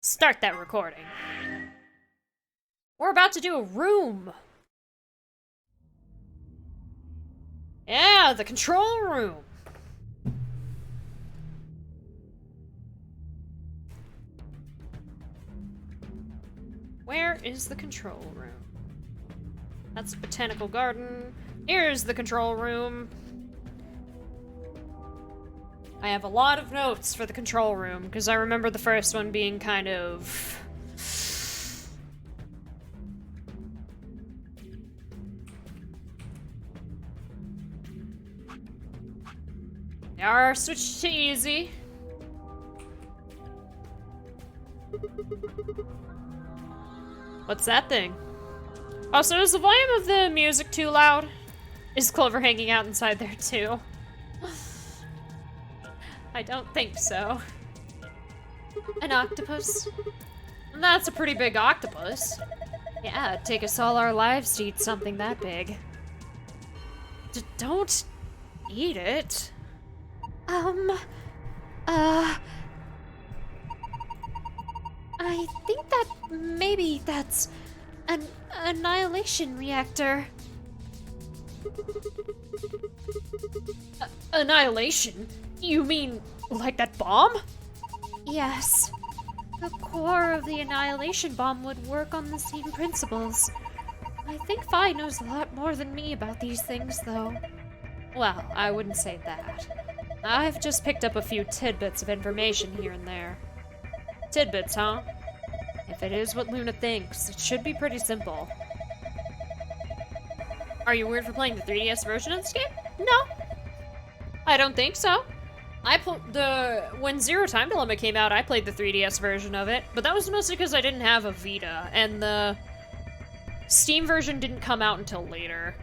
Start that recording. We're about to do a room. Yeah, the control room. Where is the control room? That's the botanical garden. Here's the control room. I have a lot of notes for the control room, because I remember the first one being kind of... switch to easy. What's that thing? Oh, so is the volume of the music too loud? Is Clover hanging out inside there too? I don't think so. An octopus? That's a pretty big octopus. Yeah, it'd take us all our lives to eat something that big. Don't eat it. I think that maybe that's an annihilation reactor. Annihilation? You mean like that bomb? Yes. The core of the annihilation bomb would work on the same principles. I think Fi knows a lot more than me about these things, though. Well, I wouldn't say that. I've just picked up a few tidbits of information here and there. Tidbits, huh? If it is what Luna thinks, it should be pretty simple. Are you weird for playing the 3DS version of this game? No. I don't think so. When Zero Time Dilemma came out, I played the 3DS version of it, but that was mostly because I didn't have a Vita, and the Steam version didn't come out until later.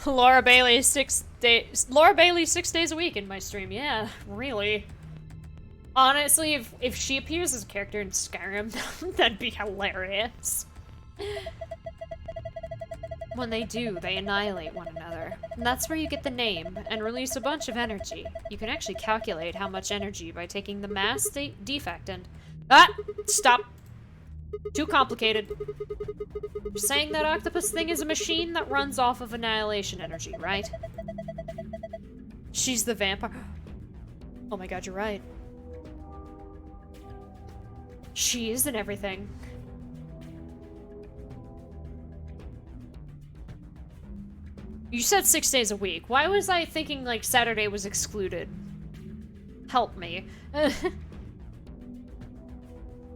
Laura Bailey 6 days a week in my stream. Yeah, really. Honestly, if she appears as a character in Skyrim, that'd be hilarious. When they do, they annihilate one another. And that's where you get the name, and release a bunch of energy. You can actually calculate how much energy by taking the mass defect and... Ah! Stop! Too complicated. You're saying that octopus thing is a machine that runs off of annihilation energy, right? She's the vampire. Oh my god, you're right. She isn't everything. You said 6 days a week. Why was I thinking, like, Saturday was excluded? Help me.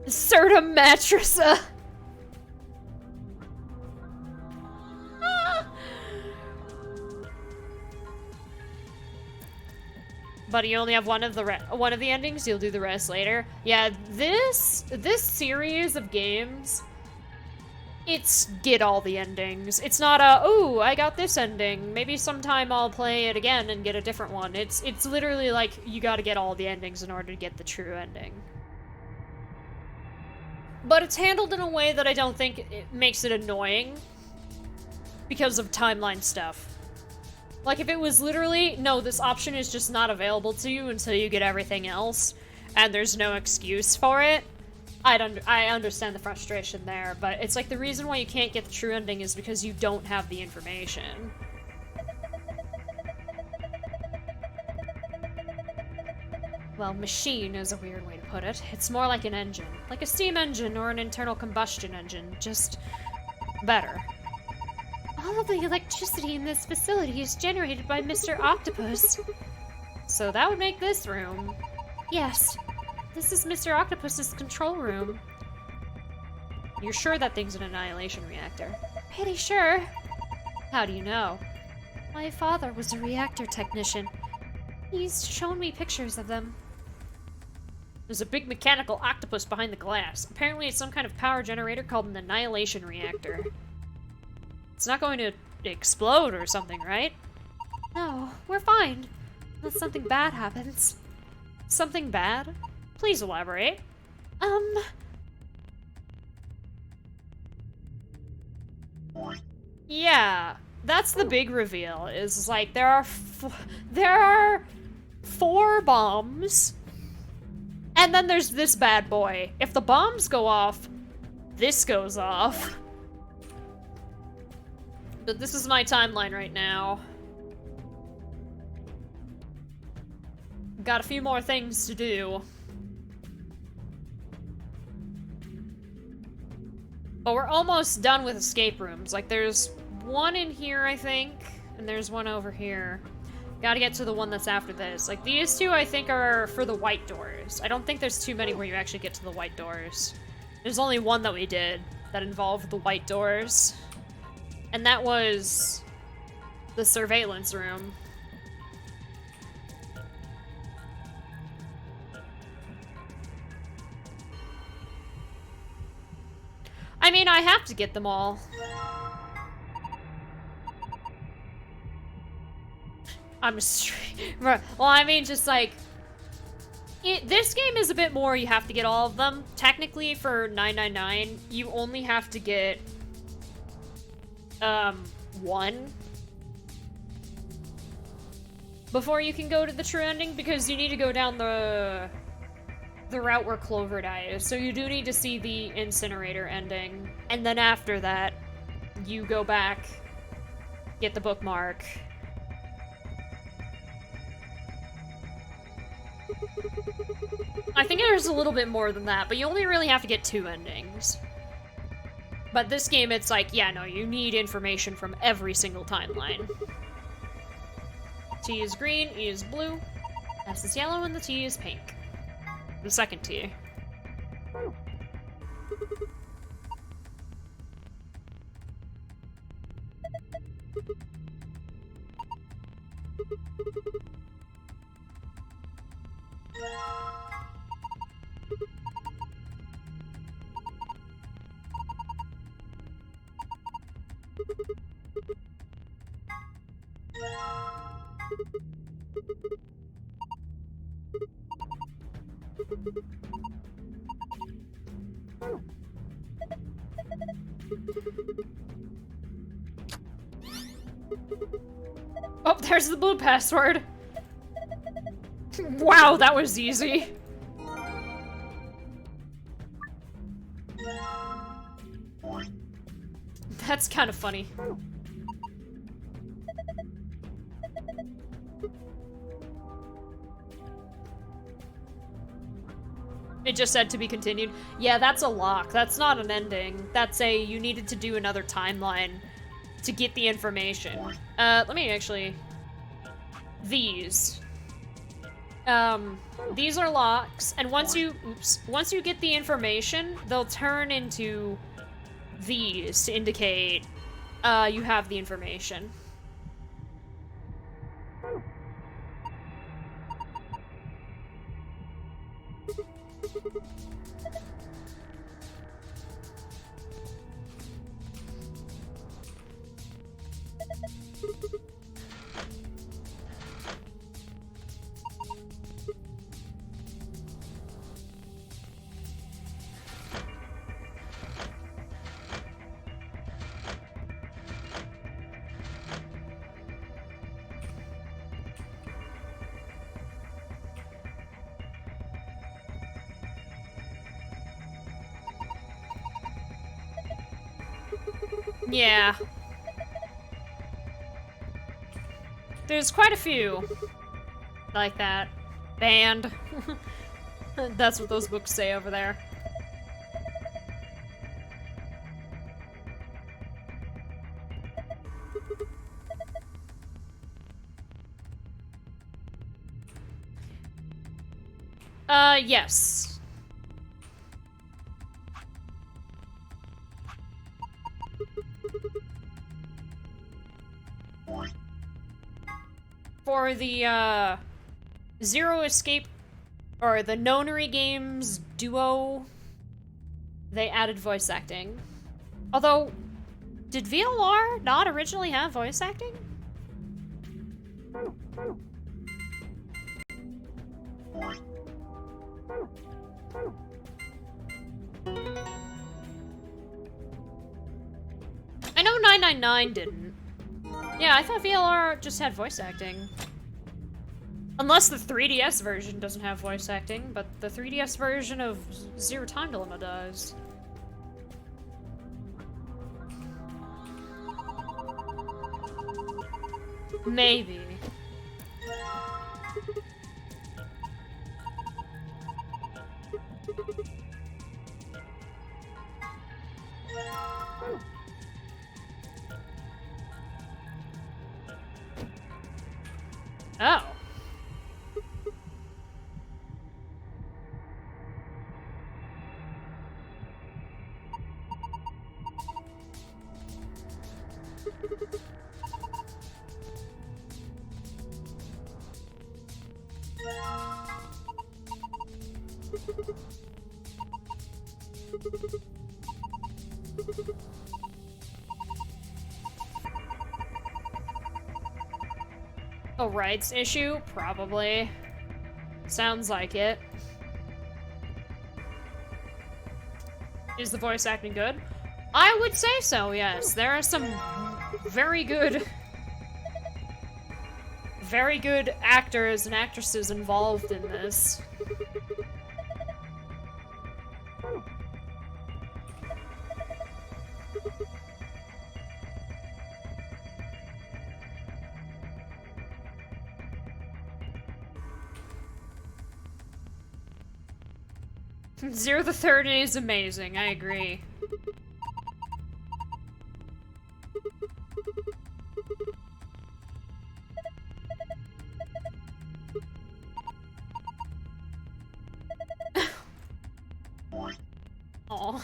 Serta Matrissa! But you only have one of the endings, you'll do the rest later. Yeah, this series of games, it's get all the endings. It's not a, oh, I got this ending. Maybe sometime I'll play it again and get a different one. It's literally like, you gotta get all the endings in order to get the true ending. But it's handled in a way that I don't think it makes it annoying because of timeline stuff. Like, if it was literally, no, this option is just not available to you until you get everything else, and there's no excuse for it, I understand the frustration there, but it's like the reason why you can't get the true ending is because you don't have the information. Well, machine is a weird way to put it. It's more like an engine. Like a steam engine or an internal combustion engine, just better. All of the electricity in this facility is generated by Mr. Octopus. So that would make this room. Yes. This is Mr. Octopus's control room. You're sure that thing's an annihilation reactor? Pretty sure. How do you know? My father was a reactor technician. He's shown me pictures of them. There's a big mechanical octopus behind the glass. Apparently it's some kind of power generator called an annihilation reactor. It's not going to explode or something, right? No, we're fine. Unless something bad happens. Something bad? Please elaborate. Yeah, that's the big reveal, is like, there are 4 bombs, And then there's this bad boy. If the bombs go off, this goes off. But this is my timeline right now. Got a few more things to do. But we're almost done with escape rooms. Like, there's one in here, I think, and there's one over here. Gotta get to the one that's after this. Like, these two, I think, are for the white doors. I don't think there's too many where you actually get to the white doors. There's only one that we did that involved the white doors. And that was the surveillance room. I mean, I have to get them all. I'm straight. Well, I mean, just like... this game is a bit more, you have to get all of them. Technically, for 999, you only have to get... one. Before you can go to the true ending, because you need to go down the route where Clover dies. So you do need to see the incinerator ending. And then after that, you go back, get the bookmark. I think there's a little bit more than that, but you only really have to get 2 endings. But this game, it's like, yeah, no, you need information from every single timeline. T is green, E is blue, S is yellow, and the T is pink. The second T. Oh, there's the blue password. Wow, that was easy. That's kind of funny. It just said to be continued. Yeah, that's a lock. That's not an ending. That's a, you needed to do another timeline to get the information. Let me actually... These. These are locks, and once you get the information, they'll turn into these to indicate, you have the information. Yeah. There's quite a few like that. Banned. That's what those books say over there. Yes. For the, Zero Escape, or the Nonary Games duo, they added voice acting. Although, did VLR not originally have voice acting? I know 999 didn't. Yeah, I thought VLR just had voice acting. Unless the 3DS version doesn't have voice acting, but the 3DS version of Zero Time Dilemma does. Maybe. Oh. A rights issue? Probably. Sounds like it. Is the voice acting good? I would say so, yes. There are some very good actors and actresses involved in this. Zero the Third is amazing, I agree. Aw.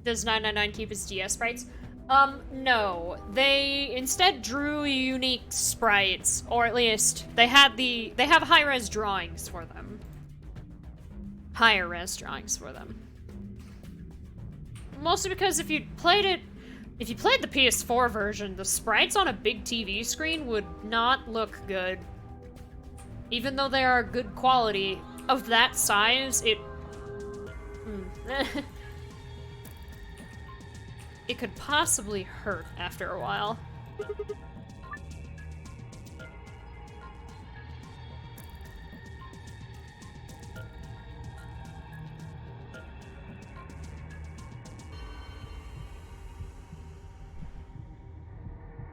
Does 999 keep his DS sprites? No. They instead drew unique sprites, or at least they have high-res drawings for them. Higher res drawings for them. Mostly because if you played the PS4 version, the sprites on a big TV screen would not look good. Even though they are good quality, of that size, it it could possibly hurt after a while.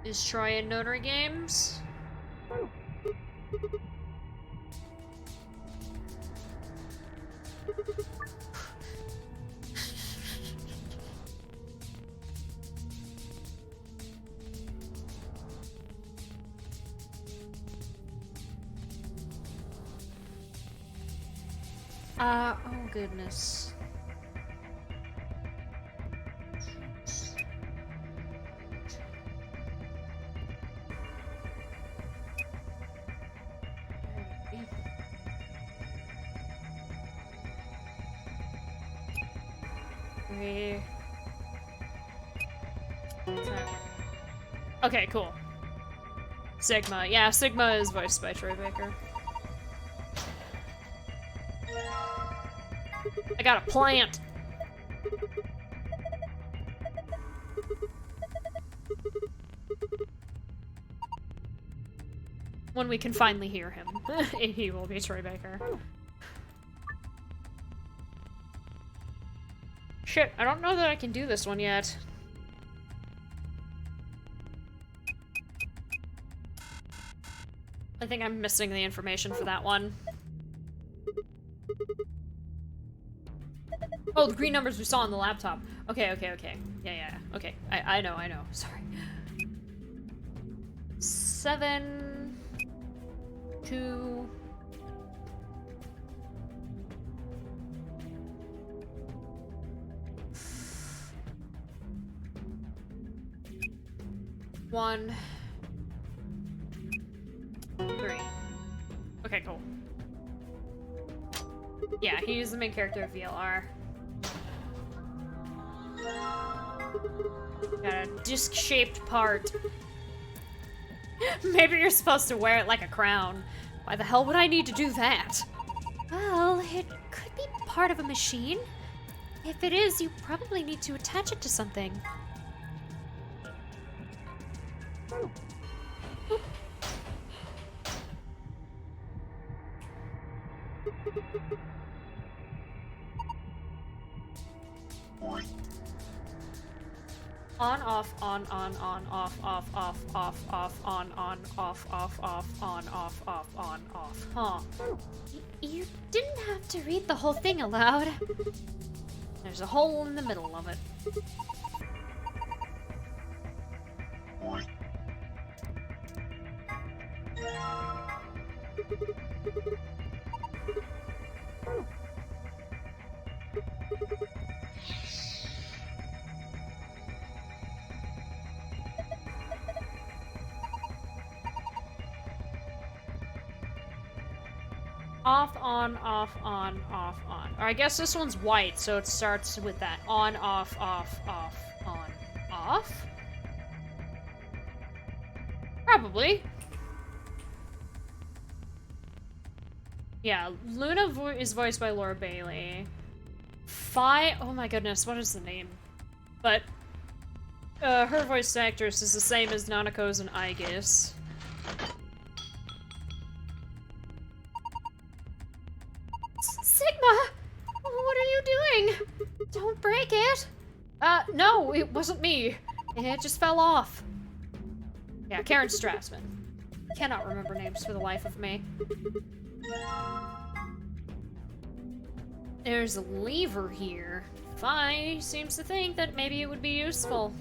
Is Troy in Notary Games? Oh goodness. Okay, cool. Sigma. Yeah, Sigma is voiced by Troy Baker. I got a plant! When we can finally hear him, he will be Troy Baker. Shit, I don't know that I can do this one yet. I think I'm missing the information for that one. Oh, the green numbers we saw on the laptop. Okay. Yeah. Okay, I know. Sorry. 7, 2... One, 3. Okay, cool. Yeah, he's the main character of VLR. Got a disc-shaped part. Maybe you're supposed to wear it like a crown. Why the hell would I need to do that? Well, it could be part of a machine. If it is, you probably need to attach it to something. On, off, on, off, off, off, on, off, on, off. Huh. You didn't have to read the whole thing aloud. There's a hole in the middle of it. Off, on, off, on, off, on. Or I guess this one's white, so it starts with that. On, off, on, off? Probably. Yeah, Luna is voiced by Laura Bailey. Oh my goodness, what is the name? But, her voice actress is the same as Nanako's and Aegis. Sigma! What are you doing? Don't break it! No, it wasn't me. It just fell off. Yeah, Karen Strassman. Cannot remember names for the life of me. There's a lever here. Fi seems to think that maybe it would be useful.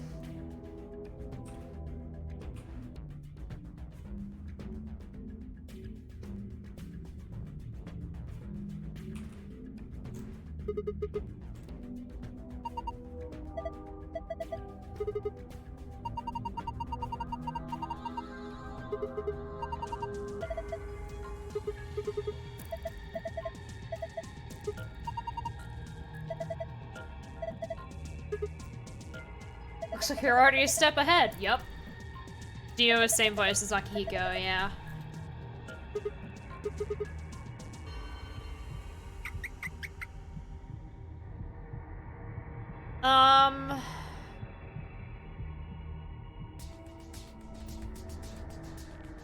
Looks like you're already a step ahead. Yup. Dio is same voice as Akihiko, yeah.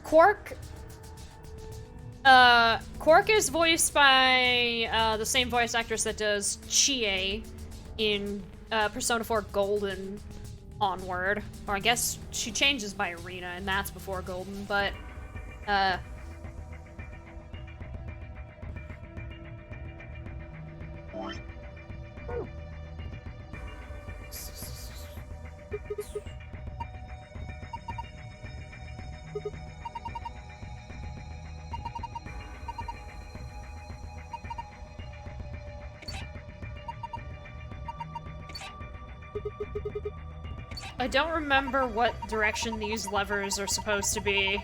Quark? Quark is voiced by, the same voice actress that does Chie in, Persona 4 Golden onward. Or I guess she changes by Arena, and that's before Golden, but, I don't remember what direction these levers are supposed to be.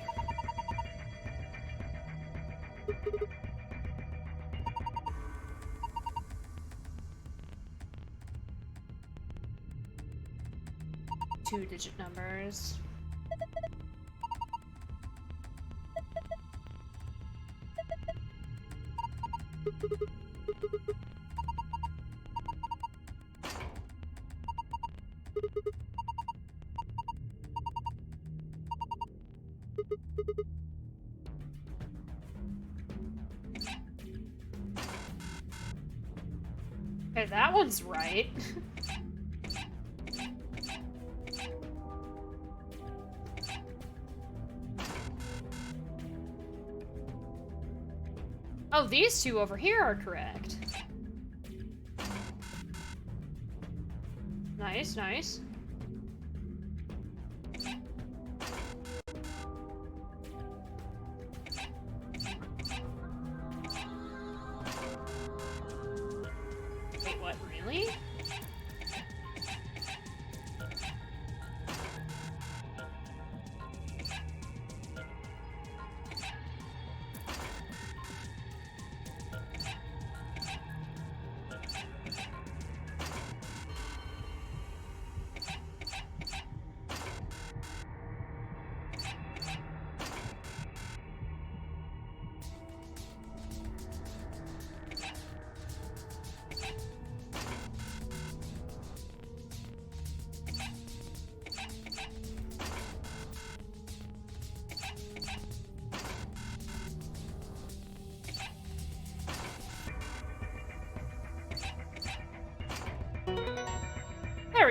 Two-digit numbers. Okay, that one's right. Oh, these two over here are correct. Nice, nice. Wait, what, really?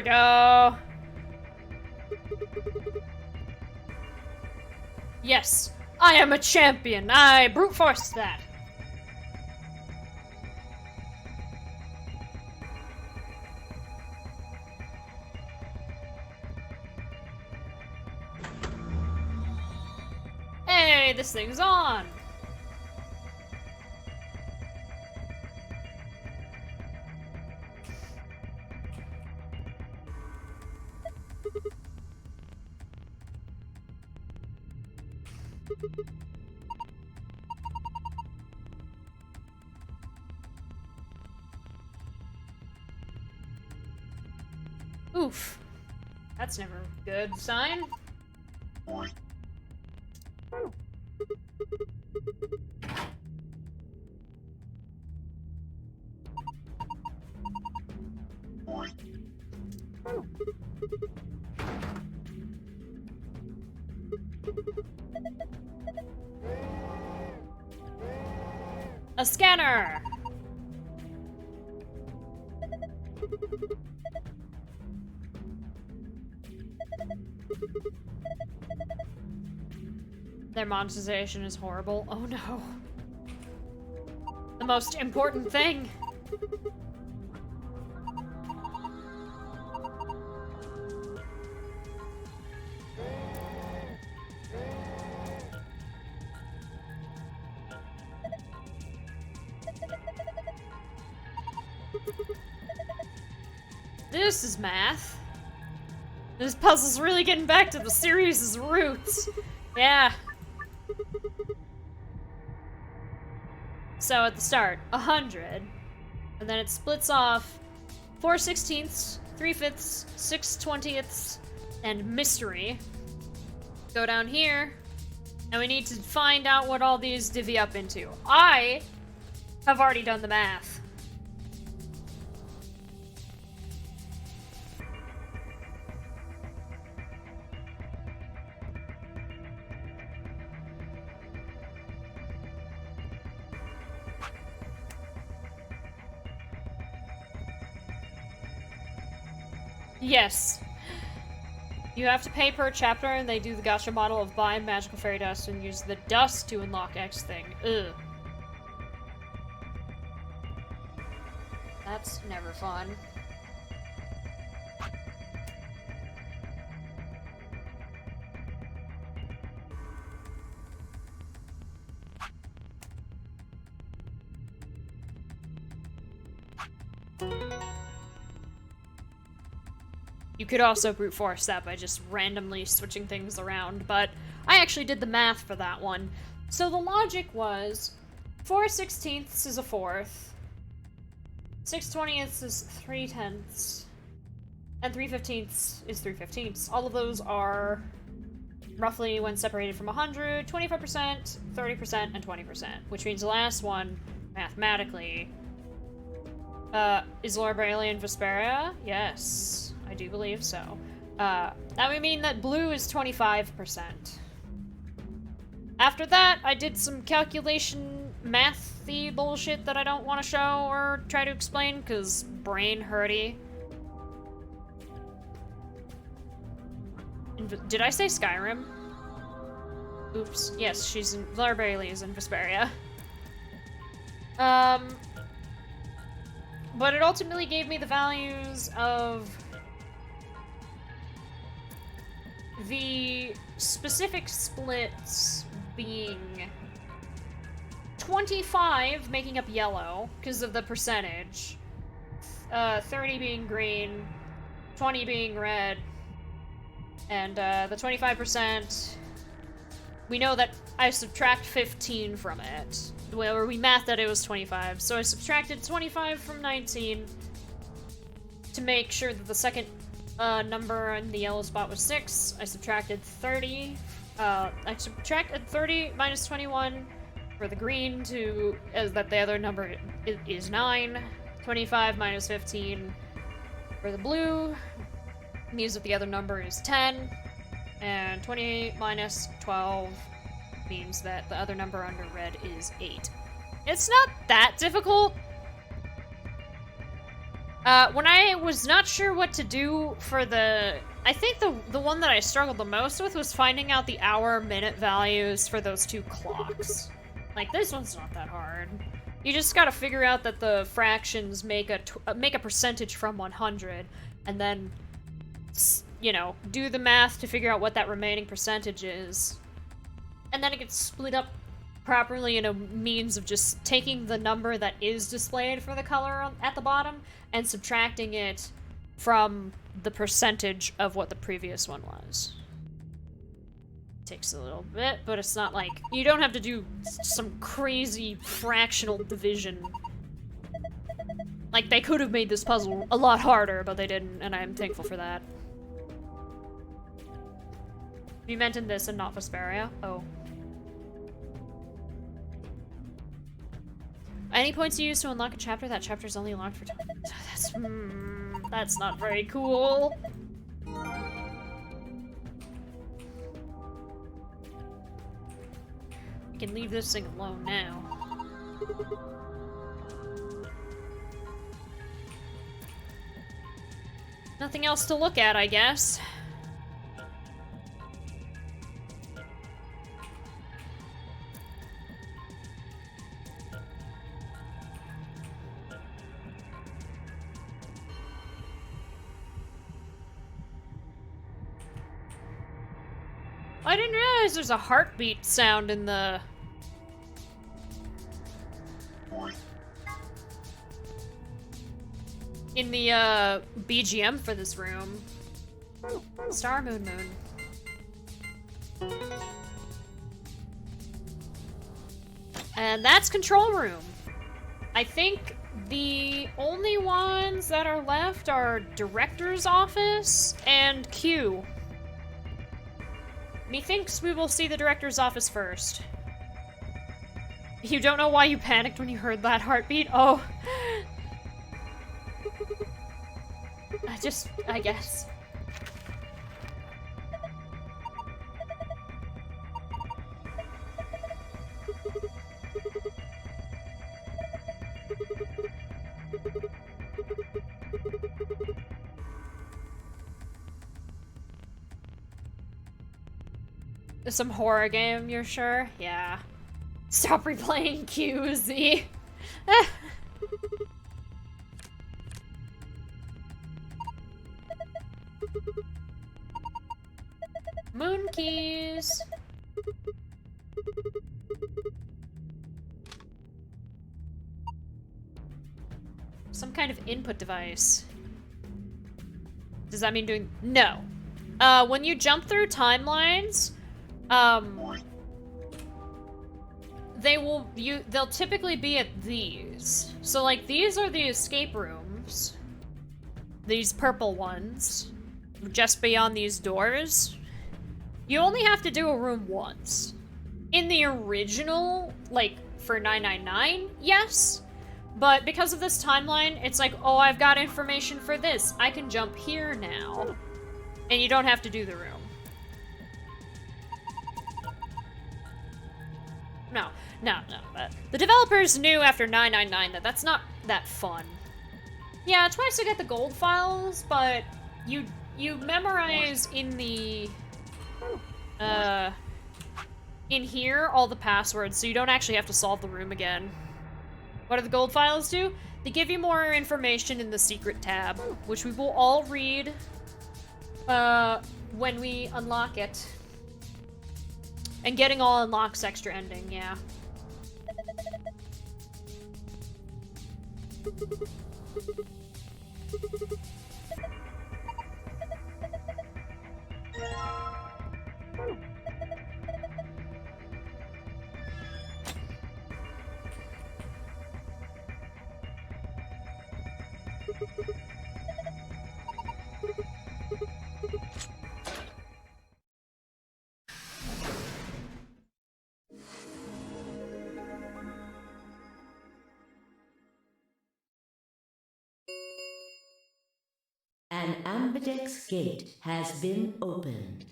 we go. Yes, I am a champion. I brute forced that. Hey, this thing's on. Oof. That's never a good sign. A scanner! Their monetization is horrible. Oh no. The most important thing. This is math. This puzzle's really getting back to the series' roots. Yeah. So at the start, 100, and then it splits off 4/16, 3/5, 6/20, and mystery. Go down here, and we need to find out what all these divvy up into. I have already done the math. Yes. You have to pay per chapter, and they do the gacha model of buy magical fairy dust and use the dust to unlock X thing. Ugh. That's never fun. You could also brute force that by just randomly switching things around, but I actually did the math for that one. So the logic was 4/16 is a fourth, 6/20 is 3/10, and 3/15 is 3/15. All of those are roughly, when separated from 100, 25%, 30%, and 20%, which means the last one, mathematically, is Lorbralian Vesperia? Yes. I do believe so. That would mean that blue is 25%. After that, I did some calculation mathy bullshit that I don't want to show or try to explain, because brain hurty. Did I say Skyrim? Oops. Yes, she's in... Lorbralian is in Vesperia. But it ultimately gave me the values of the specific splits being 25 making up yellow because of the percentage, 30 being green, 20 being red, and the 25%, we know that I subtract 15 from it. Where we mathed that it was 25, so I subtracted 25 from 19 to make sure that the second number in the yellow spot was 6. I subtracted 30. I subtracted 30 minus 21 for the green to that the other number is 9. 25 minus 15 for the blue means that the other number is 10. And 20 minus 12 means that the other number under red is 8. It's not that difficult. When I was not sure what to do for I think the one that I struggled the most with was finding out the hour-minute values for those two clocks. Like, this one's not that hard. You just gotta figure out that the fractions make a percentage from 100, and then, you know, do the math to figure out what that remaining percentage is. And then it gets split up properly in a means of just taking the number that is displayed for the color at the bottom and subtracting it from the percentage of what the previous one was. Takes a little bit, but it's not like you don't have to do some crazy fractional division. Like, they could have made this puzzle a lot harder, but they didn't, and I'm thankful for that. You mentioned this and not Vesperia? Oh. Any points you use to unlock a chapter, that chapter is only unlocked for time. That's not very cool. We can leave this thing alone now. Nothing else to look at, I guess. I didn't realize there's a heartbeat sound in the... BGM for this room. Star, moon, moon. And that's control room. I think the only ones that are left are director's office and Q. Methinks we will see the director's office first. You don't know why you panicked when you heard that heartbeat? Oh. I guess. Some horror game, you're sure? Yeah. Stop replaying QZ. Moon keys. Some kind of input device. Does that mean doing... No. When you jump through timelines, they'll typically be at these. So, like, these are the escape rooms. These purple ones. Just beyond these doors. You only have to do a room once. In the original, like, for 999, yes. But because of this timeline, it's like, oh, I've got information for this. I can jump here now. And you don't have to do the room. No. But the developers knew after 999 that that's not that fun. Yeah, twice to get the gold files, but you memorize in the... in here, all the passwords, so you don't actually have to solve the room again. What do the gold files do? They give you more information in the secret tab, which we will all read, when we unlock it. And getting all unlocks extra ending, yeah. An ambidex gate has been opened.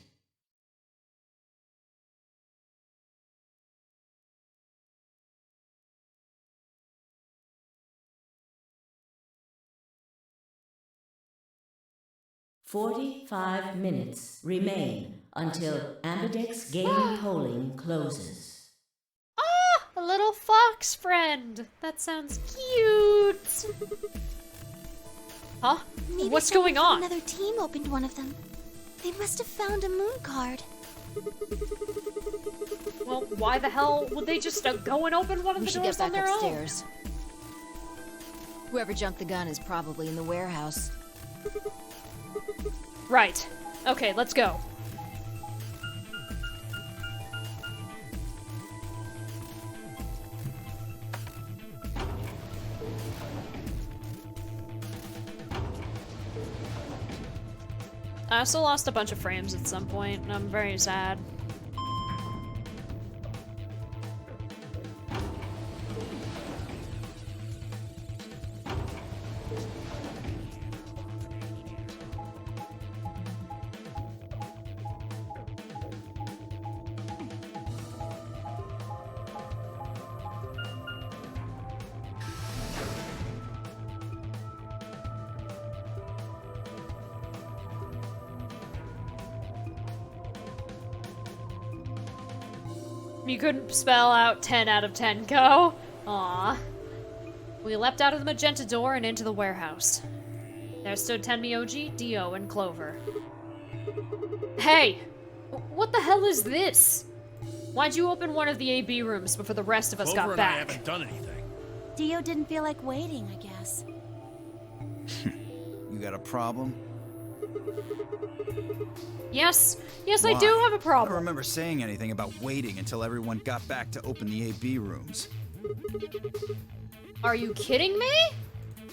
45 minutes remain until Ambidex game polling closes. Ah! A little fox friend! That sounds cute! Huh? Maybe What's someone going from on? Another team opened one of them. They must have found a moon card. Well, why the hell would they just go and open one of We the should doors get on back their upstairs. Whoever junked the gun is probably in the warehouse. own? Right. Okay, let's go. I also lost a bunch of frames at some point, and I'm very sad. You couldn't spell out 10 out of 10, Ko. Aw. We leapt out of the magenta door and into the warehouse. There stood Tenmyoji, Dio, and Clover. Hey! What the hell is this? Why'd you open one of the AB rooms before the rest of us Clover got and I back? haven't done anything. Dio didn't feel like waiting, I guess. You got a problem? Yes, I Why? do have a I don't problem. remember saying anything about waiting until everyone got back to open the AB rooms. Are you kidding me?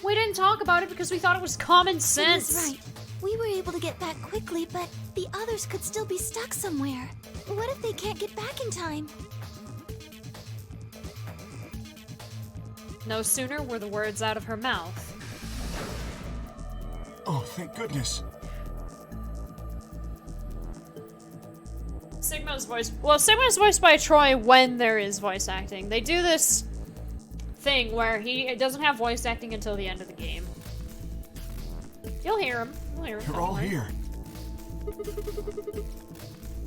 We didn't talk about it because we thought it was common sense. He was right. We were able to get back quickly, but the others could still be stuck somewhere. What if they can't get back in time? No sooner were the words out of her mouth. Oh, thank goodness. Sigma's voiced by Troy when there is voice acting. They do this thing where it doesn't have voice acting until the end of the game. You'll hear him. You're all here.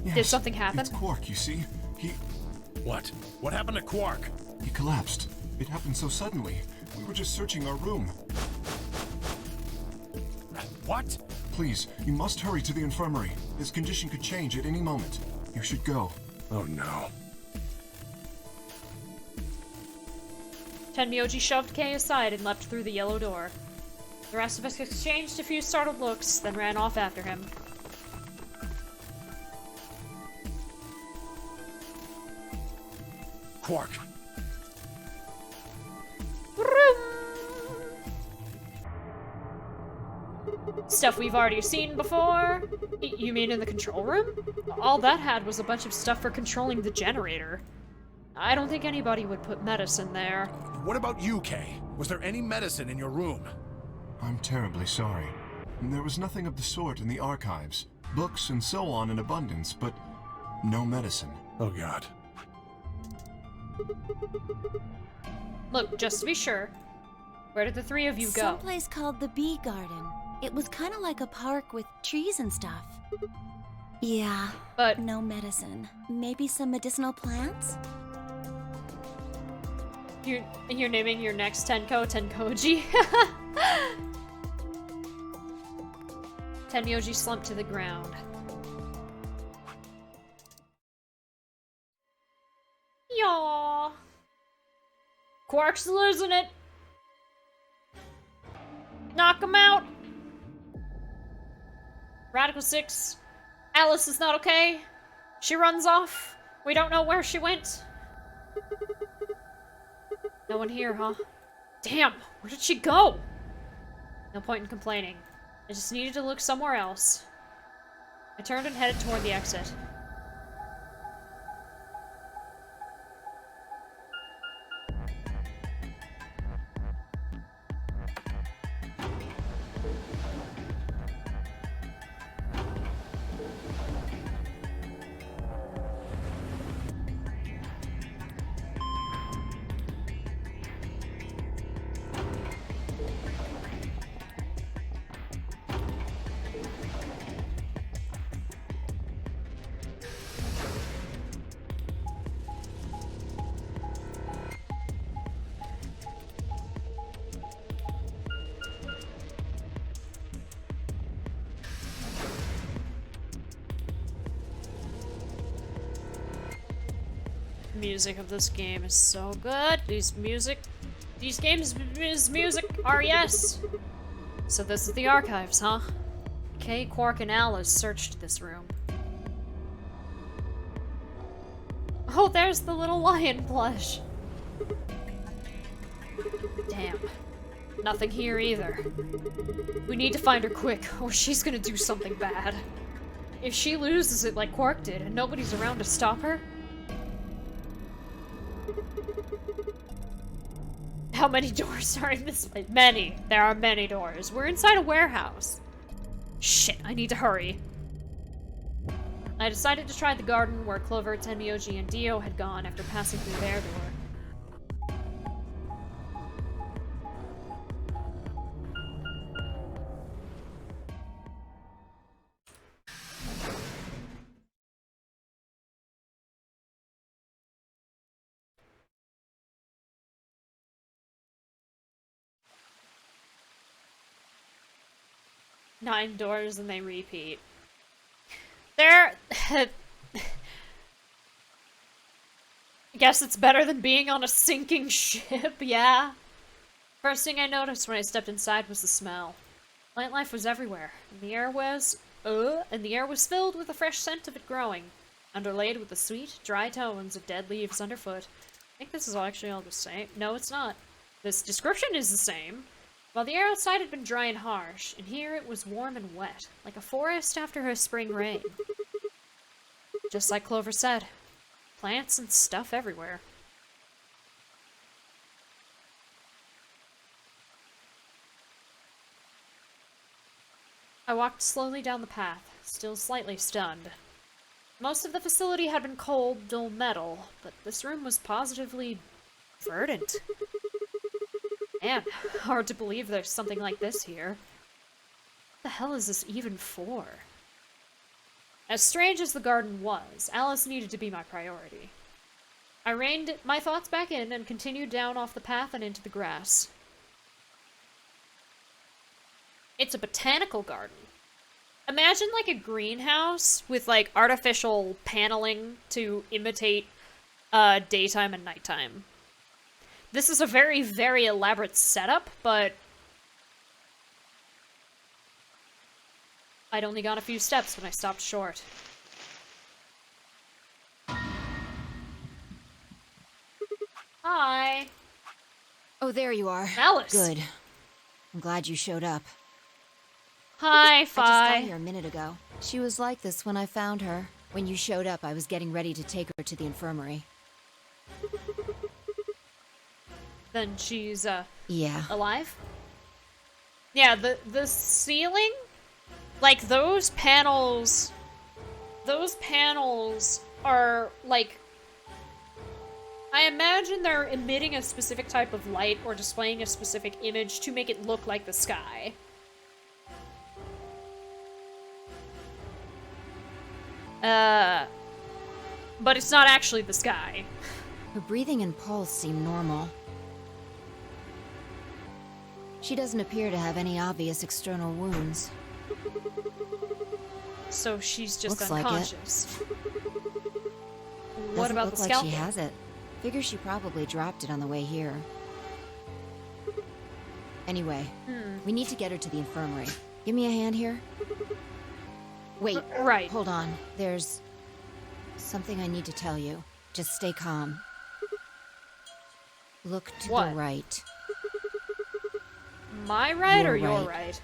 Yes, Did something happen? It's Quark, you see. What? What happened to Quark? He collapsed. It happened so suddenly. We were just searching our room. What? Please, you must hurry to the infirmary. His condition could change at any moment. You should go. Oh no. Tenmyoji shoved Kei aside and leapt through the yellow door. The rest of us exchanged a few startled looks, then ran off after him. Quark. Stuff we've already seen before? You mean in the control room? All that had was a bunch of stuff for controlling the generator. I don't think anybody would put medicine there. What about you, Kay? Was there any medicine in your room? I'm terribly sorry. There was nothing of the sort in the archives. Books and so on in abundance, but no medicine. Oh god. Look, just to be sure, where did the three of you go? Someplace called the Bee Garden. It was kind of like a park with trees and stuff. Yeah, But no medicine. Maybe some medicinal plants? you're naming your next Tenkoji? Tenmyoji slumped to the ground. Yaw. Quark's losing it. Knock him out. Radical 6. Alice is not okay. She runs off. We don't know where she went. No one here, huh? Damn, where did she go? No point in complaining. I just needed to look somewhere else. I turned and headed toward the exit. music of this game is so good. These games is music are yes. So this is the archives, huh? Kay, Quark, and Alice searched this room. Oh, there's the little lion plush. Damn. Nothing here either. We need to find her quick, or she's gonna do something bad. If she loses it like Quark did, and nobody's around to stop her... How many doors are in this place? Many. There are many doors. We're inside a warehouse. Shit, I need to hurry. I decided to try the garden where Clover, Tenmyoji, and Dio had gone after passing through their door. Nine doors and they repeat. There... I guess it's better than being on a sinking ship, yeah? First thing I noticed when I stepped inside was the smell. Plant life was everywhere, and the air was filled with the fresh scent of it growing, underlaid with the sweet, dry tones of dead leaves underfoot. I think this is actually all the same. No, it's not. This description is the same. While the air outside had been dry and harsh, in here it was warm and wet, like a forest after a spring rain. Just like Clover said, plants and stuff everywhere. I walked slowly down the path, still slightly stunned. Most of the facility had been cold, dull metal, but this room was positively verdant. Man, hard to believe there's something like this here. What the hell is this even for? As strange as the garden was, Alice needed to be my priority. I reined my thoughts back in and continued down off the path and into the grass. It's a botanical garden. Imagine like a greenhouse with like artificial paneling to imitate daytime and nighttime. This is a very, very elaborate setup, but I'd only gone a few steps when I stopped short. Hi. Oh, there you are. Alice. Good. I'm glad you showed up. Hi, I just got Fi. here a minute ago. She was like this when I found her. When you showed up, I was getting ready to take her to the infirmary. Then she's, Yeah. alive? Yeah, the ceiling? Like, those panels are, like, I imagine they're emitting a specific type of light or displaying a specific image to make it look like the sky. But it's not actually the sky. Her breathing and pulse seem normal. She doesn't appear to have any obvious external wounds. So she's just Looks like it. unconscious. What Doesn't about look the like scalpel? she has it. Figure she probably dropped it on the way here. Anyway, we need to get her to the infirmary. Give me a hand here. Wait, Right. hold on. There's something I need to tell you. Just stay calm. Look to What? the right. My right You're or your right.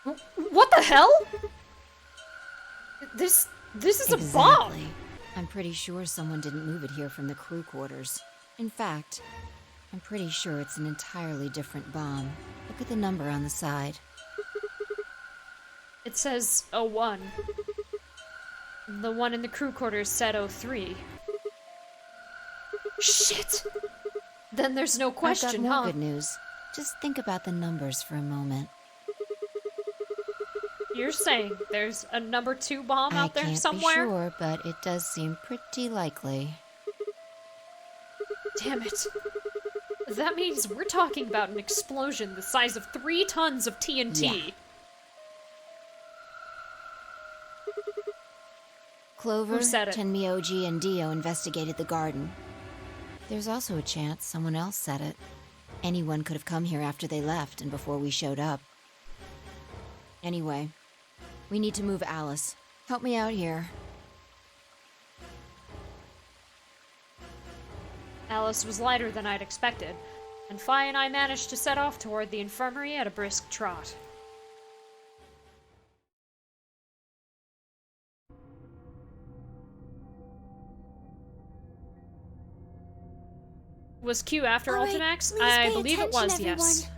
right? What the hell? This is a bomb! Exactly. I'm pretty sure someone didn't move it here from the crew quarters. In fact, I'm pretty sure it's an entirely different bomb. Look at the number on the side. It says 01. The one in the crew quarters said 03. Shit! Then there's no I've question, got more huh? good news. Just think about the numbers for a moment. You're saying there's a number 2 bomb out there I can't somewhere? be sure, but it does seem pretty likely. Damn it. That means we're talking about an explosion the size of 3 tons of TNT. Yeah. Clover, Who said it? Tenmyoji, and Dio investigated the garden. There's also a chance someone else said it. Anyone could have come here after they left and before we showed up. Anyway, we need to move Alice. Help me out here. Alice was lighter than I'd expected, and Fi and I managed to set off toward the infirmary at a brisk trot. Was Q after All right, Ultimax? please I pay believe it attention, was, yes. everyone.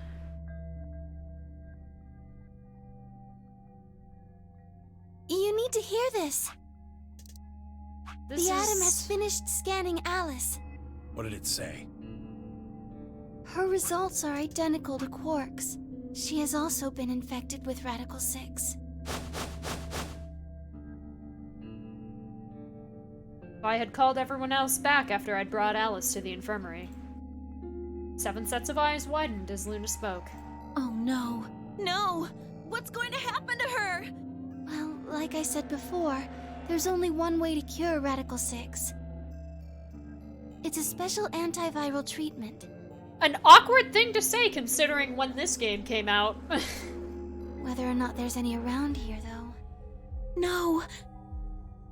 You need to hear this. This The Atom is- has finished scanning Alice. What did it say? Her results are identical to Quark's. She has also been infected with Radical 6. I had called everyone else back after I'd brought Alice to the infirmary. 7 sets of eyes widened as Luna spoke. Oh no. No! What's going to happen to her? Well, like I said before, there's only one way to cure Radical 6. It's a special antiviral treatment. An awkward thing to say considering when this game came out. Whether or not there's any around here, though. No!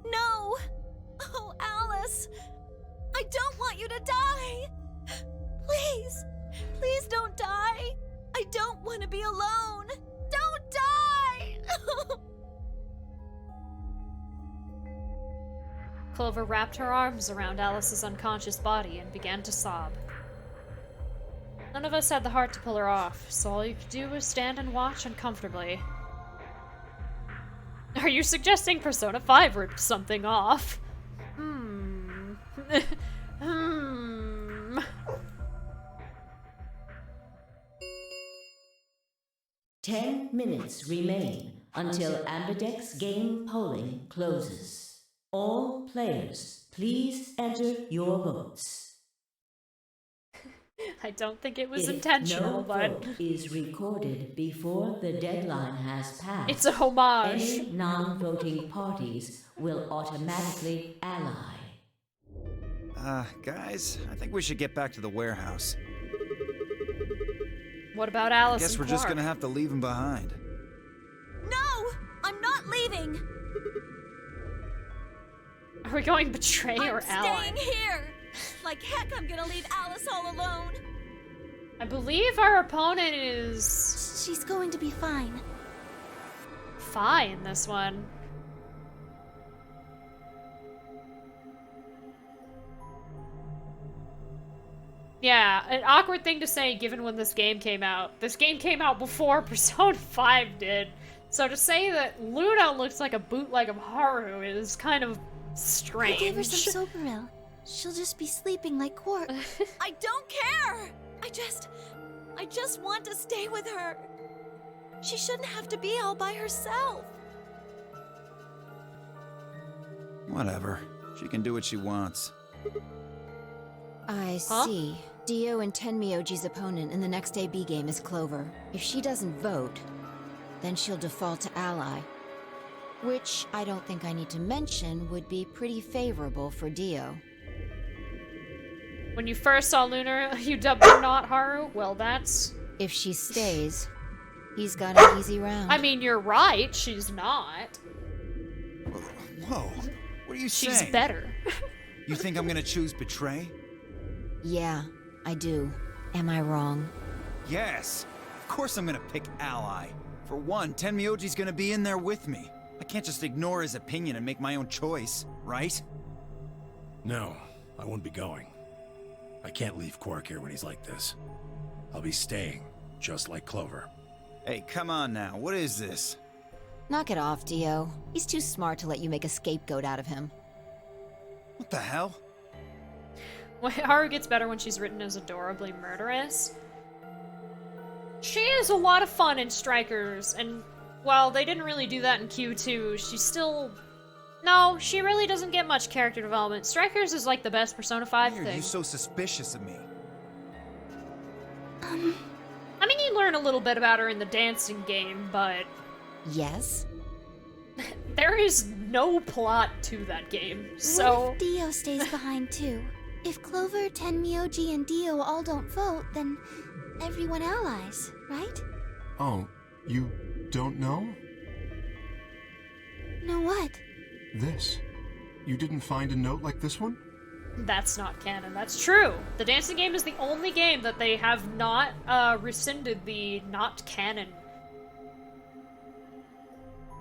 No! Oh, Alice! I don't want you to die! Please! Please don't die! I don't want to be alone! Don't die! Clover wrapped her arms around Alice's unconscious body and began to sob. None of us had the heart to pull her off, so all you could do was stand and watch uncomfortably. Are you suggesting Persona 5 ripped something off? Hmm. 10 minutes remain until Ambidex game polling closes. All players, please enter your votes. I don't think it was If intentional, no but vote is recorded before the deadline has passed, it's a homage. any non-voting parties will automatically ally. Guys, I think we should get back to the warehouse. What about Alice Guess and we're just Quark? gonna have to leave him behind. No! I'm not leaving! Are we going betray or ally? staying here! Like heck, I'm gonna leave Alice all alone! I believe our opponent is She's going to be fine. Fi in this one. Yeah, an awkward thing to say given when this game came out. This game came out before Persona 5 did. So to say that Luna looks like a bootleg of Haru is kind of strange. I gave her some Soparil. She'll just be sleeping like Quark. I don't care! I just want to stay with her. She shouldn't have to be all by herself. Whatever. She can do what she wants. I Huh? see. Dio and Tenmyoji's opponent in the next AB game is Clover. If she doesn't vote, then she'll default to ally. Which I don't think I need to mention would be pretty favorable for Dio. When you first saw Luna, you dubbed her not Haru? Well, that's... If she stays, he's got an easy round. I mean, you're right, she's not. Whoa, what are you saying? She's better. You think I'm gonna choose betray? Yeah, I do. Am I wrong? Yes. Of course I'm gonna pick ally. For one, Tenmyoji's gonna be in there with me. I can't just ignore his opinion and make my own choice, right? No, I won't be going. I can't leave Quark here when he's like this. I'll be staying, just like Clover. Hey, come on now, what is this? Knock it off, Dio. He's too smart to let you make a scapegoat out of him. What the hell? Well, Haru gets better when she's written as adorably murderous. She is a lot of fun in Strikers, and while they didn't really do that in Q2, she's still... No, she really doesn't get much character development. Strikers is like the best Persona 5 Why are thing. you so suspicious of me? I mean, you learn a little bit about her in the dancing game, but Yes? there is no plot to that game, What so... if Dio stays behind too? If Clover, Tenmyoji, and Dio all don't vote, then everyone allies, right? Oh, you don't know? Know what? This. You didn't find a note like this one? That's not canon. That's true. The dancing game is the only game that they have not rescinded the not canon.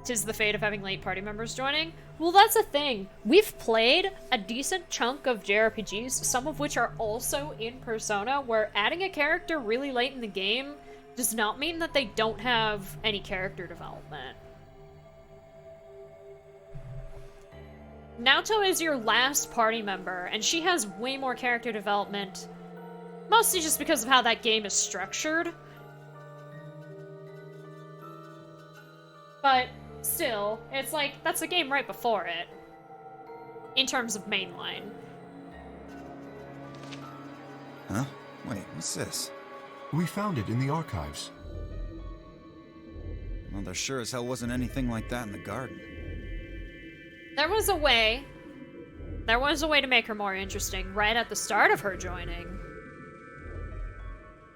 'Tis the fate of having late party members joining. Well, that's a thing. We've played a decent chunk of JRPGs, some of which are also in Persona, where adding a character really late in the game does not mean that they don't have any character development. Naoto is your last party member, and she has way more character development, mostly just because of how that game is structured. But still, it's like, that's the game right before it, in terms of mainline. Huh? Wait, what's this? We found it in the archives. Well, there sure as hell wasn't anything like that in the garden. There was a way to make her more interesting right at the start of her joining.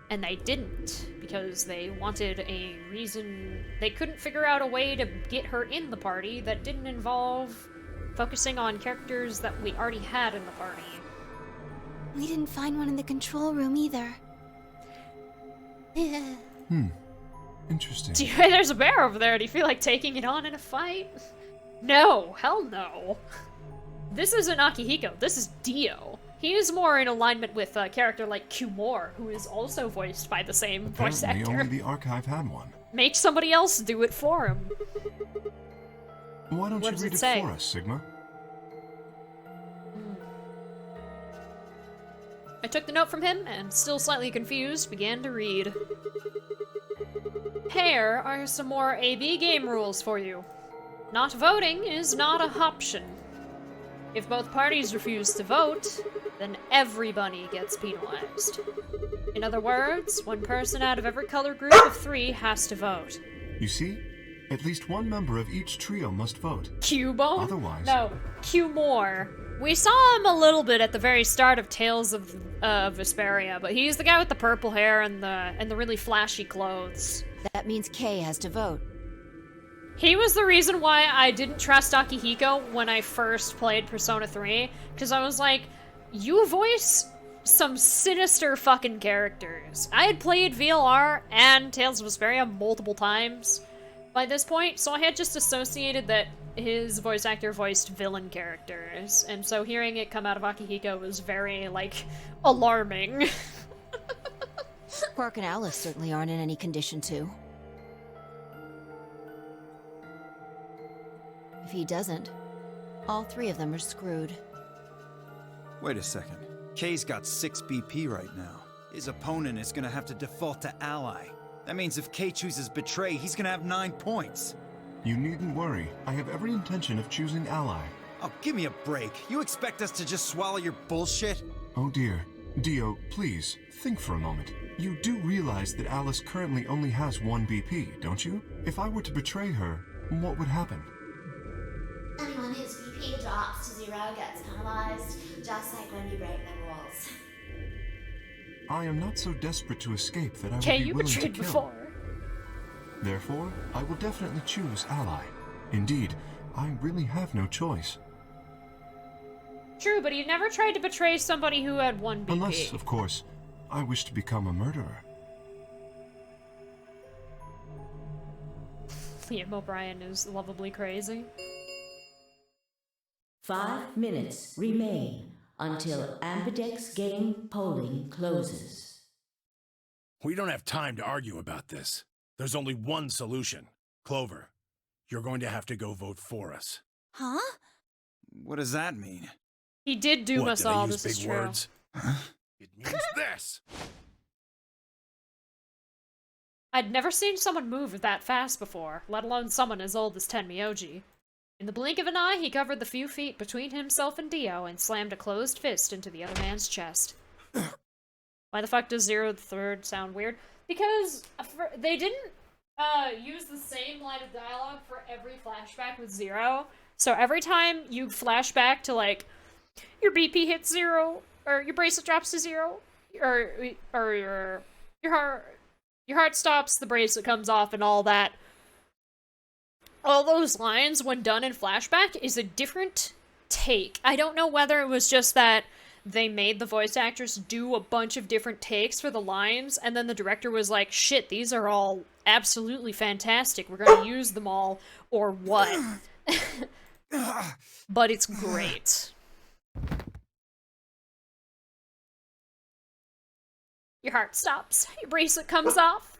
And they didn't, because they wanted a reason. They couldn't figure out a way to get her in the party that didn't involve focusing on characters that we already had in the party. We didn't find one in the control room either. Interesting. There's a bear over there. Do you feel like taking it on in a fight? No, hell no. This isn't Akihiko, this is Dio. He is more in alignment with a character like Kumor, who is also voiced by the same voice Apparently actor. only the archive had one. Make somebody else do it for him. Why don't What you does read it it say? for us, Sigma? I took the note from him, and still slightly confused, began to read. Here are some more AB game rules for you. Not voting is not an option. If both parties refuse to vote, then everybody gets penalized. In other words, one person out of every color group of 3 has to vote. You see? At least one member of each trio must vote. Cubone? Otherwise- No, Cumore. We saw him a little bit at the very start of Tales of Vesperia, but he's the guy with the purple hair and the really flashy clothes. That means Kay has to vote. He was the reason why I didn't trust Akihiko when I first played Persona 3, because I was like, you voice some sinister fucking characters. I had played VLR and Tales of Vesperia multiple times by this point, so I had just associated that his voice actor voiced villain characters, and so hearing it come out of Akihiko was very, like, alarming. Quark and Alice certainly aren't in any condition to. If he doesn't, all 3 of them are screwed. Wait a second. Kay's got 6 BP right now. His opponent is gonna have to default to ally. That means if Kay chooses betray, he's gonna have 9 points. You needn't worry. I have every intention of choosing ally. Oh, give me a break. You expect us to just swallow your bullshit? Oh dear. Dio, please, think for a moment. You do realize that Alice currently only has 1 BP, don't you? If I were to betray her, what would happen? Anyone whose BP drops to 0 gets penalized, just like when you break the rules. I am not so desperate to escape that I would Okay, be you willing to betrayed kill. before. Therefore, I will definitely choose ally. Indeed, I really have no choice. True, but he never tried to betray somebody who had 1 BP. Unless, of course, I wish to become a murderer. Liam O'Brien is lovably crazy. 5 minutes remain until Ambidex game polling closes. We don't have time to argue about this. There's only one solution. Clover, you're going to have to go vote for us. Huh? What does that mean? He did doom What, us did I all, use this is big true. words? It means this. I'd never seen someone move that fast before, let alone someone as old as Tenmyoji. In the blink of an eye, he covered the few feet between himself and Dio and slammed a closed fist into the other man's chest. Why the fuck does 0 the third sound weird? Because they didn't use the same line of dialogue for every flashback with 0, So every time you flash back to, like, your BP hits 0, or your bracelet drops to 0, or your heart stops, the bracelet comes off, and all that. All those lines, when done in flashback, is a different take. I don't know whether it was just that they made the voice actress do a bunch of different takes for the lines, and then the director was like, shit, these are all absolutely fantastic, we're gonna use them all, or what. But it's great. Your heart stops, your bracelet comes off.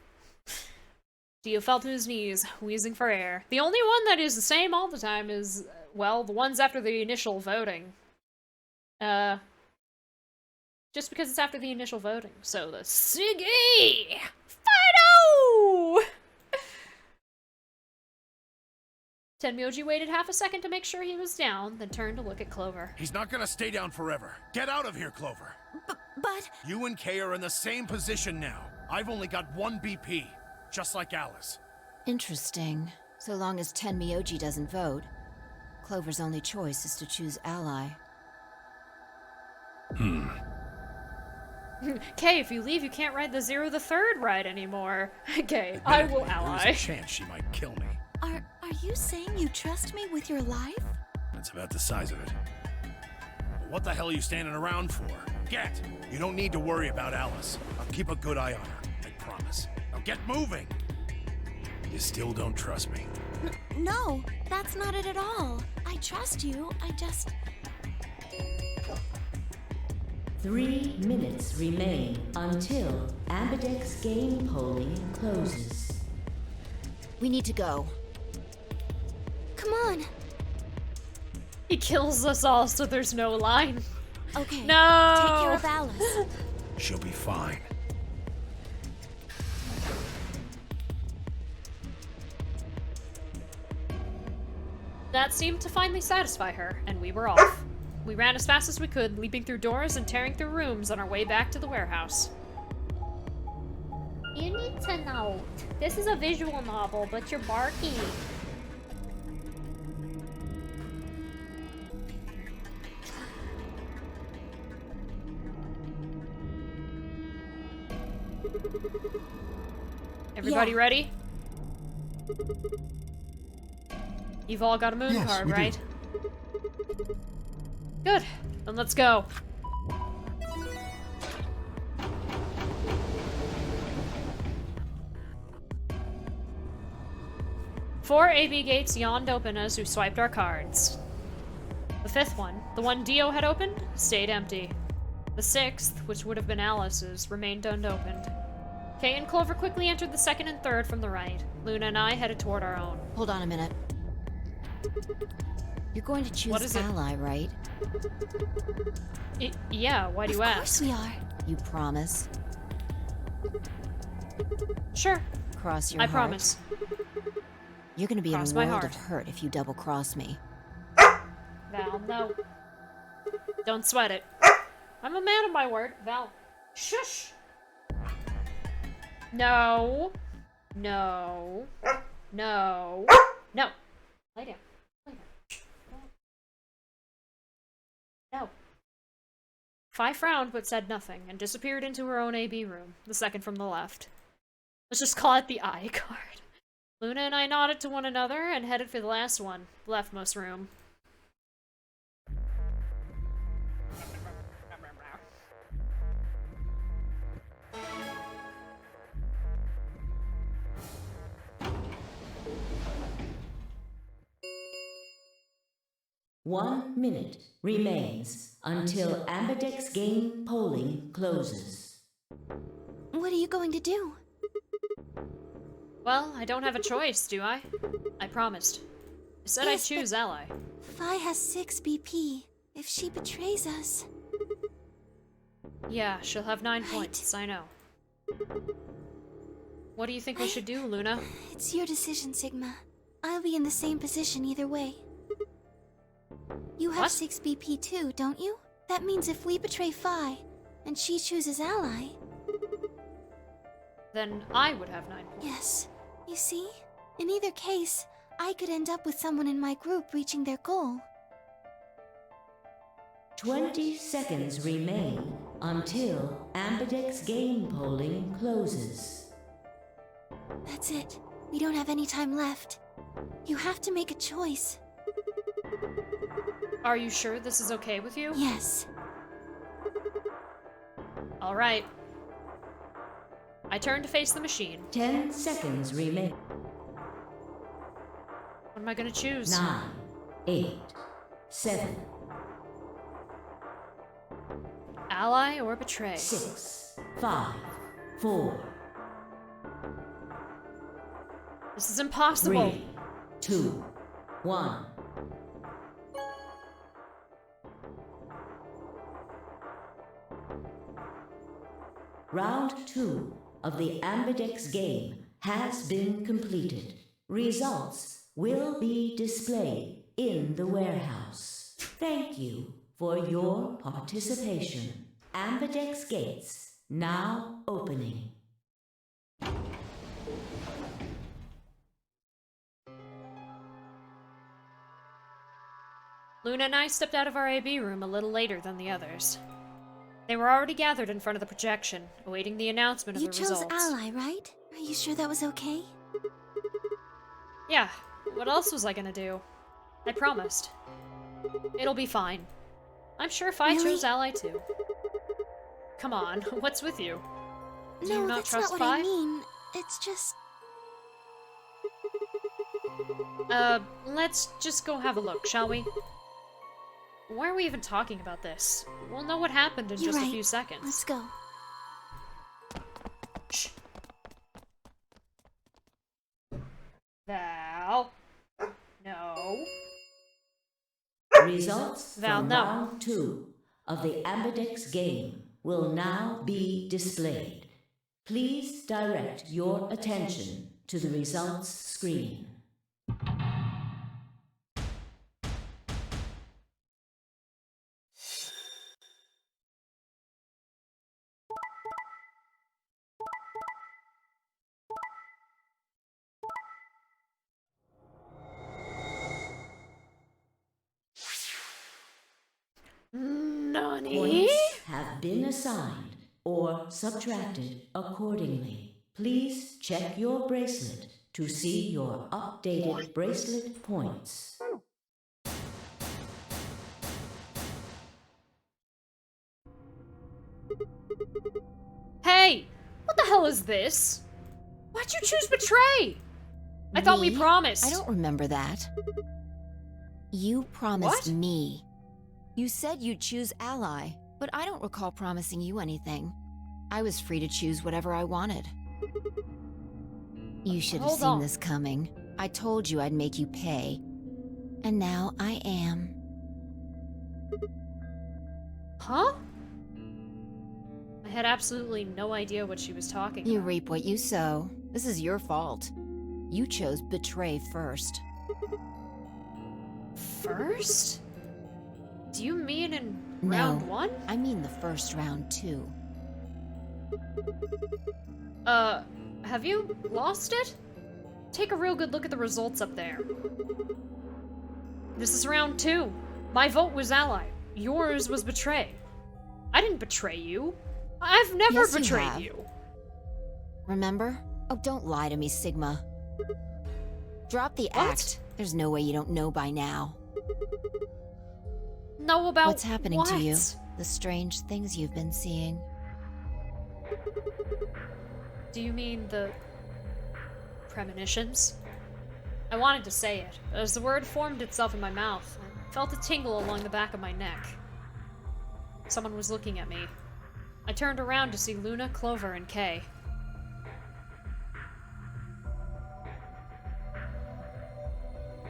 Dio fell to his knees, wheezing for air. The only one that is the same all the time is, well, the ones after the initial voting. Just because it's after the initial voting. So the Siggy! Fido! Tenmyoji waited half a second to make sure he was down, then turned to look at Clover. He's not gonna stay down forever. Get out of here, Clover. But... You and Kay are in the same position now. I've only got 1 BP, just like Alice. Interesting. So long as Tenmyoji doesn't vote, Clover's only choice is to choose ally. Kay, if you leave, you can't ride the 0 the 3rd ride anymore. Kay, I will ally. There's a chance she might kill me. Are you saying you trust me with your life? That's about the size of it. But what the hell are you standing around for? Get! You don't need to worry about Alice. I'll keep a good eye on her, I promise. Now get moving! You still don't trust me. No, that's not it at all. I trust you, I just... 3 minutes remain until Ambidex game polling closes. We need to go. Come on. He kills us all so there's no line. Okay. No! Take care of Alice. She'll be fine. That seemed to finally satisfy her, and we were off. We ran as fast as we could, leaping through doors and tearing through rooms on our way back to the warehouse. You need to know, this is a visual novel, but you're barky. Everybody Yeah. ready? You've all got a moon Yes, card, we do. right? Good. Then let's go. Four AB gates yawned open as we swiped our cards. The 5th one, the one Dio had opened, stayed empty. The 6th, which would have been Alice's, remained unopened. Kay and Clover quickly entered the 2nd and 3rd from the right. Luna and I headed toward our own. Hold on a minute. You're going to choose What is it? ally, right? Yeah, why do you Of ask? course we are. You promise? Sure, Cross your I heart? promise. You're gonna be Cross in my a world heart. of hurt if you double-cross me. Val, no. Don't sweat it. I'm a man of my word. Val, shush! No. No. No. No. Lay down. Lay down. No. Fi frowned but said nothing and disappeared into her own AB room, the 2nd from the left. Let's just call it the I card. Luna and I nodded to one another and headed for the last one, the leftmost room. One minute remains until Ambidex game polling closes. What are you going to do? Well, I don't have a choice, do I? I promised. I said I'd Yes, but- choose ally. Fi has 6 BP. If she betrays us... Yeah, she'll have 9 Right. points, I know. What do you think we should do, Luna? It's your decision, Sigma. I'll be in the same position either way. You have What? 6 BP too, don't you? That means if we betray Fi, and she chooses ally... Then I would have 9 points. Yes. You see? In either case, I could end up with someone in my group reaching their goal. 20 seconds remain until Ambidex game polling closes. That's it. We don't have any time left. You have to make a choice. Are you sure this is okay with you? Yes. All right. I turn to face the machine. 10 seconds remain. What am I gonna choose? 9, 8, 7, Ally or betray? 6, 5, 4, This is impossible. 3, 2, 1. Round 2 of the Ambidex game has been completed. Results will be displayed in the warehouse. Thank you for your participation. Ambidex gates now opening. Luna and I stepped out of our AB room a little later than the others. They were already gathered in front of the projection, awaiting the announcement of You the chose results. Ally, right? Are you sure that was okay? Yeah, what else was I gonna do? I promised. It'll be fine. I'm sure if I Really? chose Ally too. Come on, what's with you? Do No, you not that's trust not what Phi? I mean. It's just... Let's just go have a look, shall we? Why are we even talking about this? We'll know what happened in You're just right. a few seconds. Let's go. Shh. Val. No. Results Val, from no. round 2 of the Ambidex game will now be displayed. Please direct your attention to the results screen. Nani? Points have been assigned or subtracted accordingly. Please check your bracelet to see your updated bracelet points. Hey! What the hell is this? Why'd you choose betray? I thought we Me? promised. I don't remember that. You promised What? me. You said you'd choose Ally, but I don't recall promising you anything. I was free to choose whatever I wanted. You should have Hold seen on. this coming. I told you I'd make you pay. And now I am. Huh? I had absolutely no idea what she was talking You about. reap what you sow. This is your fault. You chose betray first. First? Do you mean in No. round 1? I mean the first round, too. Have you lost it? Take a real good look at the results up there. This is round 2. My vote was Ally. Yours was betray. I didn't betray you. I've never Yes, you betrayed have. you. Remember? Oh, don't lie to me, Sigma. Drop the What? act. There's no way you don't know by now. Know about What's happening to you? what? The strange things you've been seeing. Do you mean the premonitions? I wanted to say it, but as the word formed itself in my mouth, I felt a tingle along the back of my neck. Someone was looking at me. I turned around to see Luna, Clover, and Kay.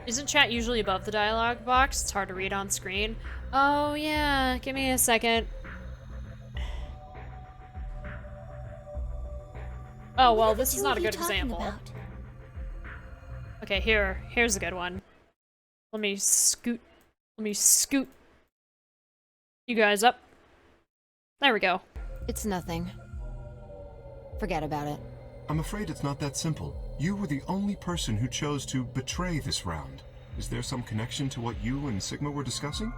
Isn't chat usually above the dialogue box? It's hard to read on screen. Oh yeah, give me a second. Oh What well, are the this is two not of a you good talking example. about? Okay, here's a good one. Let me scoot you guys up. There we go. It's nothing. Forget about it. I'm afraid it's not that simple. You were the only person who chose to betray this round. Is there some connection to what you and Sigma were discussing?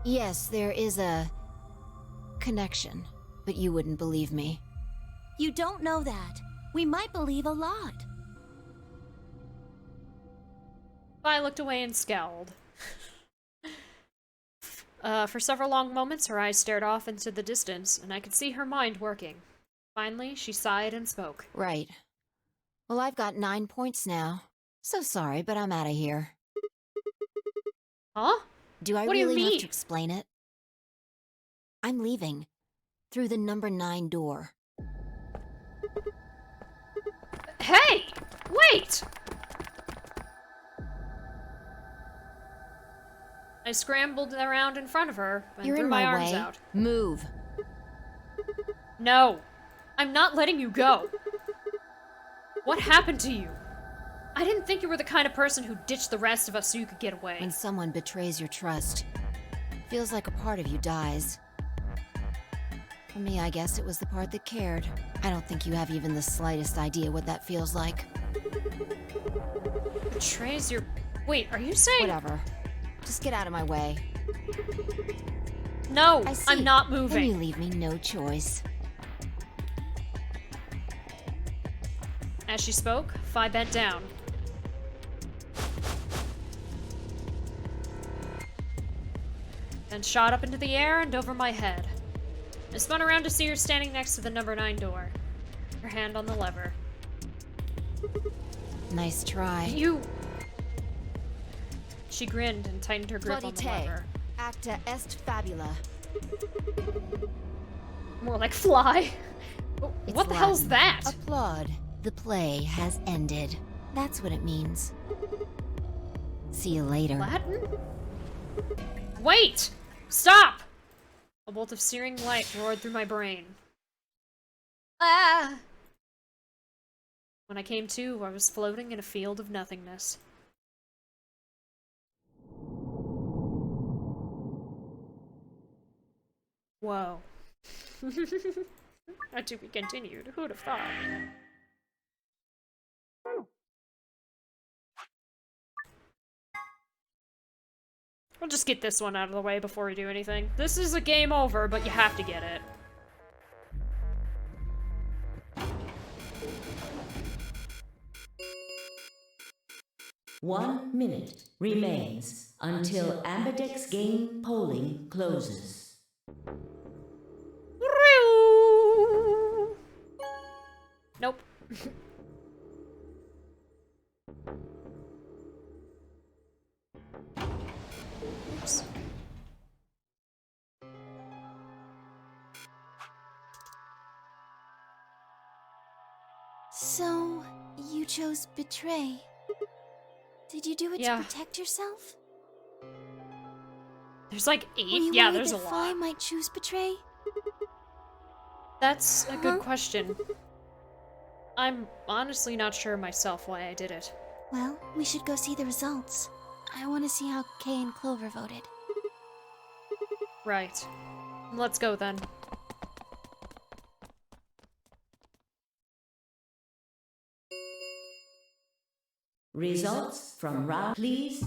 Yes, there is a connection, but you wouldn't believe me. You don't know that. We might believe a lot. I looked away and scowled. For several long moments, her eyes stared off into the distance, and I could see her mind working. Finally, she sighed and spoke. Right. Well, I've got 9 points now. So sorry, but I'm out of here. Huh? Do I What do you really have mean? to explain it? I'm leaving. Through the number 9 door. Hey! Wait! I scrambled around in front of her and You're threw in my my arms way. out. Move. No. I'm not letting you go. What happened to you? I didn't think you were the kind of person who ditched the rest of us so you could get away. When someone betrays your trust, feels like a part of you dies. For me, I guess it was the part that cared. I don't think you have even the slightest idea what that feels like. Betrays your... Wait, are you saying... Whatever. Just get out of my way. No, I see. I'm not Then you moving. leave me no choice. As she spoke, Phi bent down. Then shot up into the air and over my head. I spun around to see her standing next to the number 9 door. Her hand on the lever. Nice try. You... She grinned and tightened her grip on the Bloody te. lever. Acta est fabula. More like fly. It's What the hell's Latin. that? Applaud. The play has ended. That's what it means. See you later. Latin? Wait! Stop! A bolt of searing light roared through my brain. Ah! When I came to, I was floating in a field of nothingness. Whoa. Not to be continued. Who'd have thought? We'll just get this one out of the way before we do anything. This is a game over, but you have to get it. One minute remains until Ambidex game polling closes. Nope. Oops. So, you chose betray. Did you do it Yeah. to protect yourself? There's like Were 8? you Yeah, worried there's a that Phi lot. might choose betray? That's a good Huh? question. I'm honestly not sure myself why I did it. Well, we should go see the results. I want to see how Kay and Clover voted. Right. Let's go then. Results from round, please.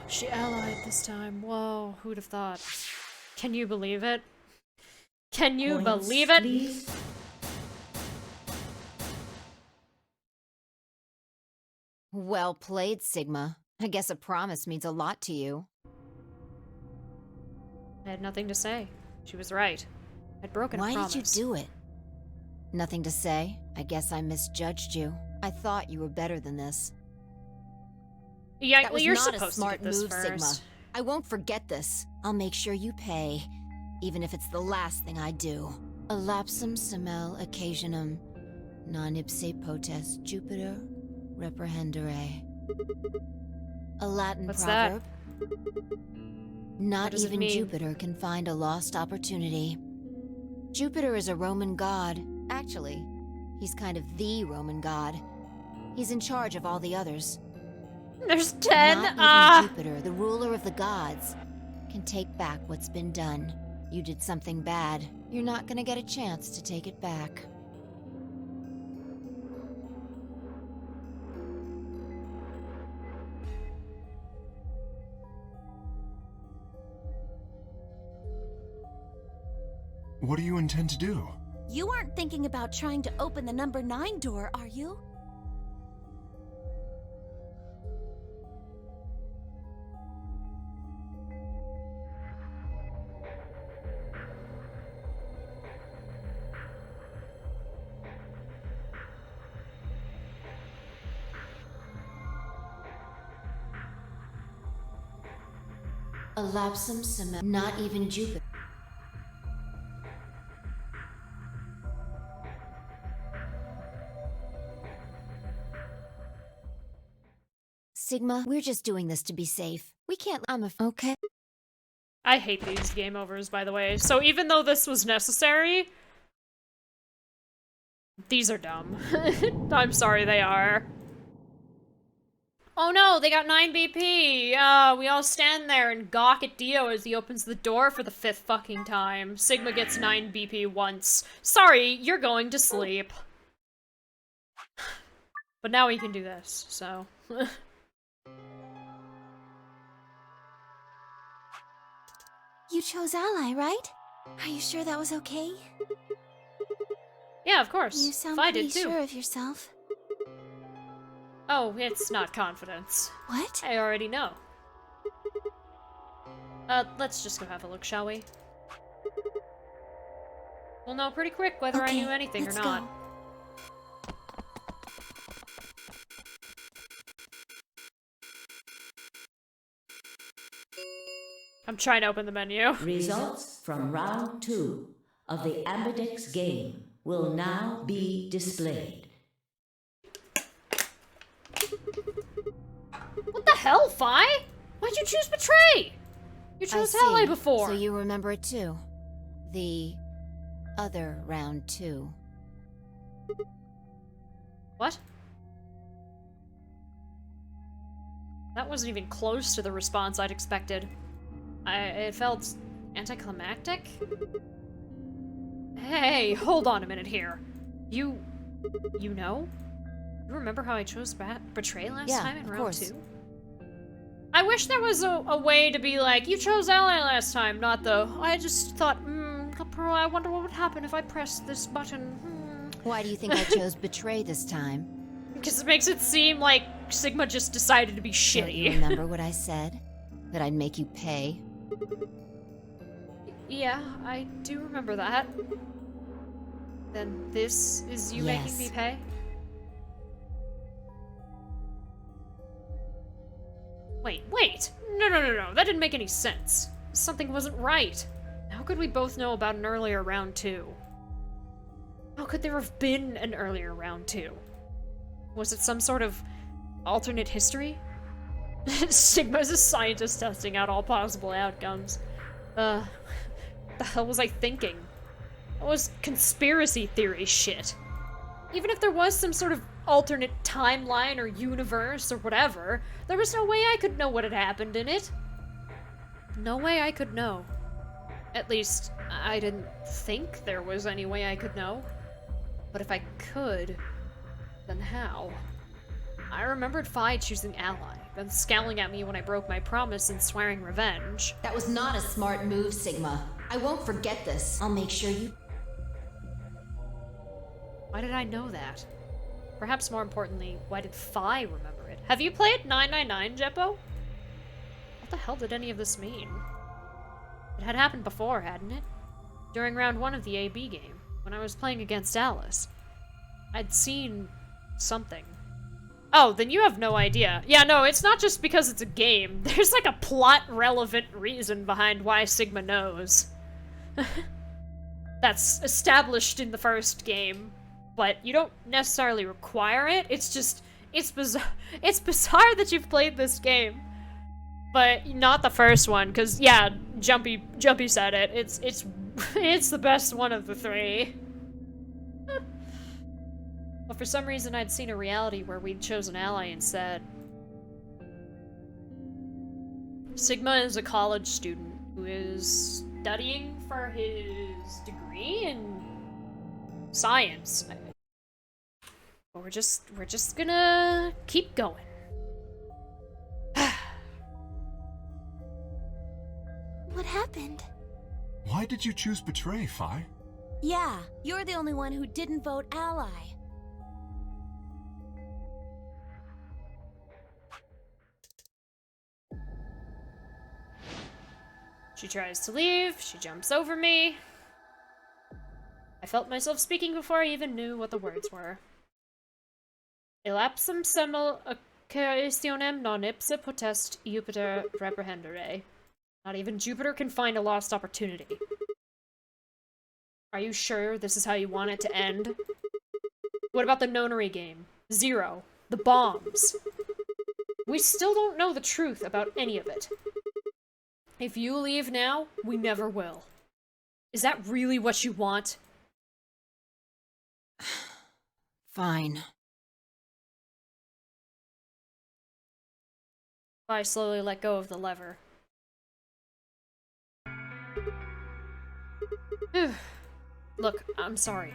She allied this time. Whoa, who'd have thought? Can you believe it? Can you Points, believe it? please. Well played, Sigma. I guess a promise means a lot to you. I had nothing to say. She was right. I'd broken a Why promise. did you do it? Nothing to say. I guess I misjudged you. I thought you were better than this. Yeah, That well, was you're not a supposed smart to get this move, first. Sigma. I won't forget this. I'll make sure you pay, even if it's the last thing I do. A lapsum semel occasionum, non ipse potest Jupiter reprehendere. A Latin What's that? proverb. Not What does it even mean? Jupiter can find a lost opportunity. Jupiter is a Roman god. Actually, he's kind of the Roman god. He's in charge of all the others. There's 10. Not even Jupiter, the ruler of the gods, can take back what's been done. You did something bad. You're not gonna get a chance to take it back. What do you intend to do? You aren't thinking about trying to open the number 9 door, are you? A lapsum cement. Not even Jupiter. Sigma, we're just doing this to be safe. We can't. Okay. I hate these game overs, by the way. So even though this was necessary, these are dumb. I'm sorry, they are. Oh no, they got 9 BP! We all stand there and gawk at Dio as he opens the door for the 5th fucking time. Sigma gets 9 BP once. Sorry, you're going to sleep. But now we can do this, so... You chose Ally, right? Are you sure that was okay? Yeah, of course. You sound If I pretty did too. sure of yourself. Oh, it's not confidence. What? I already know. Let's just go have a look, shall we? We'll know pretty quick whether I Okay, knew anything or let's not. go. I'm trying to open the menu. Results from round 2 of the Ambidex game will now be displayed. What the hell, Fi? Why'd you choose Betray? You chose Ally before. So you remember it too. The other round 2. What? That wasn't even close to the response I'd expected. It felt anticlimactic? Hey, hold on a minute here. You know? You remember how I chose Betray last time in of round course. 2? I wish there was a way to be like, you chose Ally last time, not the, I just thought, I wonder what would happen if I pressed this button. Why do you think I chose Betray this time? Because it makes it seem like Sigma just decided to be Don't you shitty. remember what I said? That I'd make you pay? Yeah, I do remember that. Then this is you making me Yes. pay? Wait. No. That didn't make any sense. Something wasn't right. How could we both know about an earlier round 2? How could there have been an earlier round 2? Was it some sort of alternate history? Sigma's a scientist testing out all possible outcomes. What the hell was I thinking? That was conspiracy theory shit. Even if there was some sort of alternate timeline or universe or whatever, there was no way I could know what had happened in it. No way I could know. At least, I didn't think there was any way I could know. But if I could, then how? I remembered Fi choosing Ally, then scowling at me when I broke my promise and swearing revenge. That was not a smart move, Sigma. I won't forget this. I'll make sure you... Why did I know that? Perhaps more importantly, why did Fi remember it? Have you played 999, Jeppo? What the hell did any of this mean? It had happened before, hadn't it? During round 1 of the AB game, when I was playing against Alice. I'd seen something. Oh, then you have no idea. Yeah, no, it's not just because it's a game. There's like a plot-relevant reason behind why Sigma knows. That's established in the first game, but you don't necessarily require it. It's just, it's bizarre. It's bizarre that you've played this game, but not the first one, because yeah, Jumpy said it. It's the best one of the 3. The for some reason I'd seen a reality where we'd chosen ally instead. Sigma is a college student who is studying for his degree in science. But we're just gonna keep going. What happened? Why did you choose Betray, Phi? Yeah, you're the only one who didn't vote ally. She tries to leave, she jumps over me. I felt myself speaking before I even knew what the words were. Elapsum semel occasionem non ipse potest Jupiter reprehendere. Not even Jupiter can find a lost opportunity. Are you sure this is how you want it to end? What about the nonary game? Zero. The bombs. We still don't know the truth about any of it. If you leave now, we never will. Is that really what you want? Fine. I slowly let go of the lever. Look, I'm sorry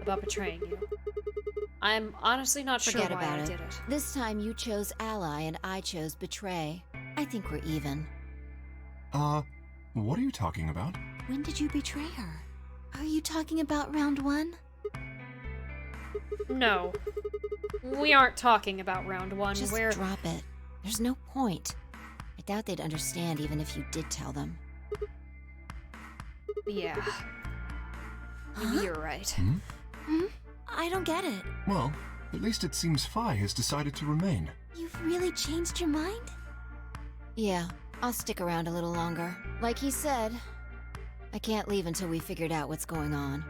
about betraying you. I'm honestly not sure Forget why about I it. did it. This time you chose ally and I chose betray. I think we're even. What are you talking about? When did you betray her? Are you talking about round 1? No. We aren't talking about round 1. Just We're... drop it. There's no point. I doubt they'd understand even if you did tell them. Yeah. Huh? You're right. I don't get it. Well, at least it seems Phi has decided to remain. You've really changed your mind? Yeah, I'll stick around a little longer. Like he said, I can't leave until we figured out what's going on.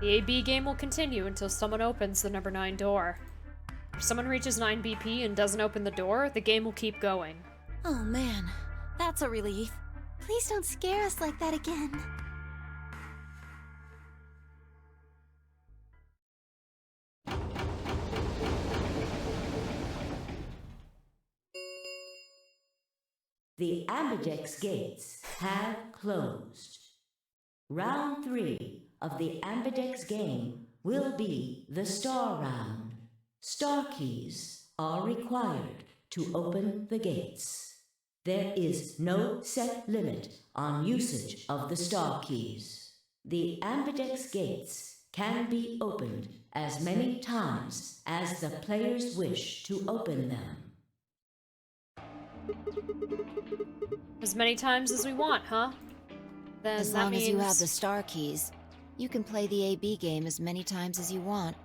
The AB game will continue until someone opens the number 9 door. If someone reaches 9 BP and doesn't open the door, the game will keep going. Oh man, that's a relief. Please don't scare us like that again. The Ambidex gates have closed. Round 3 of the Ambidex game will be the Star Round. Star keys are required to open the gates. There is no set limit on usage of the star keys. The Ambidex gates can be opened as many times as the players wish to open them. As many times as we want, huh? Then As that long as you have means- the star keys, you can play the AB game as many times as you want.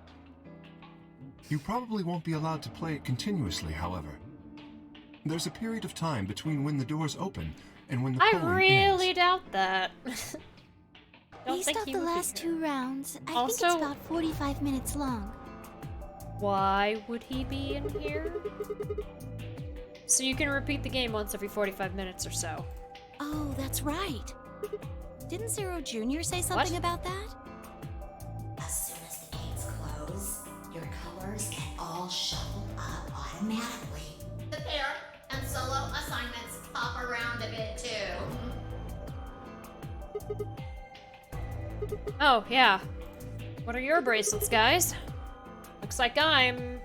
You probably won't be allowed to play it continuously, however. There's a period of time between when the doors open and when the I polling really ends. doubt that. Don't Based think off he the would be last here. 2 rounds, I think Also- it's about 45 minutes long. Why would he be in here? So you can repeat the game once every 45 minutes or so. Oh, that's right. Didn't Zero Jr. say something about that? As soon as the gates close, your colors get all shuffled up automatically. The pair and solo assignments hop around a bit too. Oh, yeah. What are your bracelets, guys? Looks like I'm...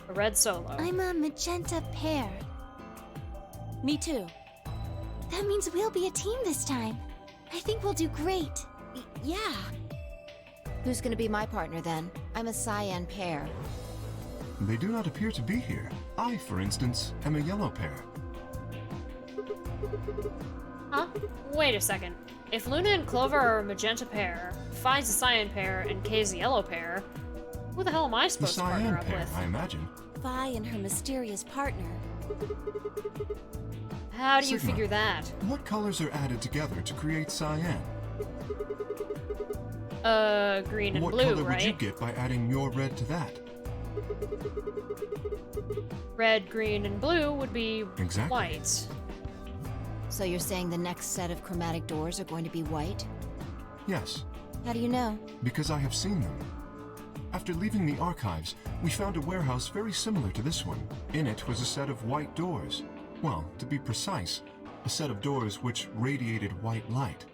a red solo. I'm a magenta pair. Me too. That means we'll be a team this time. I think we'll do great. Yeah. Who's gonna be my partner then? I'm a cyan pair. They do not appear to be here. I, for instance, am a yellow pair. Huh? Wait a second. If Luna and Clover are a magenta pair, Phi's a cyan pair, and Kay's a yellow pair, who the hell am I The supposed to partner cyan up pair, with? I imagine. Vi and her mysterious partner. How do you Sigma. figure that? What colors are added together to create cyan? Green and What blue, color would you right? get by adding your red to that? Red, green, and blue would be Exactly. white. So you're saying the next set of chromatic doors are going to be white? Yes, How do you know? because I have seen them. After leaving the archives, we found a warehouse very similar to this one. In it was a set of white doors. Well, to be precise, a set of doors which radiated white light.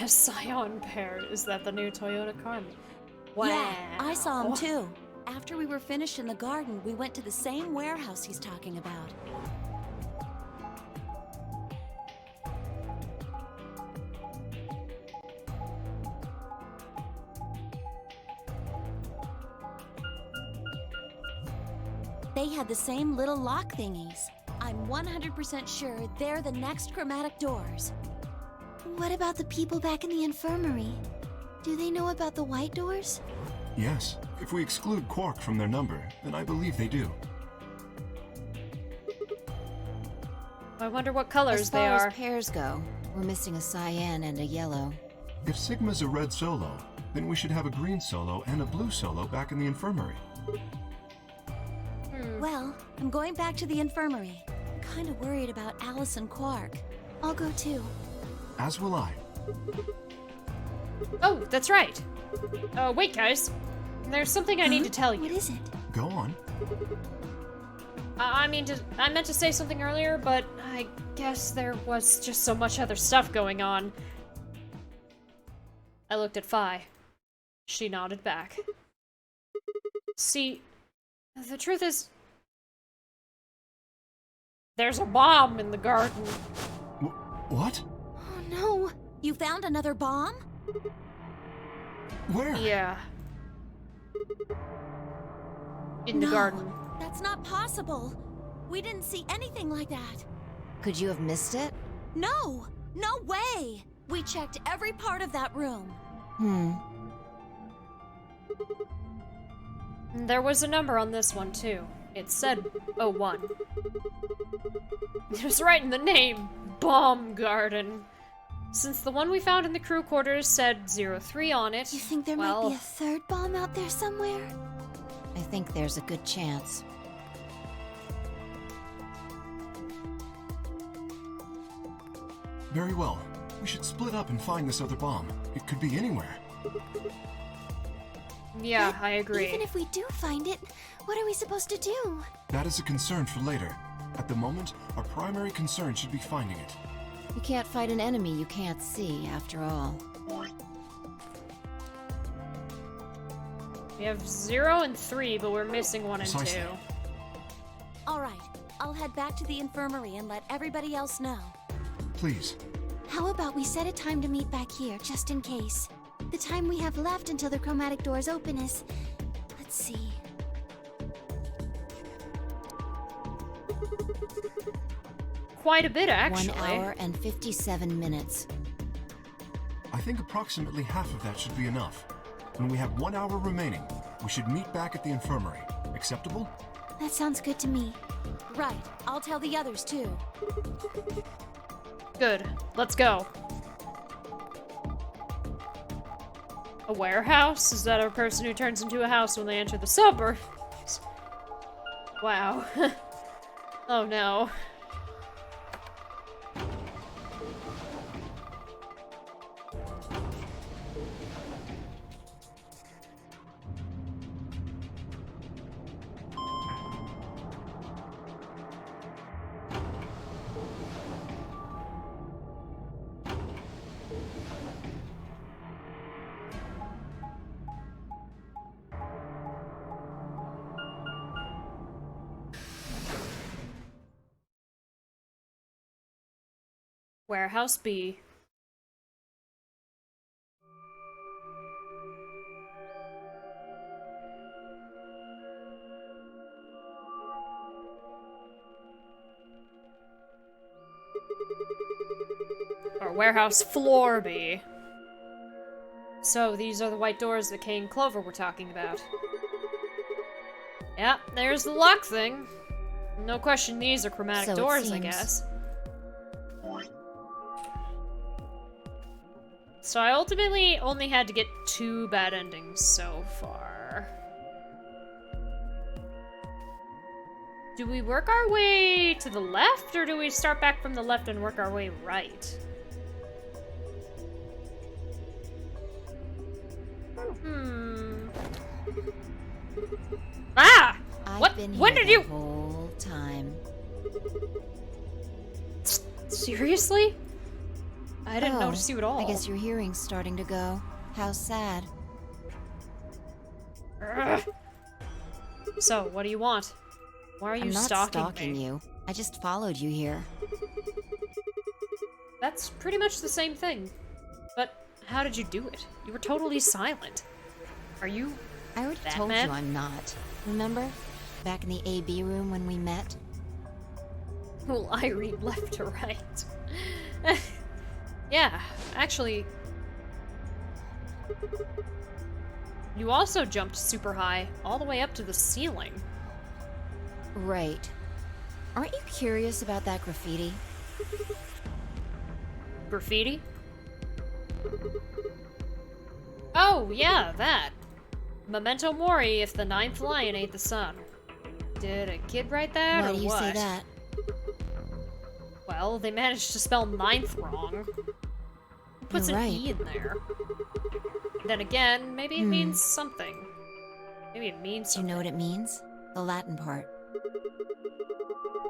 Scion pair. Is that the new Toyota car? Wow. Yeah, I saw him too. After we were finished in the garden, we went to the same warehouse he's talking about. They had the same little lock thingies. I'm 100% sure they're the next chromatic doors. What about the people back in the infirmary? Do they know about the white doors? Yes, if we exclude Quark from their number, then I believe they do. I wonder what colors As they far are. as pairs go, we're missing a cyan and a yellow. If Sigma's a red solo, then we should have a green solo and a blue solo back in the infirmary. Well, I'm going back to the infirmary. I'm kind of worried about Alice and Quark. I'll go too. As will I. Oh, that's right. Wait, guys. There's something I need to tell What you. is it? Go on. I meant to say something earlier, but I guess there was just so much other stuff going on. I looked at Phi. She nodded back. See, the truth is, there's a bomb in the garden. What? Oh no. You found another bomb? Where? Yeah. In the No, garden. that's not possible. We didn't see anything like that. Could you have missed it? No! No way! We checked every part of that room. There was a number on this one, too. It said 01. It was right in the name. Bomb Garden. Since the one we found in the crew quarters said 03 on it, You think there well, might be a third bomb out there somewhere? I think there's a good chance. Very well. We should split up and find this other bomb. It could be anywhere. yeah, But I agree. Even if we do find it, what are we supposed to do? That is a concern for later. At the moment, our primary concern should be finding it. You can't fight an enemy you can't see, after all. We have 0 and 3, but we're missing 1 and 2. Precisely. All right, I'll head back to the infirmary and let everybody else know. Please. How about we set a time to meet back here, just in case? The time we have left until the chromatic doors open is... Let's see... Quite a bit, actually. 1 hour and 57 minutes. I think approximately half of that should be enough. When we have 1 hour remaining, we should meet back at the infirmary. Acceptable? That sounds good to me. Right, I'll tell the others too. Good. Let's go. A warehouse? Is that a person who turns into a house when they enter the suburbs? Wow. Oh no. Warehouse B. Or warehouse floor B. So these are the white doors that Kay and Clover were talking about. Yeah, there's the lock thing. No question these are chromatic So it doors, I seems. guess. So I ultimately only had to get 2 bad endings so far. Do we work our way to the left, or do we start back from the left and work our way right? Ah! What? I've been When here did the you? whole time. Seriously? I didn't Oh, notice you at all. I guess your hearing's starting to go. How sad. Ugh. So, what do you want? Why are you I'm not stalking me? you. I just followed you here. That's pretty much the same thing. But how did you do it? You were totally silent. Are you I already that told mad? you I'm not. Remember? Back in the AB room when we met? Well, I read left to right. Yeah, actually... You also jumped super high, all the way up to the ceiling. Right. Aren't you curious about that graffiti? Graffiti? Oh, yeah, that. Memento mori if the ninth lion ate the sun. Did a kid write that, Why or do you what? say that? Well, they managed to spell ninth wrong. Who puts You're an right. E in there? Then again, maybe it means something. Maybe it means Do you something. know what it means? The Latin part.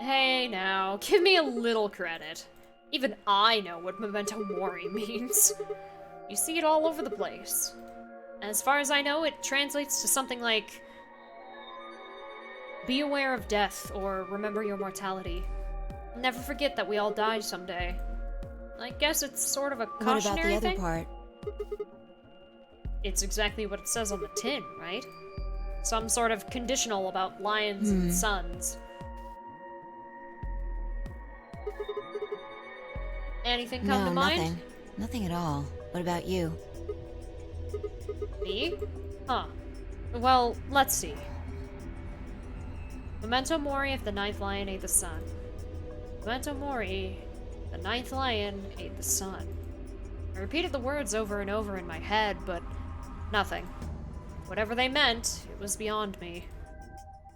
Hey now, give me a little credit. Even I know what memento mori means. You see it all over the place. As far as I know, it translates to something like be aware of death or remember your mortality. Never forget that we all die someday. I guess it's sort of a What about cautionary the other thing. part? It's exactly what it says on the tin, right? Some sort of conditional about lions and suns. Anything come No, to mind? nothing. Nothing at all. What about you? Me? Huh. Well, let's see. Memento mori if the ninth lion ate the sun. Memento mori, the ninth lion ate the sun. I repeated the words over and over in my head, but nothing. Whatever they meant, it was beyond me.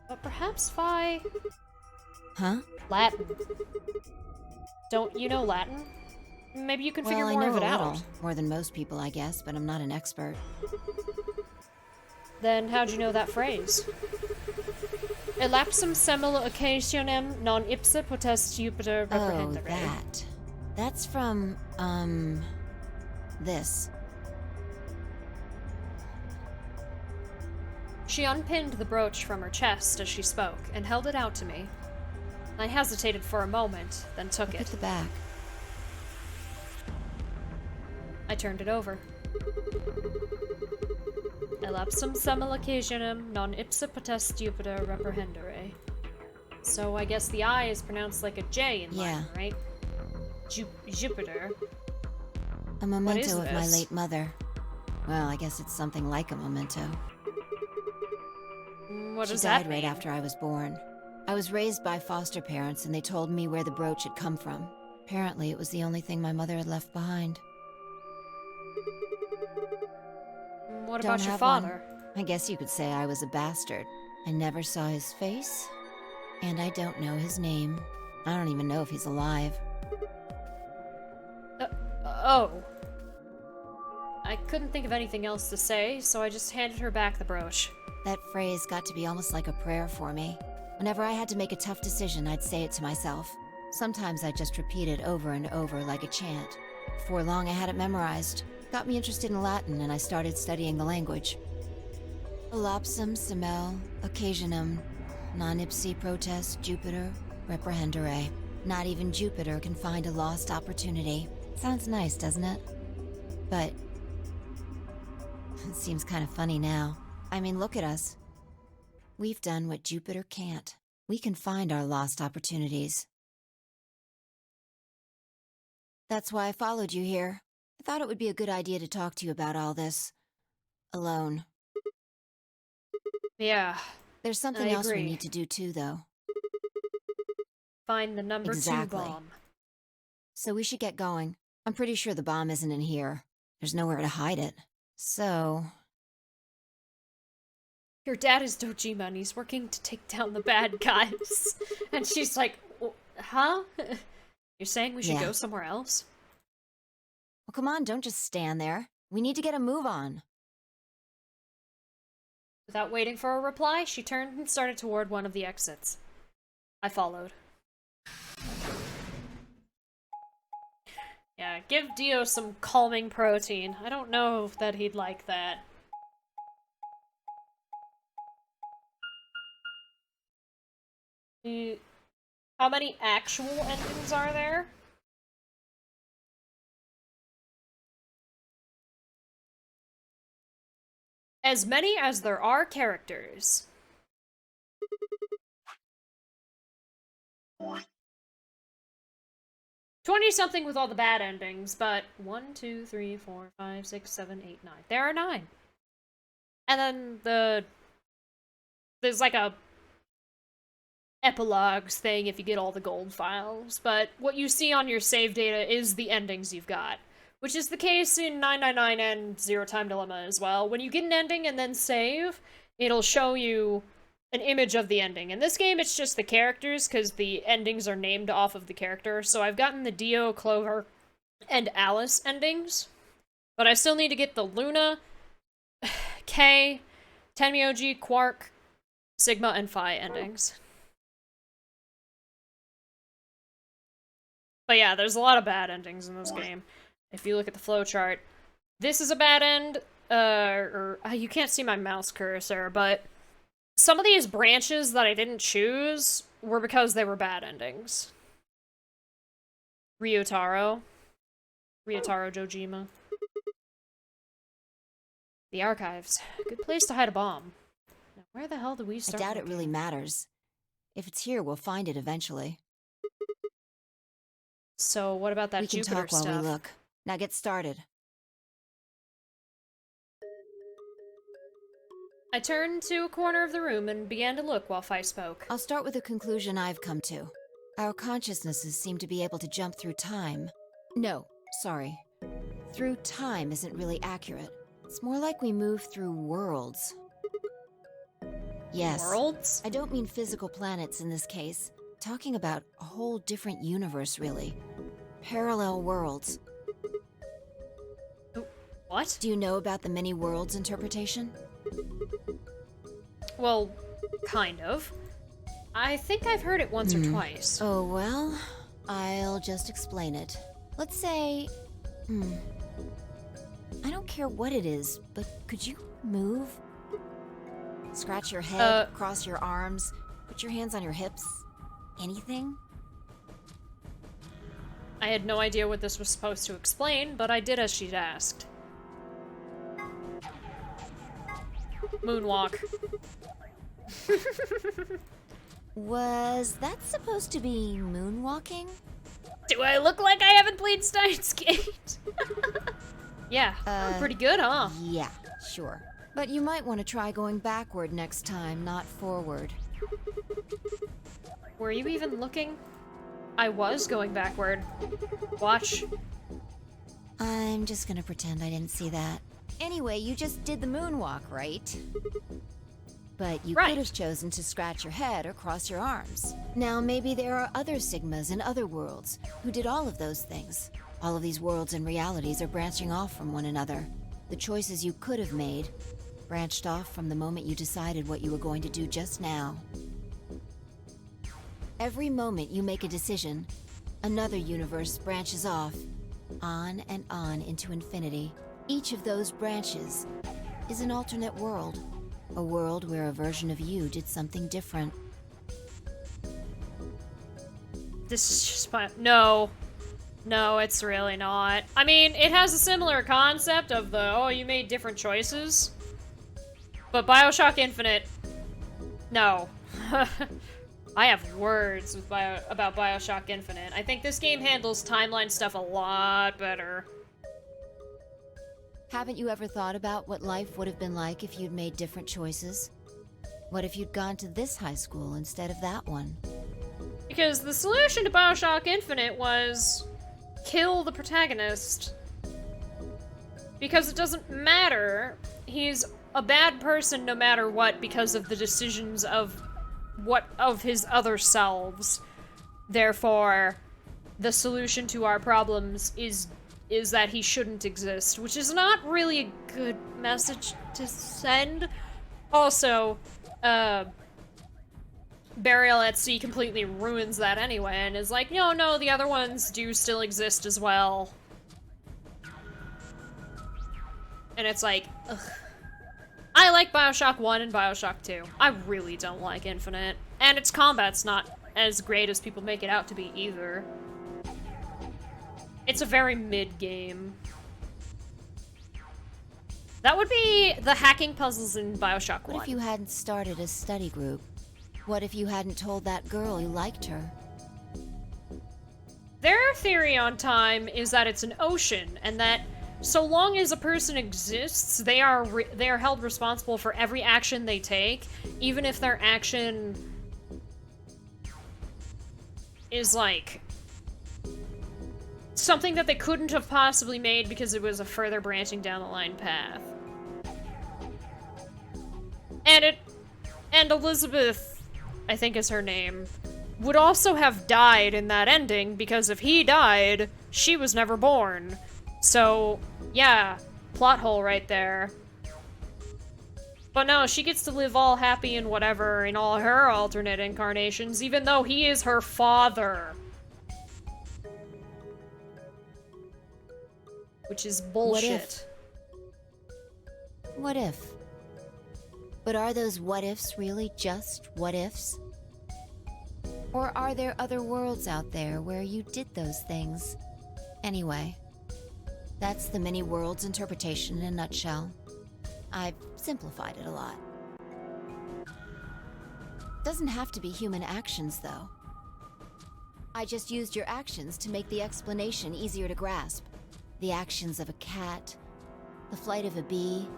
But perhaps Phi... Huh? Latin. Don't you know Latin? Maybe you can figure Well, I more know of it a little. out. More than most people, I guess, but I'm not an expert. Then how'd you know that phrase? Elapsum semel occasionem non ipsa potest Jupiter Oh, reprehendere. that. That's from, this. She unpinned the brooch from her chest as she spoke and held it out to me. I hesitated for a moment, then took Look at it. the back. I turned it over. Elapsum semel occasionem non ipsa potest Jupiter reprehendere. So I guess the I is pronounced like a J in Latin, Yeah. right? Jupiter. A memento of my this? late mother. Well, I guess it's something like a memento. What She does died that right mean? after I was born. I was raised by foster parents, and they told me where the brooch had come from. Apparently, it was the only thing my mother had left behind. What Don't about your have one. father? I guess you could say I was a bastard. I never saw his face, and I don't know his name. I don't even know if he's alive. Oh. I couldn't think of anything else to say, so I just handed her back the brooch. That phrase got to be almost like a prayer for me. Whenever I had to make a tough decision, I'd say it to myself. Sometimes I'd just repeat it over and over like a chant. Before long, I had it memorized. Got me interested in Latin, and I started studying the language. Elapsum semel occasionum non ipsi protest Jupiter reprehendere. Not even Jupiter can find a lost opportunity. Sounds nice, doesn't it? But it seems kind of funny now. I mean, look at us. We've done what Jupiter can't. We can find our lost opportunities. That's why I followed you here. I thought it would be a good idea to talk to you about all this. Alone. Yeah. There's something I else we agree. need to do too, though. Find the number Exactly. 2 bomb. So we should get going. I'm pretty sure the bomb isn't in here. There's nowhere to hide it. So... Your dad is Dojima and he's working to take down the bad guys. And she's like, huh? You're saying we should go somewhere else? Well, come on, don't just stand there. We need to get a move on. Without waiting for a reply, she turned and started toward one of the exits. I followed. Yeah, give Dio some calming protein. I don't know that he'd like that. How many actual endings are there? As many as there are characters. 20-something with all the bad endings, but 1, 2, 3, 4, 5, 6, 7, 8, 9. There are 9. And then there's like a epilogues thing if you get all the gold files, but what you see on your save data is the endings you've got, which is the case in 999 and Zero Time Dilemma as well. When you get an ending and then save, it'll show you an image of the ending. In this game, it's just the characters, because the endings are named off of the character, so I've gotten the Dio, Clover, and Alice endings, but I still need to get the Luna, Kay, Tenmyoji, Quark, Sigma, and Phi endings. But yeah, there's a lot of bad endings in this game. If you look at the flowchart, this is a bad end, you can't see my mouse cursor, but some of these branches that I didn't choose were because they were bad endings. Ryotaro Dojima. The archives. Good place to hide a bomb. Now, where the hell do we start? I doubt it really matters. If it's here, we'll find it eventually. So, what about that Jupiter stuff? We can talk while we look. Now get started. I turned to a corner of the room and began to look while Phi spoke. I'll start with a conclusion I've come to. Our consciousnesses seem to be able to jump through time. No, sorry. Through time isn't really accurate. It's more like we move through worlds. Yes. Worlds? I don't mean physical planets in this case. Talking about a whole different universe, really. Parallel worlds. What? Do you know about the many worlds interpretation? Well, kind of. I think I've heard it once or twice. Oh, well, I'll just explain it. Let's say... I don't care what it is, but could you move? Scratch your head, cross your arms, put your hands on your hips. Anything? I had no idea what this was supposed to explain, but I did as she'd asked. Moonwalk. Was that supposed to be moonwalking? Do I look like I haven't played Steins Gate? Yeah, pretty good, huh? Yeah, sure. But you might want to try going backward next time, not forward. Were you even looking? I was going backward. Watch. I'm just gonna pretend I didn't see that. Anyway, you just did the moonwalk, right? But you could have chosen to scratch your head or cross your arms. Now, maybe there are other Sigmas in other worlds who did all of those things. All of these worlds and realities are branching off from one another. The choices you could have made branched off from the moment you decided what you were going to do just now. Every moment you make a decision, another universe branches off, on and on into infinity. Each of those branches is an alternate world. A world where a version of you did something different. This is just no. No, it's really not. I mean, it has a similar concept of the, oh, you made different choices. But BioShock Infinite, no. I have words with about BioShock Infinite. I think this game handles timeline stuff a lot better. Haven't you ever thought about what life would have been like if you'd made different choices? What if you'd gone to this high school instead of that one? Because the solution to BioShock Infinite was kill the protagonist. Because it doesn't matter. He's a bad person no matter what because of the decisions of his other selves. Therefore, the solution to our problems is that he shouldn't exist, which is not really a good message to send. Also, Burial at Sea completely ruins that anyway, and is like, no, the other ones do still exist as well. And it's like, ugh. I like Bioshock 1 and Bioshock 2. I really don't like Infinite. And its combat's not as great as people make it out to be either. It's a very mid-game. That would be the hacking puzzles in Bioshock 1. What if you hadn't started a study group? What if you hadn't told that girl you liked her? Their theory on time is that it's an ocean, and that so long as a person exists, they are held responsible for every action they take, even if their action is like something that they couldn't have possibly made because it was a further branching down the line path. And Elizabeth, I think is her name, would also have died in that ending because if he died, she was never born. So, yeah, plot hole right there. But no, she gets to live all happy and whatever in all her alternate incarnations, even though he is her father. Which is bullshit. What if? But are those what ifs really just what ifs? Or are there other worlds out there where you did those things? Anyway, that's the many worlds interpretation in a nutshell. I've simplified it a lot. Doesn't have to be human actions, though. I just used your actions to make the explanation easier to grasp. The actions of a cat, the flight of a bee,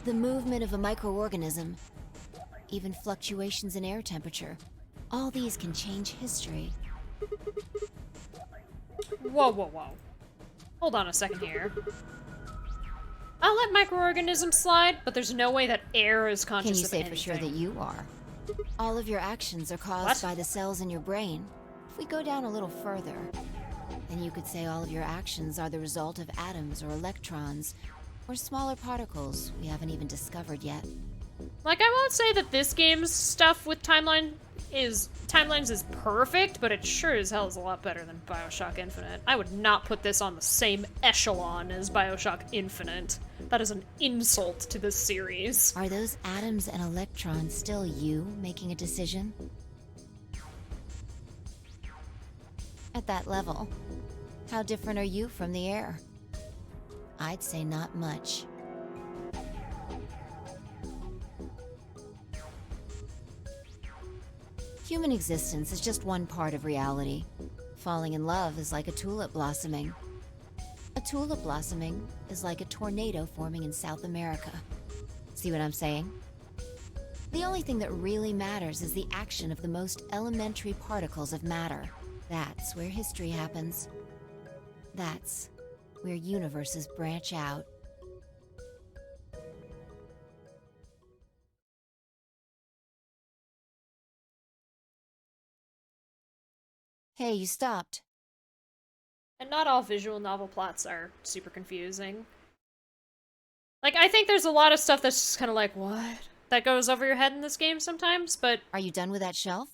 the movement of a microorganism, even fluctuations in air temperature. All these can change history. Whoa. Hold on a second here. I'll let microorganisms slide, but there's no way that air is conscious of anything. Can you say for sure that you are? All of your actions are caused by the cells in your brain. If we go down a little further, then you could say all of your actions are the result of atoms or electrons, or smaller particles we haven't even discovered yet. Like, I won't say that this game's stuff with timelines is perfect, but it sure as hell is a lot better than Bioshock Infinite. I would not put this on the same echelon as Bioshock Infinite. That is an insult to this series. Are those atoms and electrons still you making a decision? At that level, how different are you from the air? I'd say not much. Human existence is just one part of reality. Falling in love is like a tulip blossoming. A tulip blossoming is like a tornado forming in South America. See what I'm saying? The only thing that really matters is the action of the most elementary particles of matter. That's where history happens. That's where universes branch out. Hey, you stopped. And not all visual novel plots are super confusing. Like, I think there's a lot of stuff that's just kind of like, what? That goes over your head in this game sometimes, but... Are you done with that shelf?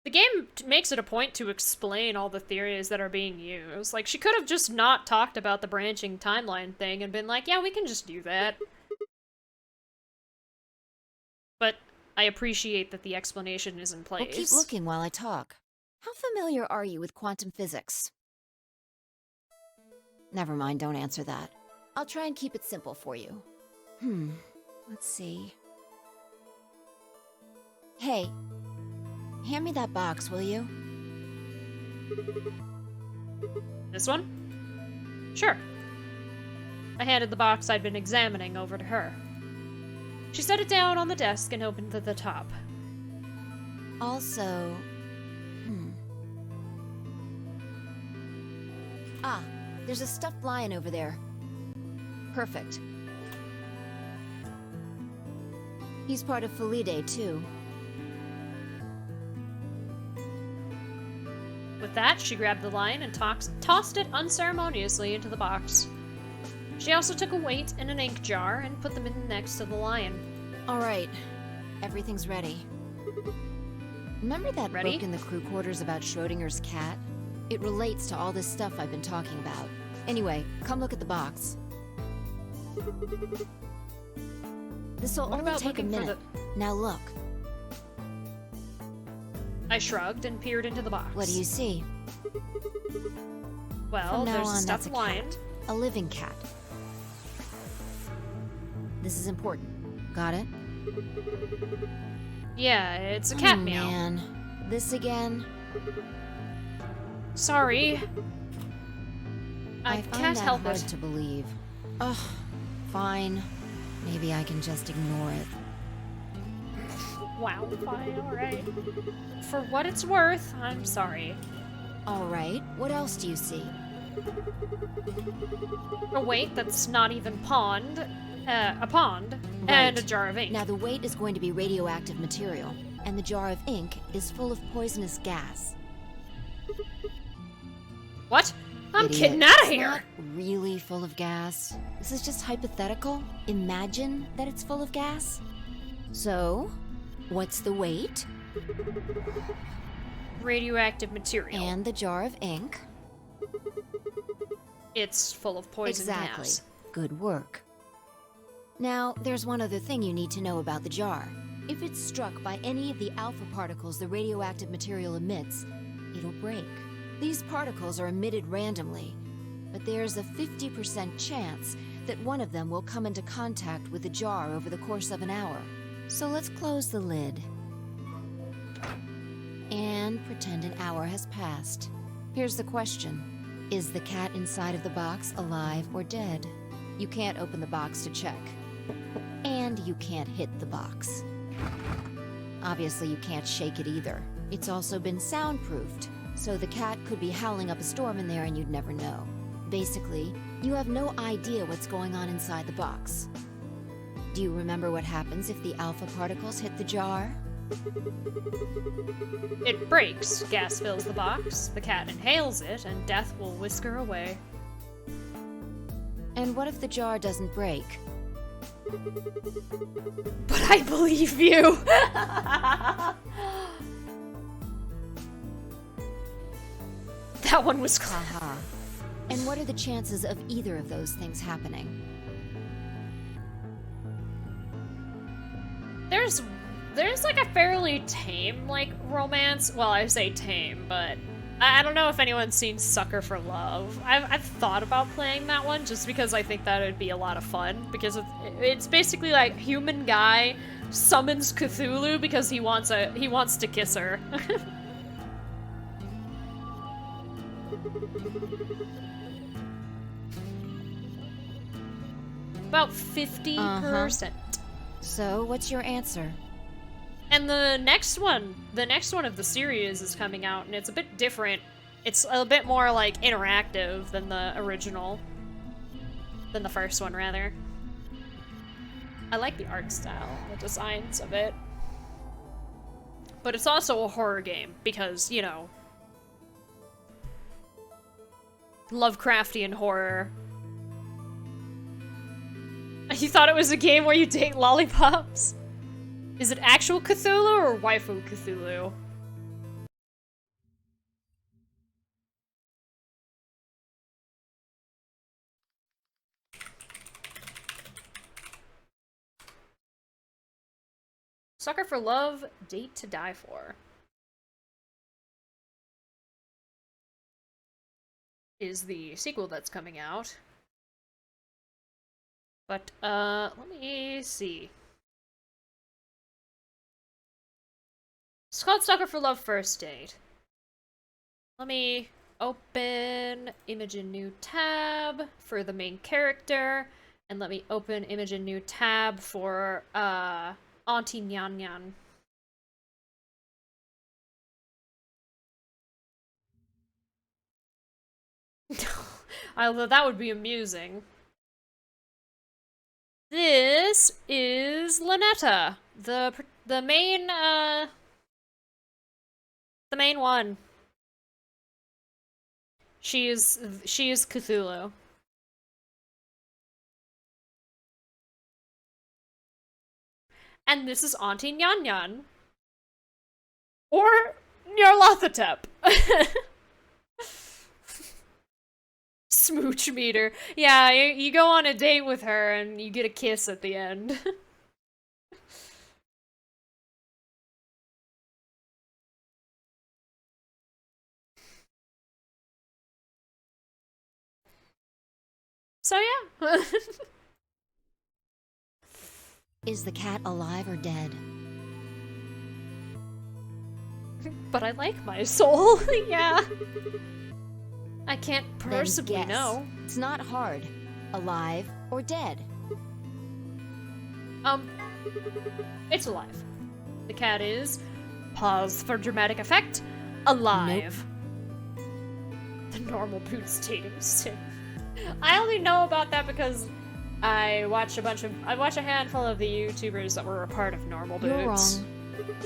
The game makes it a point to explain all the theories that are being used. Like, she could have just not talked about the branching timeline thing and been like, yeah, we can just do that. But I appreciate that the explanation is in place. Well, keep looking while I talk. How familiar are you with quantum physics? Never mind, don't answer that. I'll try and keep it simple for you. Let's see. Hey, hand me that box, will you? This one? Sure. I handed the box I'd been examining over to her. She set it down on the desk and opened the top. Also... Ah, there's a stuffed lion over there. Perfect. He's part of Felide, too. With that, she grabbed the lion and tossed it unceremoniously into the box. She also took a weight and an ink jar and put them in next to the lion. Alright, everything's ready. Remember that Ready? book in the crew quarters about Schrodinger's cat? It relates to all this stuff I've been talking about. Anyway, come look at the box. This'll What only about take a looking for minute. Now look. I shrugged and peered into the box. What do you see? Well, From now there's a on, that's stuffed a lion. cat. A living cat. This is important. Got it? Yeah, it's a cat Oh, meow. man. This again? Sorry. I find can't that help hard it. to believe. Ugh, fine. Maybe I can just ignore it. Wow, fine, alright. For what it's worth, I'm sorry. Alright, what else do you see? A weight that's not even a pond, and Right. a jar of ink. Now the weight is going to be radioactive material, and the jar of ink is full of poisonous gas. What? I'm Idiot. getting out of It's here! not really full of gas. This is just hypothetical. Imagine that it's full of gas. So, what's the weight? Radioactive material. And the jar of ink? It's full of poison Exactly. gas. Good work. Now, there's one other thing you need to know about the jar. If it's struck by any of the alpha particles the radioactive material emits, it'll break. These particles are emitted randomly, but there's a 50% chance that one of them will come into contact with the jar over the course of an hour. So let's close the lid. And pretend an hour has passed. Here's the question. Is the cat inside of the box alive or dead? You can't open the box to check. And you can't hit the box. Obviously, you can't shake it either. It's also been soundproofed, so the cat could be howling up a storm in there and you'd never know. Basically, you have no idea what's going on inside the box. Do you remember what happens if the alpha particles hit the jar? It breaks, gas fills the box, the cat inhales it, and death will whisk her away. And what if the jar doesn't break? But I believe you! That one was close. Haha. And what are the chances of either of those things happening? There's like a fairly tame, like, romance. Well, I say tame, but I don't know if anyone's seen Sucker for Love. I've thought about playing that one just because I think that would be a lot of fun. Because it's basically like human guy summons Cthulhu because he wants to kiss her. About 50%. So, what's your answer? And the next one of the series is coming out, and it's a bit different. It's a bit more, like, interactive than the original. Than the first one, rather. I like the art style, the designs of it. But it's also a horror game, because, you know, Lovecraftian horror. You thought it was a game where you date lollipops? Is it actual Cthulhu or waifu Cthulhu? Sucker for Love, Date to Die For. Is the sequel that's coming out. But, let me see. It's called Sucker for Love First Date. Let me open image in new tab for the main character, and let me open image in new tab for, Auntie Nyan Nyan. Although that would be amusing. This is Lynetta, the main one. She is Cthulhu. And this is Auntie Nyan Nyan. Or Nyarlathotep. Smooch meter. Yeah, you go on a date with her and you get a kiss at the end. So yeah. Is the cat alive or dead? But I like my soul. Yeah. I can't Then personally guess. know. It's not hard. Alive or dead? It's alive. The cat is, pause for dramatic effect, alive. The normal boots dating sim. I only know about that because I watch a handful of the YouTubers that were a part of Normal Boots. You're wrong.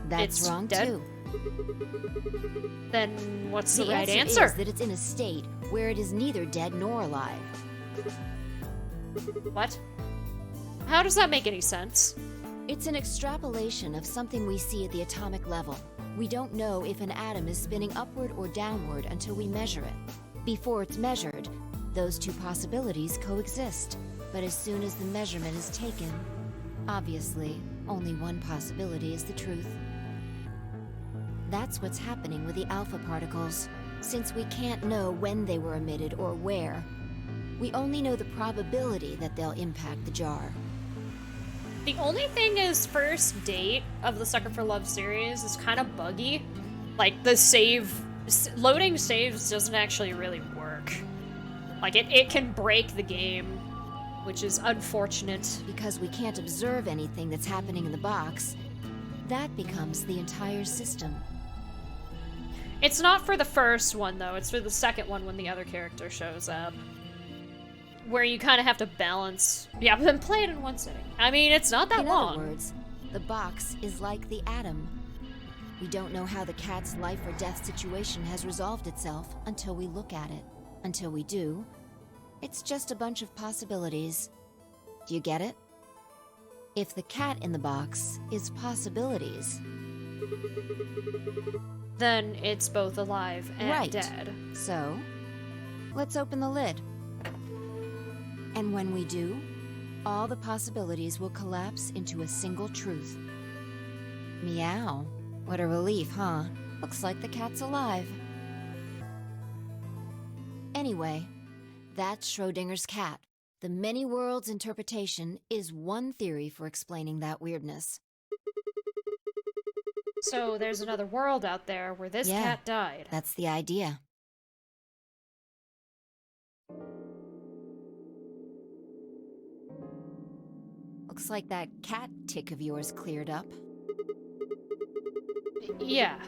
That's It's wrong dead. too. Then what's the right answer answer? is that it's in a state where it is neither dead nor alive. What? How does that make any sense? It's an extrapolation of something we see at the atomic level. We don't know if an atom is spinning upward or downward until we measure it. Before it's measured, those two possibilities coexist. But as soon as the measurement is taken, obviously, only one possibility is the truth. That's what's happening with the alpha particles. Since we can't know when they were emitted or where, we only know the probability that they'll impact the jar. The only thing is, first date of the Sucker for Love series is kind of buggy. Like, loading saves doesn't actually really work. Like, it can break the game, which is unfortunate. Because we can't observe anything that's happening in the box, that becomes the entire system. It's not for the first one, though. It's for the second one when the other character shows up. Where you kind of have to balance. Yeah, but then play it in one sitting. I mean, it's not that long. In other words, the box is like the atom. We don't know how the cat's life or death situation has resolved itself until we look at it. Until we do, it's just a bunch of possibilities. Do you get it? If the cat in the box is possibilities, then it's both alive and right. dead. So, let's open the lid. And when we do, all the possibilities will collapse into a single truth. Meow. What a relief, huh? Looks like the cat's alive. Anyway, that's Schrödinger's cat. The many worlds interpretation is one theory for explaining that weirdness. So there's another world out there where this Yeah, cat died. That's the idea. Looks like that cat tick of yours cleared up. Yeah.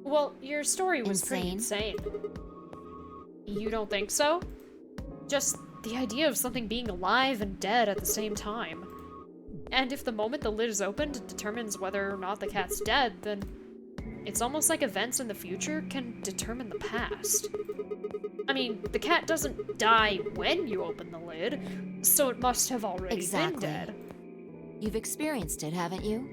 Well, your story was pretty insane. You don't think so? Just the idea of something being alive and dead at the same time. And if the moment the lid is opened determines whether or not the cat's dead, then it's almost like events in the future can determine the past. I mean, the cat doesn't die when you open the lid, so it must have already been dead. You've experienced it, haven't you?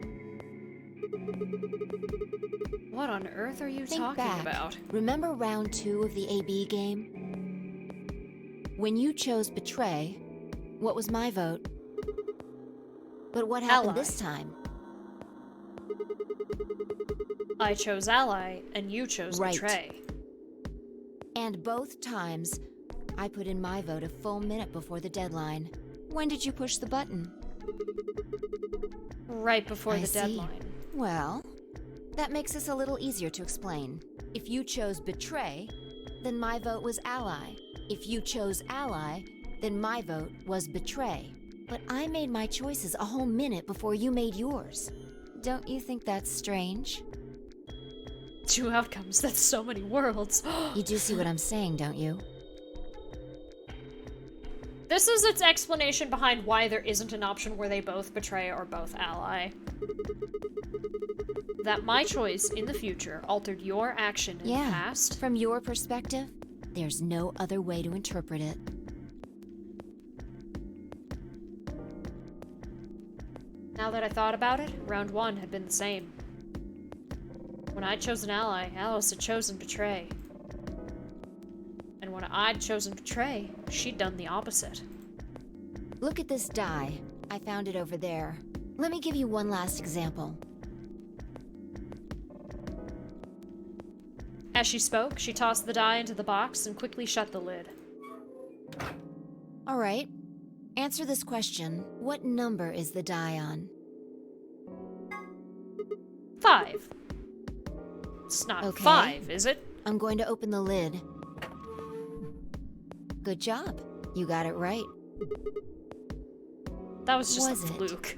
What on earth are you Think talking back. about? Remember round 2 of the AB game? When you chose Betray, what was my vote? But what happened Ally. this time? I chose Ally, and you chose Right. Betray. And both times, I put in my vote a full minute before the deadline. When did you push the button? Right before I the see. deadline. Well, that makes this a little easier to explain. If you chose Betray, then my vote was Ally. If you chose Ally, then my vote was Betray. But I made my choices a whole minute before you made yours. Don't you think that's strange? 2 outcomes, that's so many worlds. You do see what I'm saying, don't you? This is its explanation behind why there isn't an option where they both betray or both ally. That my choice in the future altered your action in the past. From your perspective, there's no other way to interpret it. Now that I thought about it, round 1 had been the same. When I'd chosen ally, Alice had chosen betray. And when I'd chosen betray, she'd done the opposite. Look at this die. I found it over there. Let me give you one last example. As she spoke, she tossed the die into the box and quickly shut the lid. All right. Answer this question. What number is the die on? 5. It's not Okay. 5, is it? I'm going to open the lid. Good job. You got it right. That was just Was a it? fluke.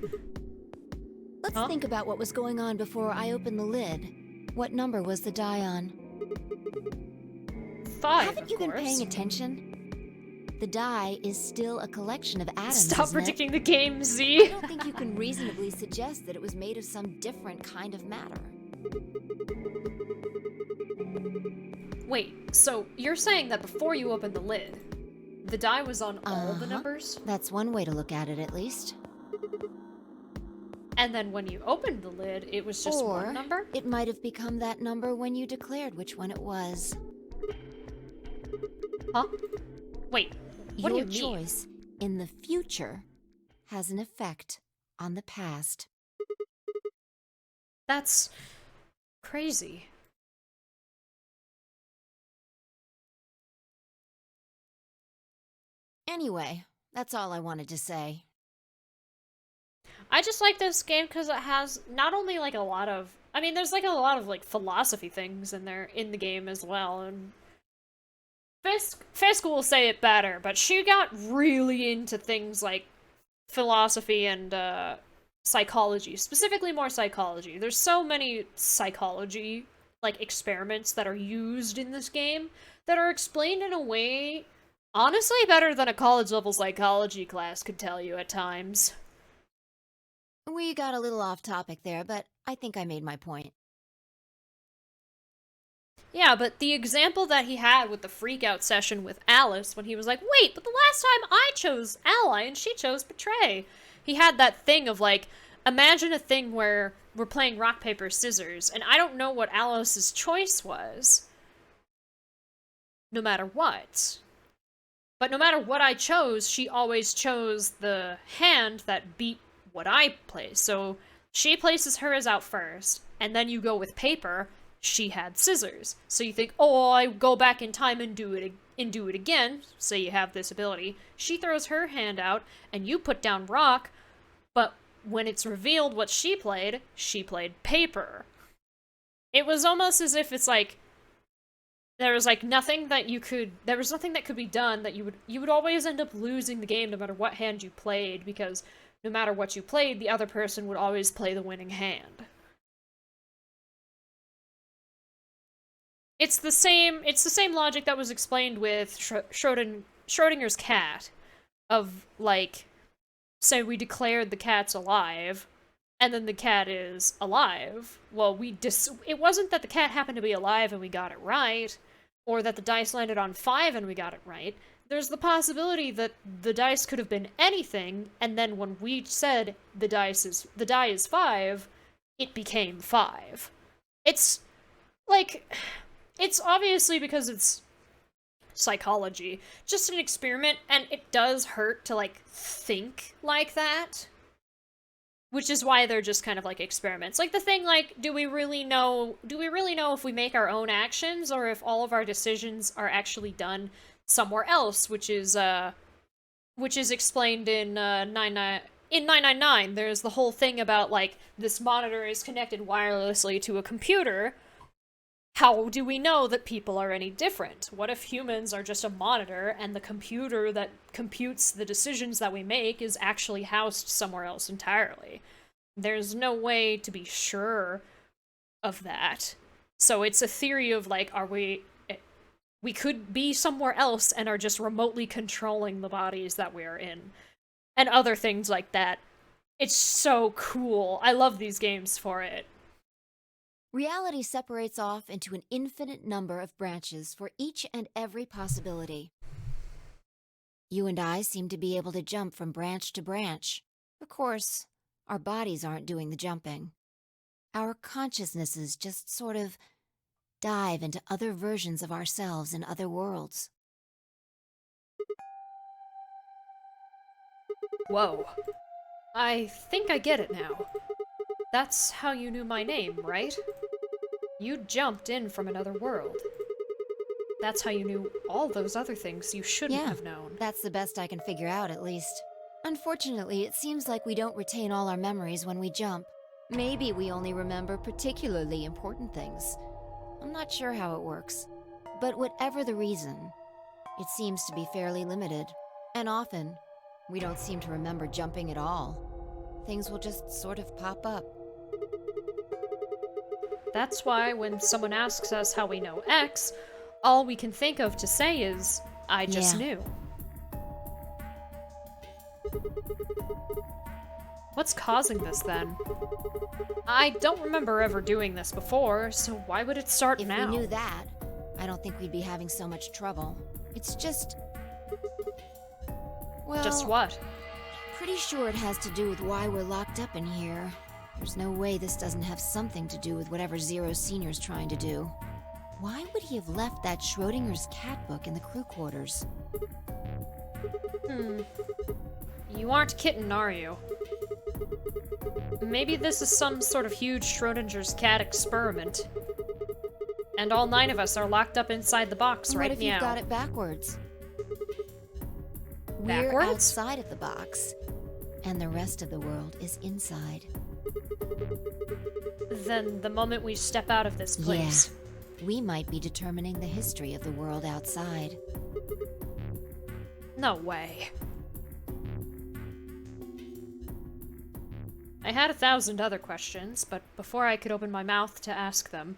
Let's Huh? think about what was going on before I opened the lid. What number was the die on? 5, Haven't of you been course. paying attention? The die is still a collection of atoms, Stop isn't it? predicting the game, I Z. don't think you can reasonably suggest that it was made of some different kind of matter. Wait, so you're saying that before you opened the lid, the die was on all the Uh-huh. numbers? That's one way to look at it, at least. And then when you opened the lid, it was just Or one number? it might have become that number when you declared which one it was. Huh? Wait, what Your do you mean? choice in the future has an effect on the past. That's crazy. Anyway, that's all I wanted to say. I just like this game because it has not only like a lot of, I mean, there's like a lot of like philosophy things in there in the game as well, and Fisk will say it better, but she got really into things like philosophy and psychology, specifically more psychology. There's so many psychology like experiments that are used in this game that are explained in a way honestly better than a college level psychology class could tell you at times. We got a little off topic there, but I think I made my point. Yeah, but the example that he had with the freakout session with Alice when he was like, wait, but the last time I chose ally and she chose betray. He had that thing of like, imagine a thing where we're playing rock, paper, scissors, and I don't know what Alice's choice was. No matter what. But no matter what I chose, she always chose the hand that beat what I play. So she places hers out first, and then you go with paper. She had scissors. So you think, oh, I go back in time and do it again. Say you have this ability. She throws her hand out, and you put down rock, but when it's revealed what she played paper. It was almost as if it's like, there was like nothing that could be done, that you would always end up losing the game no matter what hand you played, because no matter what you played, the other person would always play the winning hand. It's the same logic that was explained with Schrodinger's cat, of like, say we declared the cat's alive, and then the cat is alive. Well, it wasn't that the cat happened to be alive and we got it right, or that the dice landed on 5 and we got it right. There's the possibility that the dice could have been anything, and then when we said the die is 5, it became 5. It's like, it's obviously because it's psychology, just an experiment, and it does hurt to like think like that. Which is why they're just kind of like experiments. Like the thing, like, do we really know if we make our own actions, or if all of our decisions are actually done somewhere else, which is explained in 999. There's the whole thing about like, this monitor is connected wirelessly to a computer. How do we know that people are any different? What if humans are just a monitor, and the computer that computes the decisions that we make is actually housed somewhere else entirely? There's no way to be sure of that. So it's a theory of like, we could be somewhere else and are just remotely controlling the bodies that we're in. And other things like that. It's so cool. I love these games for it. Reality separates off into an infinite number of branches for each and every possibility. You and I seem to be able to jump from branch to branch. Of course, our bodies aren't doing the jumping. Our consciousnesses just sort of dive into other versions of ourselves in other worlds. Whoa. I think I get it now. That's how you knew my name, right? You jumped in from another world. That's how you knew all those other things you shouldn't have known. That's the best I can figure out, at least. Unfortunately, it seems like we don't retain all our memories when we jump. Maybe we only remember particularly important things. I'm not sure how it works. But whatever the reason, it seems to be fairly limited. And often, we don't seem to remember jumping at all. Things will just sort of pop up. That's why when someone asks us how we know X, all we can think of to say is, I just knew. What's causing this then? I don't remember ever doing this before, so why would it start now? If we knew that, I don't think we'd be having so much trouble. It's just... well... Just what? Pretty sure it has to do with why we're locked up in here. There's no way this doesn't have something to do with whatever Zero Senior's trying to do. Why would he have left that Schrodinger's cat book in the crew quarters? You aren't kidding, are you? Maybe this is some sort of huge Schrodinger's cat experiment. And all 9 of us are locked up inside the box right now. What if you've got it backwards? We're outside of the box, and the rest of the world is inside. Then the moment we step out of this place... Yeah, we might be determining the history of the world outside. No way. I had 1,000 other questions, but before I could open my mouth to ask them...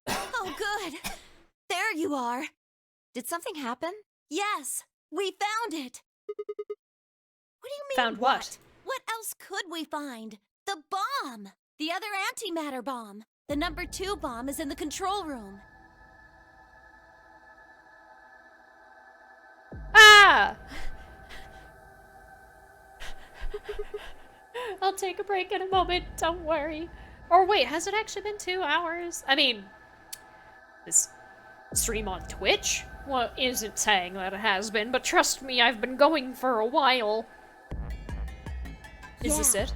Oh, good! There you are! Did something happen? Yes! We found it! What do you mean, Found what? What else could we find? The bomb! The other antimatter bomb! The number 2 bomb is in the control room. Ah! I'll take a break in a moment, don't worry. Or wait, has it actually been 2 hours? I mean, this stream on Twitch? Well, isn't saying that it has been, but trust me, I've been going for a while. Is this it?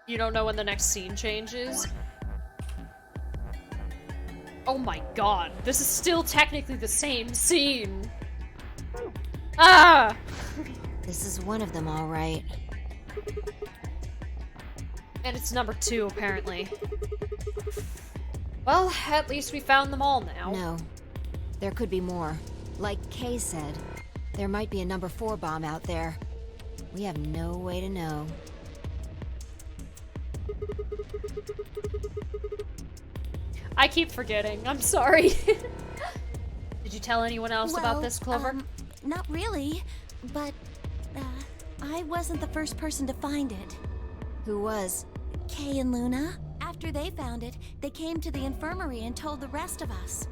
You don't know when the next scene changes? Oh my god, this is still technically the same scene. Ah! This is one of them, all right. And it's number 2, apparently. Well, at least we found them all now. No. There could be more. Like Kay said, there might be a number 4 bomb out there. We have no way to know. I keep forgetting. I'm sorry. Did you tell anyone else about this, Clover? Not really, but, I wasn't the first person to find it. Who was? Kay and Luna. After they found it, they came to the infirmary and told the rest of us.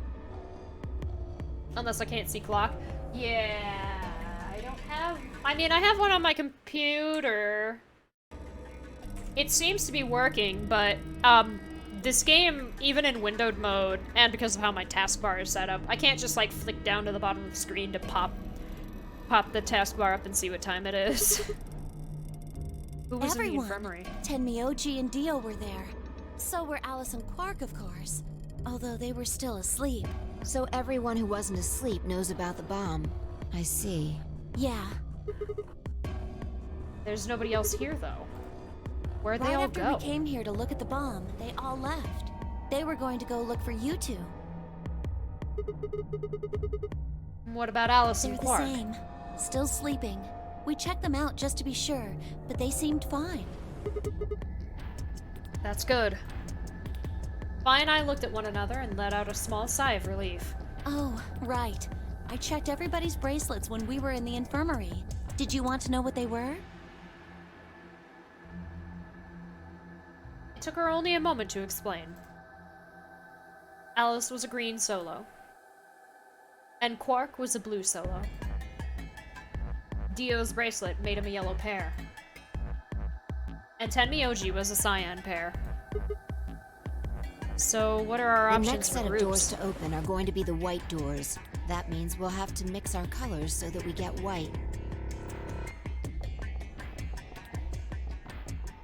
Unless I can't see clock. Yeah, I don't have... I mean, I have one on my computer. It seems to be working, but, this game, even in windowed mode, and because of how my taskbar is set up, I can't just, like, flick down to the bottom of the screen to pop the taskbar up and see what time it is. Who was in the infirmary? Tenmi, Oji, and Dio were there. So were Alice and Quark, of course. Although they were still asleep. So everyone who wasn't asleep knows about the bomb. I see. Yeah. There's nobody else here, though. Where'd they all go? Right after we came here to look at the bomb, they all left. They were going to go look for you two. What about Alice and Quark? They're the same. Still sleeping. We checked them out just to be sure, but they seemed fine. That's good. Vi and I looked at one another and let out a small sigh of relief. Oh, right. I checked everybody's bracelets when we were in the infirmary. Did you want to know what they were? It took her only a moment to explain. Alice was a green solo. And Quark was a blue solo. Dio's bracelet made him a yellow pair. And Tenmyoji was a cyan pair. So what are our The options next for set of groups? doors to open are going to be the white doors. That means we'll have to mix our colors so that we get white.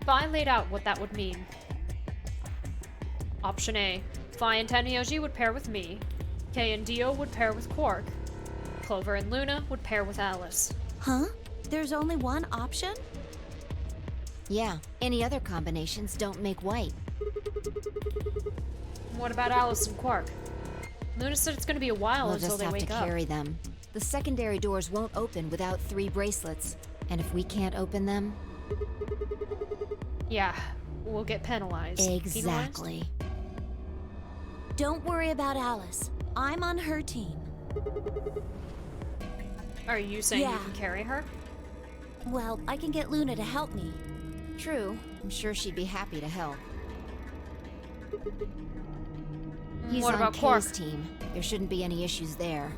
Vi laid out what that would mean. Option A. Vi and Tenmyoji would pair with me. Kay and Dio would pair with Quark. Clover and Luna would pair with Alice. Huh? There's only one option? Yeah, any other combinations don't make white. What about Alice and Quark? Luna said it's gonna be a while We'll until just they have wake to up. carry them. The secondary doors won't open without 3 bracelets. And if we can't open them... Yeah, we'll get penalized. Exactly. Don't worry about Alice. I'm on her team. Are you saying you Yeah. can carry her? Well, I can get Luna to help me. True. I'm sure she'd be happy to help. He's What on about Quark? Kay's team. There shouldn't be any issues there.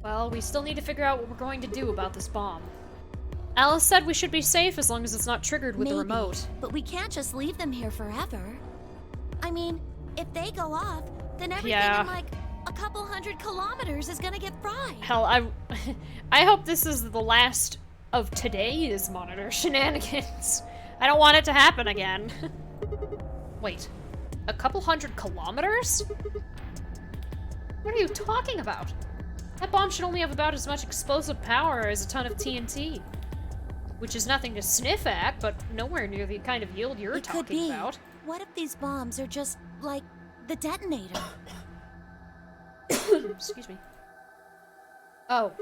Well, we still need to figure out what we're going to do about this bomb. Alice said we should be safe as long as it's not triggered with the Maybe, remote. but we can't just leave them here forever. I mean, if they go off, then everything Yeah. in like a couple 100 kilometers is gonna get fried. Hell, I hope this is the last of today's monitor shenanigans. I don't want it to happen again. Wait, a couple 100 kilometers? What are you talking about? That bomb should only have about as much explosive power as a ton of TNT. Which is nothing to sniff at, but nowhere near the kind of yield you're It could talking be. about. What if these bombs are just like the detonator? Excuse me. Oh.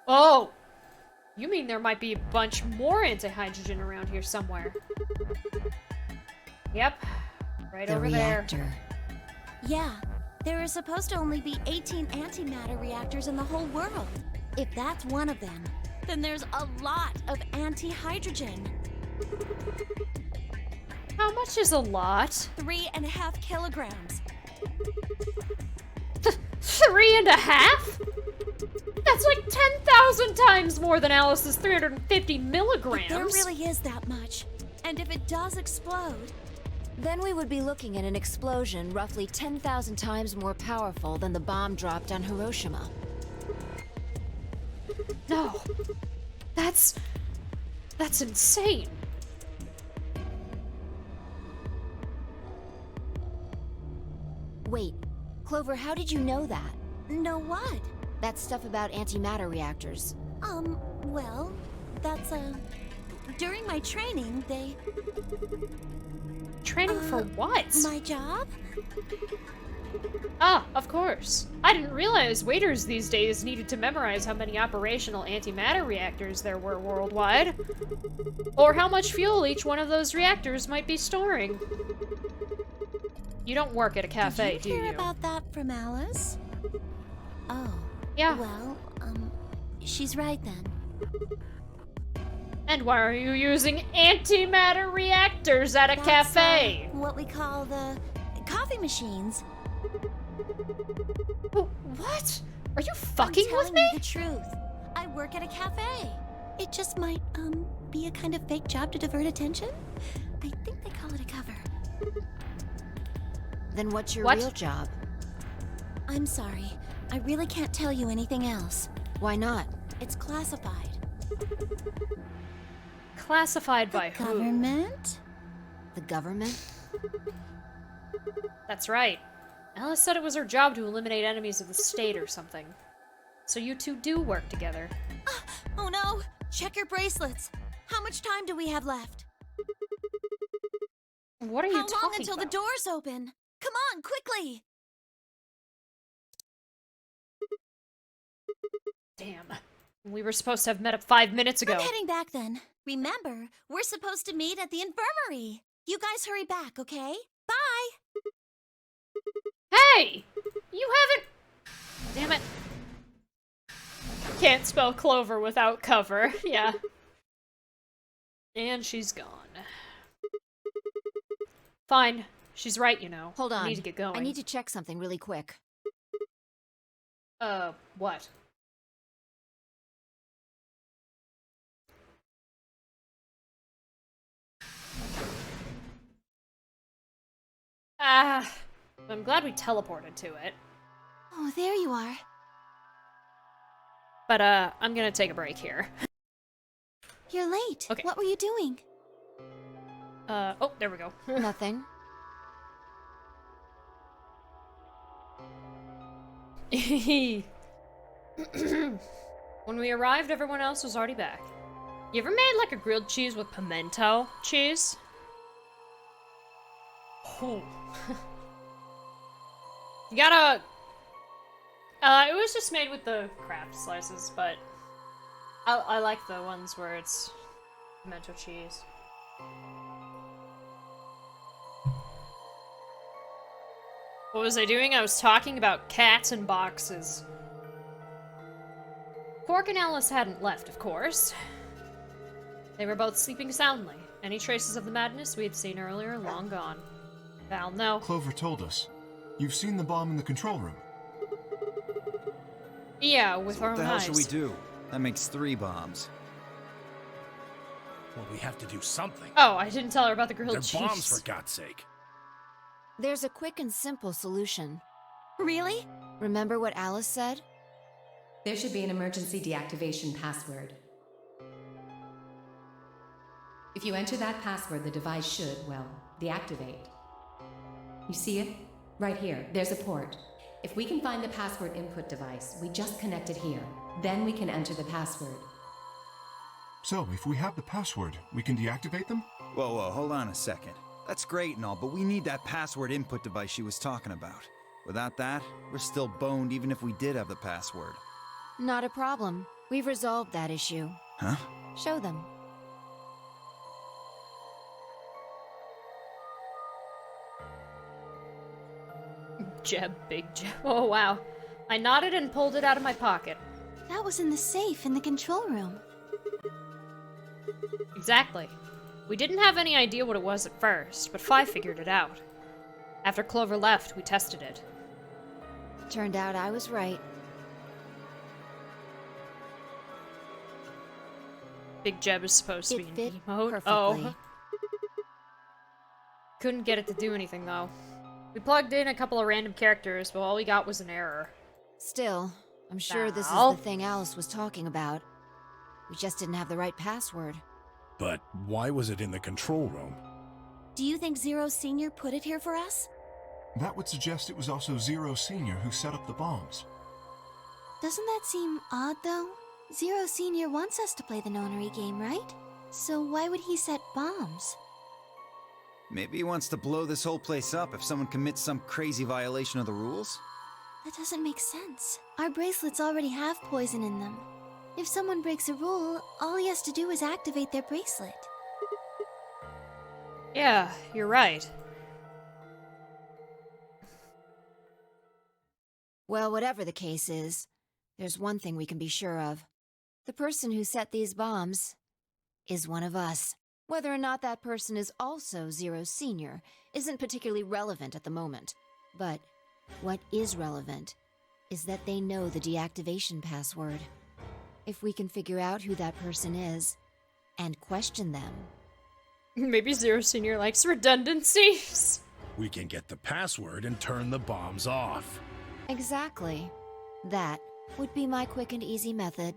Oh! You mean there might be a bunch more anti-hydrogen around here somewhere? Yep. Right The over there. reactor. Yeah, there are supposed to only be 18 antimatter reactors in the whole world. If that's one of them, then there's a lot of anti-hydrogen. How much is a lot? 3.5 kilograms. 3.5? That's like 10,000 times more than Alice's 350 milligrams. There really is that much. And if it does explode, Then we would be looking at an explosion roughly 10,000 times more powerful than the bomb dropped on Hiroshima. No. That's insane. Wait, Clover, how did you know that? know what? That stuff about antimatter reactors. Well, that's, during my training, they... Training for what? My job? Ah, of course. I didn't realize waiters these days needed to memorize how many operational antimatter reactors there were worldwide. Or how much fuel each one of those reactors might be storing. You don't work at a cafe, Did do you you? hear about that from Alice? Oh. Yeah. Well, she's right then. And why are you using antimatter reactors at a That's, cafe? What we call the coffee machines. What? Are you fucking I'm with telling me? you the truth. I work at a cafe. It just might, be a kind of fake job to divert attention. I think they call it a cover. Then what's your What? real job? I'm sorry. I really can't tell you anything else. Why not? It's classified. Classified by who? Government? The government? That's right. Alice said it was her job to eliminate enemies of the state or something. So you two do work together. Oh no! Check your bracelets. How much time do we have left? What are you How talking long until about? the doors open? Come on, quickly! Damn. We were supposed to have met up 5 minutes ago. I'm heading back then. Remember, we're supposed to meet at the infirmary. You guys hurry back, okay? Bye! Hey! You haven't... Damn it. Can't spell clover without cover. Yeah. And she's gone. Fine. She's right, you know. Hold on. I need to get going. I need to check something really quick. What? I'm glad we teleported to it. Oh, there you are. But, I'm gonna take a break here. You're late. Okay. What were you doing? Oh, there we go. Nothing. When we arrived, everyone else was already back. You ever made, like, a grilled cheese with pimento cheese? Oh. You gotta... it was just made with the Kraft slices, but... I like the ones where it's pimento cheese. What was I doing? I was talking about cats and boxes. Quark and Alice hadn't left, of course. They were both sleeping soundly. Any traces of the madness we had seen earlier, long gone. Val, no. Clover told us. You've seen the bomb in the control room. Yeah, with So our what own the hell eyes. should we do? That makes 3 bombs. Well, we have to do something. Oh, I didn't tell her about the grilled They're cheese. bombs, for God's sake. There's a quick and simple solution. Really? Remember what Alice said? There should be an emergency deactivation password. If you enter that password, the device should, well, deactivate. You see it? Right here. There's a port. If we can find the password input device, we just connect it here. Then we can enter the password. So, if we have the password, we can deactivate them? Whoa, hold on a second. That's great and all, but we need that password input device she was talking about. Without that, we're still boned even if we did have the password. Not a problem. We've resolved that issue. Huh? Show them. Jeb, big Jeb. Oh, wow. I nodded and pulled it out of my pocket. That was in the safe in the control room. Exactly. We didn't have any idea what it was at first, but Fi figured it out. After Clover left, we tested it. Turned out I was right. Big Jeb is supposed to be It in fit B mode. perfectly. Oh. Couldn't get it to do anything, though. We plugged in a couple of random characters, but all we got was an error. Still, I'm sure this is Val? the thing Alice was talking about. We just didn't have the right password. But why was it in the control room? Do you think Zero Senior put it here for us? That would suggest it was also Zero Senior who set up the bombs. Doesn't that seem odd, though? Zero Senior wants us to play the nonary game, right? So why would he set bombs? Maybe he wants to blow this whole place up if someone commits some crazy violation of the rules? That doesn't make sense. Our bracelets already have poison in them. If someone breaks a rule, all he has to do is activate their bracelet. Yeah, you're right. Well, whatever the case is, there's one thing we can be sure of. The person who set these bombs is one of us. Whether or not that person is also Zero Senior isn't particularly relevant at the moment. But what is relevant is that they know the deactivation password. If we can figure out who that person is and question them. Maybe Zero Senior likes redundancies. We can get the password and turn the bombs off. Exactly. That would be my quick and easy method.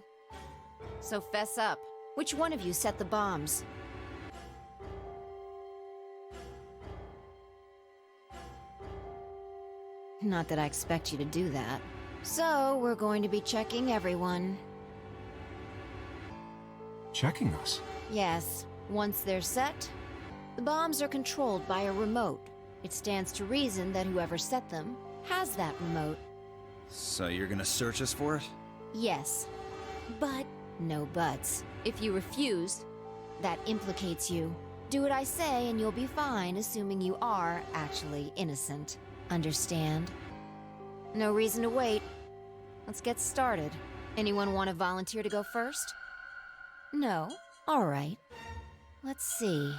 So fess up. Which one of you set the bombs? Not that I expect you to do that. So, we're going to be checking everyone. Checking us? Yes, once they're set, the bombs are controlled by a remote. It stands to reason that whoever set them has that remote. So you're gonna search us for it? Yes, But No buts. If you refuse, that implicates you. Do what I say and you'll be fine, assuming you are actually innocent. Understand? No reason to wait. Let's get started. Anyone want to volunteer to go first? No? All right. Let's see.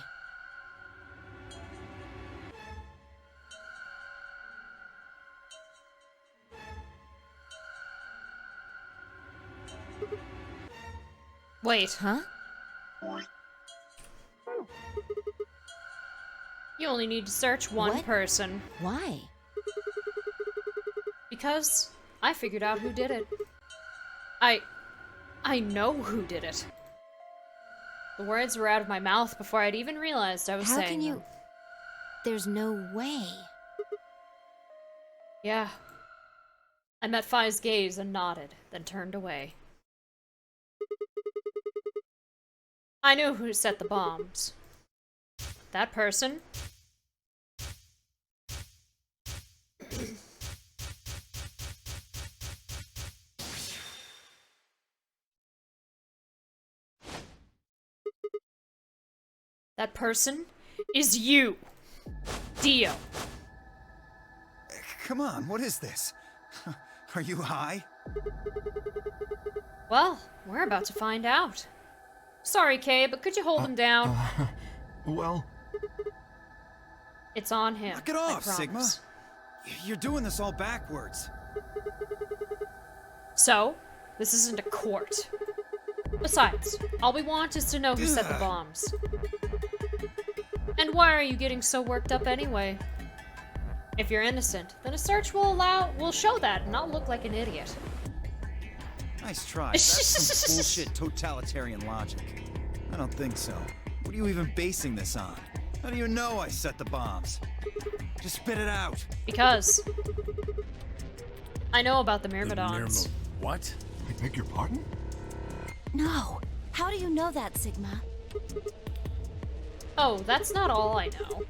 Wait. Huh? You only need to search one What? person. Why? Because I figured out who did it. I know who did it. The words were out of my mouth before I'd even realized I was How saying can you... them. There's no way. Yeah. I met Phi's gaze and nodded, then turned away. I knew who set the bombs. That person. That person is you, Dio. Come on, what is this? Are you high? Well, we're about to find out. Sorry, Kay, but could you hold him down? Well, It's on him. Knock it I off, Sigma. promise. You're doing this all backwards. So, this isn't a court. Besides, all we want is to know who set the Ugh. bombs. And why are you getting so worked up anyway? If you're innocent, then a search will show that and not look like an idiot. Nice try. That's some bullshit totalitarian logic. I don't think so. What are you even basing this on? How do you know I set the bombs? Just spit it out. Because I know about the Myrmidons. What? I beg your pardon? no. How do you know that, Sigma? Oh, that's not all I know.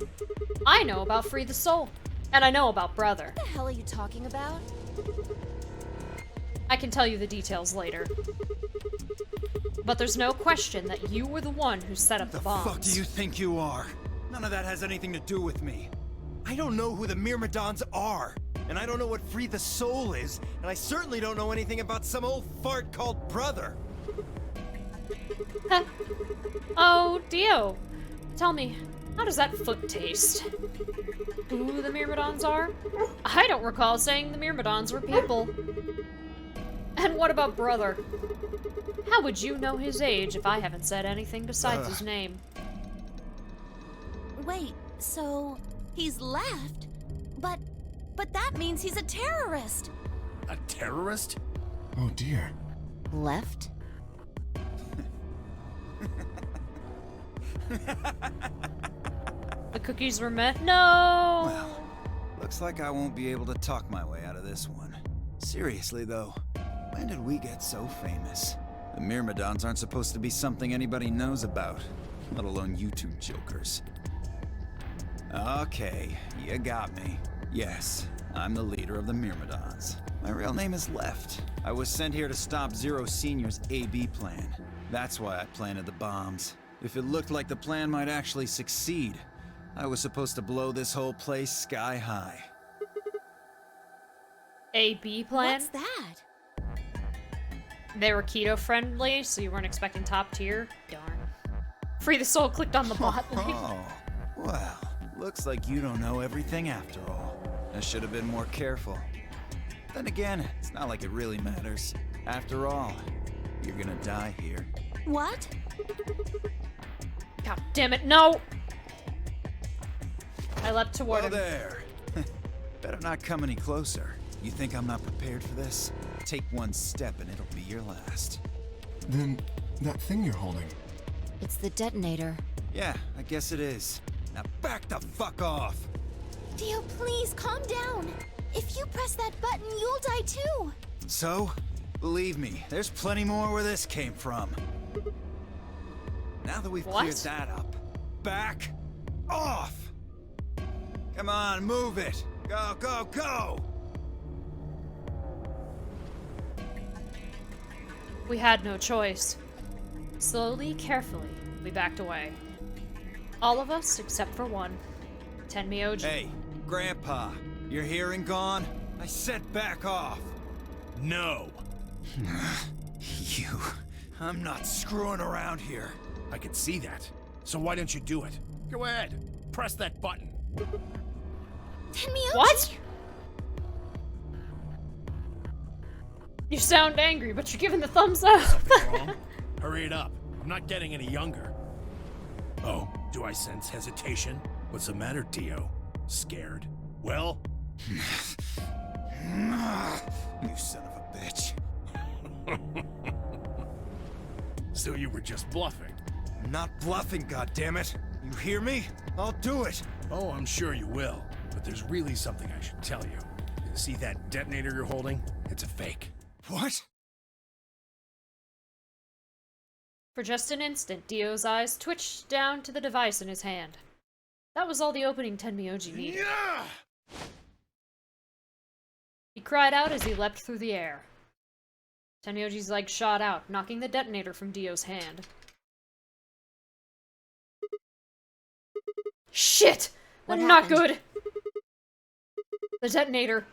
I know about Free the Soul. And I know about Brother. What the hell are you talking about? I can tell you the details later. But there's no question that you were the one who set up the The bombs. fuck do you think you are? None of that has anything to do with me. I don't know who the Myrmidons are. And I don't know what Free the Soul is. And I certainly don't know anything about some old fart called Brother. Oh, Dio. Tell me, how does that foot taste? Who the Myrmidons are? I don't recall saying the Myrmidons were people. And what about Brother? How would you know his age if I haven't said anything besides his name? Wait, so he's left? But that means he's a terrorist. A terrorist? Oh dear. Left? The cookies were meant. No! Well, looks like I won't be able to talk my way out of this one. Seriously, though, when did we get so famous? The Myrmidons aren't supposed to be something anybody knows about, let alone you two jokers. Okay, you got me. Yes, I'm the leader of the Myrmidons. My real name is Left. I was sent here to stop Zero Senior's AB plan. That's why I planted the bombs. If it looked like the plan might actually succeed, I was supposed to blow this whole place sky high. A-B plan? What's that? They were keto friendly, so you weren't expecting top tier? Darn. Free the Soul clicked on the bot link. Oh, well, looks like you don't know everything after all. I should have been more careful. Then again, it's not like it really matters. After all, you're gonna die here. What? God damn it, no! I leapt toward Well, him. there. Better not come any closer. You think I'm not prepared for this? Take one step and it'll be your last. Then, that thing you're holding. It's the detonator. Yeah, I guess it is. Now back the fuck off! Dio, please calm down. If you press that button, you'll die too. So, believe me, there's plenty more where this came from. Now that we've What? cleared that up, back off! Come on, move it! Go, go, go! We had no choice. Slowly, carefully, we backed away. All of us except for one. Tenmyoji. Hey, Grandpa, your hearing gone? I said back off. No. You. I'm not screwing around here. I can see that. So why don't you do it? Go ahead. Press that button. Tenmyoji! What? You sound angry, but you're giving the thumbs up. Wrong? Hurry it up. I'm not getting any younger. Oh, do I sense hesitation? What's the matter, Dio? Scared? Well? You son of a bitch. So you were just bluffing? I'm not bluffing, goddammit. You hear me? I'll do it. Oh, I'm sure you will. But there's really something I should tell you. See that detonator you're holding? It's a fake. What? For just an instant, Dio's eyes twitched down to the device in his hand. That was all the opening Tenmyoji needed. Yeah! He cried out as he leapt through the air. Tenmyoji's leg shot out, knocking the detonator from Dio's hand. Shit! What Not happened? good! The detonator.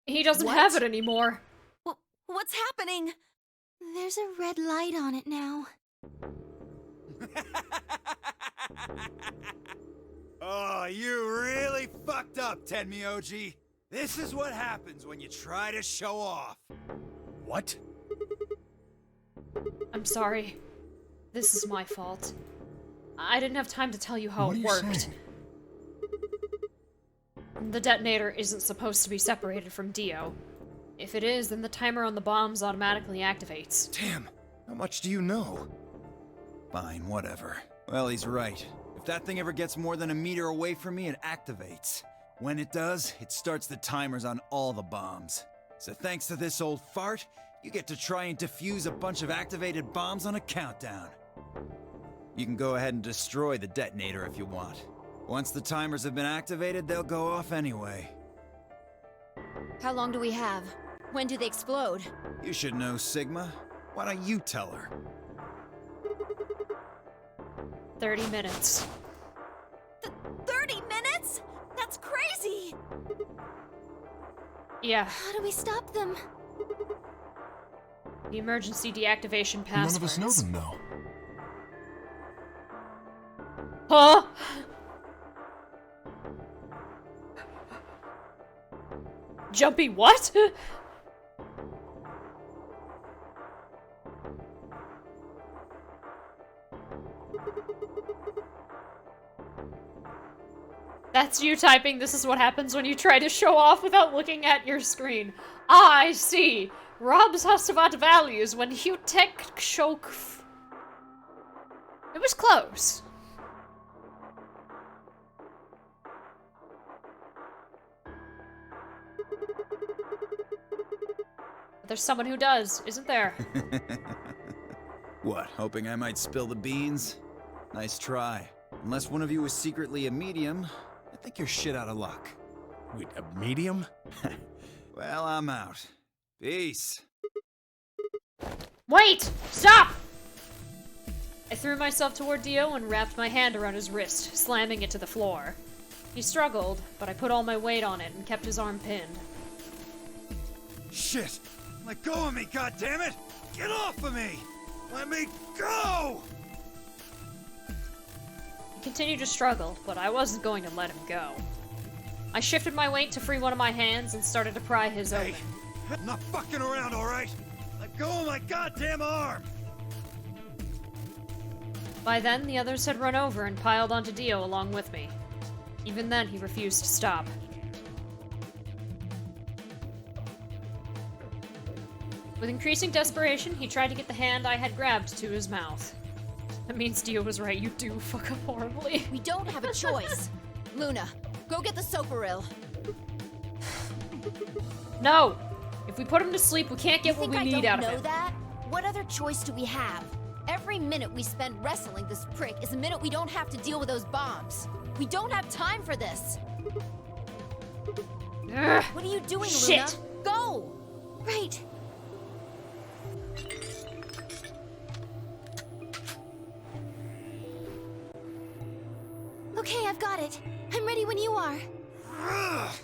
He doesn't What? have it anymore. What's happening? There's a red light on it now. Oh, you really fucked up, Tenmyoji. This is what happens when you try to show off. What? I'm sorry. This is my fault. I didn't have time to tell you how What are it you worked. saying? The detonator isn't supposed to be separated from Dio. If it is, then the timer on the bombs automatically activates. Damn, how much do you know? Fine, whatever. Well, he's right. If that thing ever gets more than a meter away from me, it activates. When it does, it starts the timers on all the bombs. So thanks to this old fart, you get to try and defuse a bunch of activated bombs on a countdown. You can go ahead and destroy the detonator if you want. Once the timers have been activated, they'll go off anyway. How long do we have? When do they explode? You should know, Sigma. Why don't you tell her? 30 minutes. 30 minutes? That's crazy! Yeah, How do we stop them? the emergency deactivation None passwords. of us know them, though. Huh? Jumpy what? That's you typing, this is what happens when you try to show off without looking at your screen. I see. Rob's Hasavat values when you tech shock. It was close. But there's someone who does, isn't there? What, hoping I might spill the beans? Nice try. Unless one of you is secretly a medium, I think you're shit out of luck. Wait, a medium? Well, I'm out. Peace. Wait! Stop! I threw myself toward Dio and wrapped my hand around his wrist, slamming it to the floor. He struggled, but I put all my weight on it and kept his arm pinned. Shit! Let go of me, goddammit! Get off of me! Let me go! He continued to struggle, but I wasn't going to let him go. I shifted my weight to free one of my hands and started to pry his Hey, open. I'm not fucking around, alright? Let go of my goddamn arm! By then, the others had run over and piled onto Dio along with me. Even then, he refused to stop. With increasing desperation, he tried to get the hand I had grabbed to his mouth. That means Dio was right, you do fuck up horribly. We don't have a choice. Luna, go get the soparil. No! If we put him to sleep, we can't get You what think we I need don't out of know him. that? What other choice do we have? Every minute we spend wrestling this prick is a minute we don't have to deal with those bombs. We don't have time for this. Ugh. What are you doing, Shit. Luna? Go! Right. Okay, I've got it. I'm ready when you are. Ugh!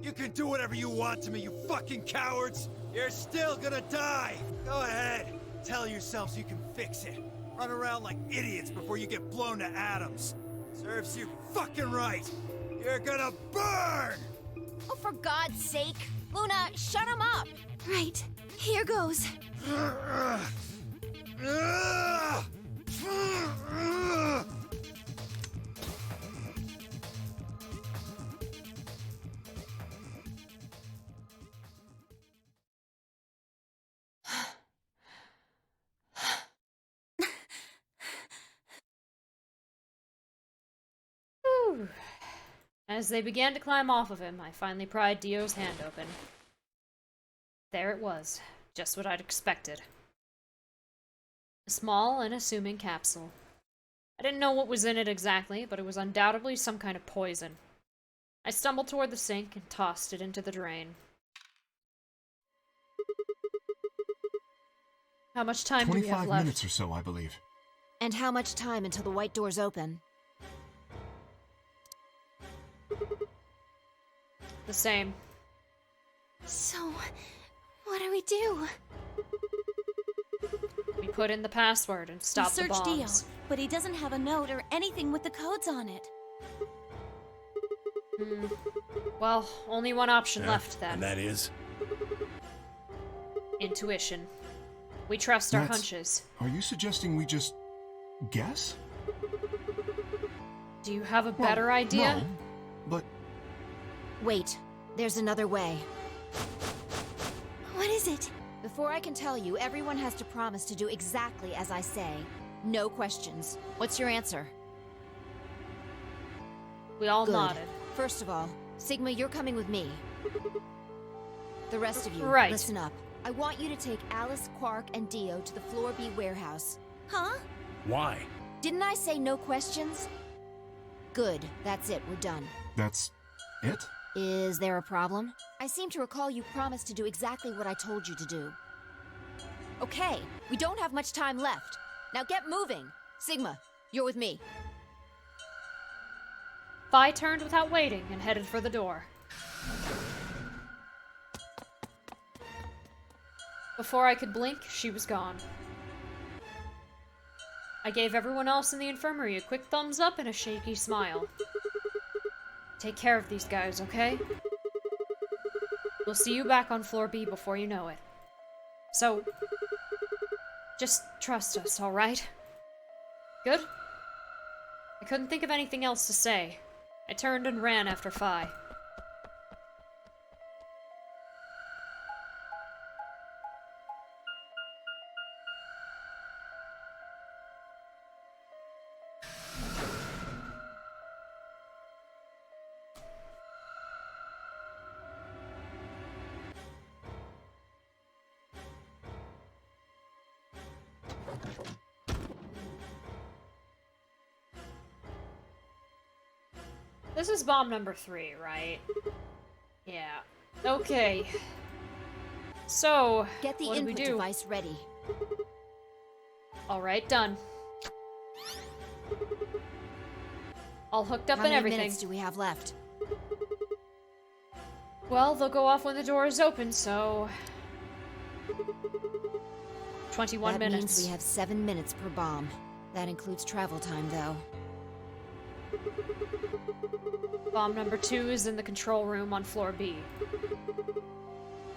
You can do whatever you want to me, you fucking cowards! You're still gonna die! Go ahead, tell yourselves you can fix it. Run around like idiots before you get blown to atoms. Serves you fucking right! You're gonna burn! Oh, for God's sake! Luna, shut him up! Right. Here goes. Whew. As they began to climb off of him, I finally pried Dio's hand open. There it was, just what I'd expected. A small, unassuming capsule. I didn't know what was in it exactly, but it was undoubtedly some kind of poison. I stumbled toward the sink and tossed it into the drain. How much time do we have 25 left? minutes or so, I believe. And how much time until the white doors open? The same. So, what do we do? We put in the password and stop the We searched Dio, bombs. but he doesn't have a note or anything with the codes on it. Well, only one option Yeah, left then. And that is? Intuition. We trust our That's- hunches. Are you suggesting we just guess? Do you have a Well, better idea? No, but Wait, there's another way. What is it? Before I can tell you, everyone has to promise to do exactly as I say. No questions. What's your answer? We all Good. nodded. First of all, Sigma, you're coming with me. The rest of you, Right. listen up. I want you to take Alice, Quark, and Dio to the Floor B warehouse. Huh? Why? Didn't I say no questions? Good. That's it. We're done. that's it? Is there a problem? I seem to recall you promised to do exactly what I told you to do. Okay, we don't have much time left. Now get moving. Sigma, you're with me. Vi turned without waiting and headed for the door. Before I could blink, she was gone. I gave everyone else in the infirmary a quick thumbs up and a shaky smile. Take care of these guys, okay? We'll see you back on floor B before you know it. So, just trust us, alright? Good? I couldn't think of anything else to say. I turned and ran after Phi. This is bomb number 3, right? Yeah. Okay. So, Get the what do we input do? device ready. Alright, done. All hooked up How and many everything. minutes do we have left? Well, they'll go off when the door is open, so... 21 That minutes. means we have 7 minutes per bomb. That includes travel time, though. Bomb number 2 is in the control room on floor B.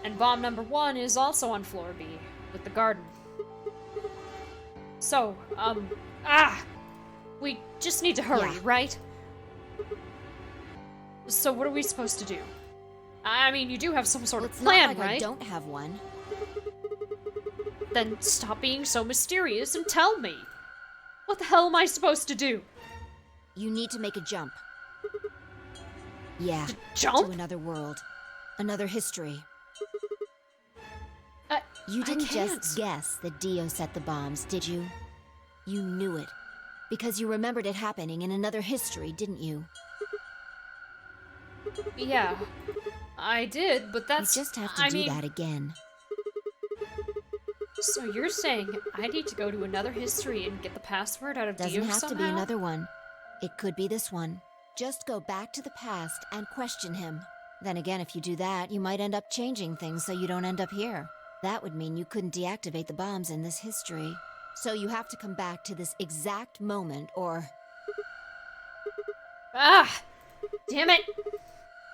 And bomb number 1 is also on floor B, with the garden. So, we just need to hurry, Yeah. right? So what are we supposed to do? I mean, you do have some sort Well, of it's plan, not like right? I don't have one. Then stop being so mysterious and tell me. What the hell am I supposed to do? You need to make a jump. Yeah. Jump? To another world. Another history. You I didn't can't. just guess that Dio set the bombs, did you? You knew it. Because you remembered it happening in another history, didn't you? Yeah, I did, but that's... You just have to I do mean, that again. So you're saying I need to go to another history and get the password out of Doesn't Dio have somehow? to be another one. It could be this one. Just go back to the past and question him. Then again, if you do that, you might end up changing things so you don't end up here. That would mean you couldn't deactivate the bombs in this history. So you have to come back to this exact moment, or... Ah! Damn it!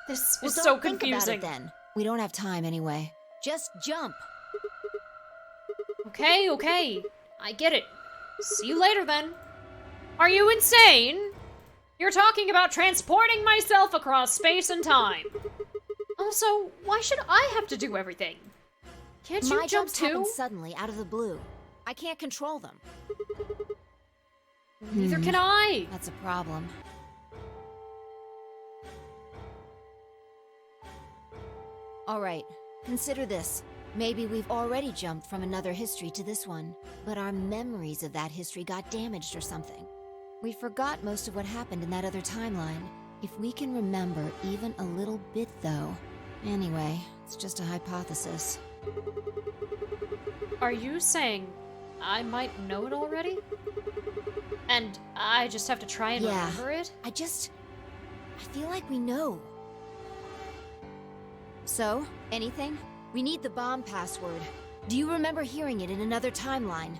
This Well, is don't so think confusing. about it then. We don't have time anyway. Just jump. Okay, okay. I get it. See you later then. Are you insane? You're talking about transporting myself across space and time. Also, why should I have to do everything? Can't you My jump jumps happen too? suddenly out of the blue. I can't control them. Neither can I. That's a problem. All right, consider this. Maybe we've already jumped from another history to this one, but our memories of that history got damaged or something. We forgot most of what happened in that other timeline. If we can remember even a little bit, though. Anyway, it's just a hypothesis. Are you saying I might know it already? And I just have to try and Yeah. remember it? I feel like we know. So, anything? We need the bomb password. Do you remember hearing it in another timeline?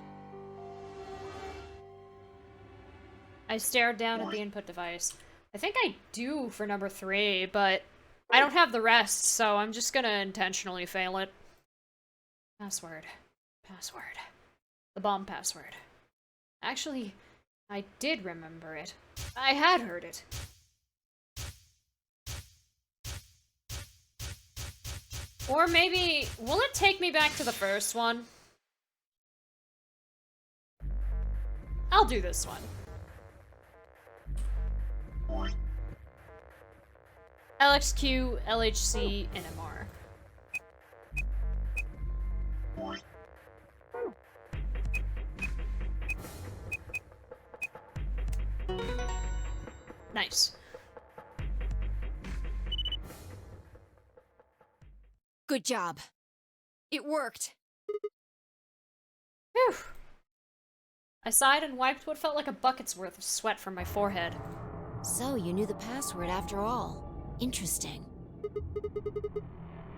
I stared down at the input device. I think I do for number 3, but I don't have the rest, so I'm just gonna intentionally fail it. Password. Password. The bomb password. Actually, I did remember it. I had heard it. Or maybe, will it take me back to the first one? I'll do this one. LXQ, LHC, NMR. Nice. Good job. It worked. Phew. I sighed and wiped what felt like a bucket's worth of sweat from my forehead. So, you knew the password after all. Interesting.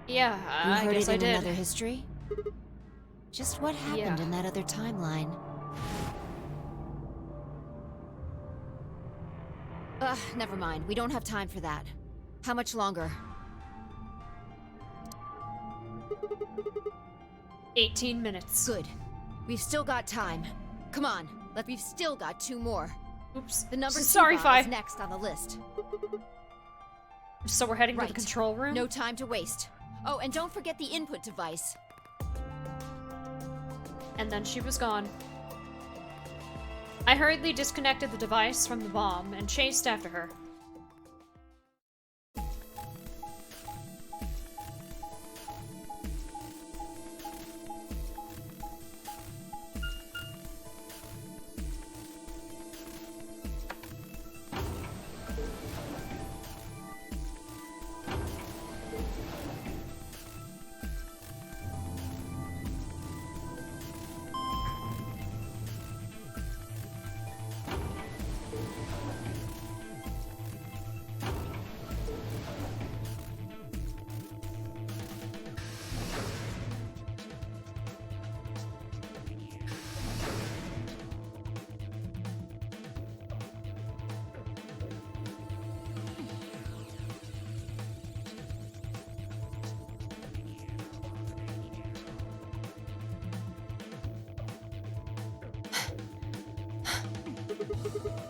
Yeah, You I heard guess it I in did. another history? Just what happened Yeah. in that other timeline? Never mind. We don't have time for that. How much longer? 18 minutes. Good. We've still got time. Come on. We've still got 2 more. Oops. The number 2 Sorry, bomb Fi. is next on the list. So we're heading to Right. the control room? No time to waste. Oh, and don't forget the input device. And then she was gone. I hurriedly disconnected the device from the bomb and chased after her.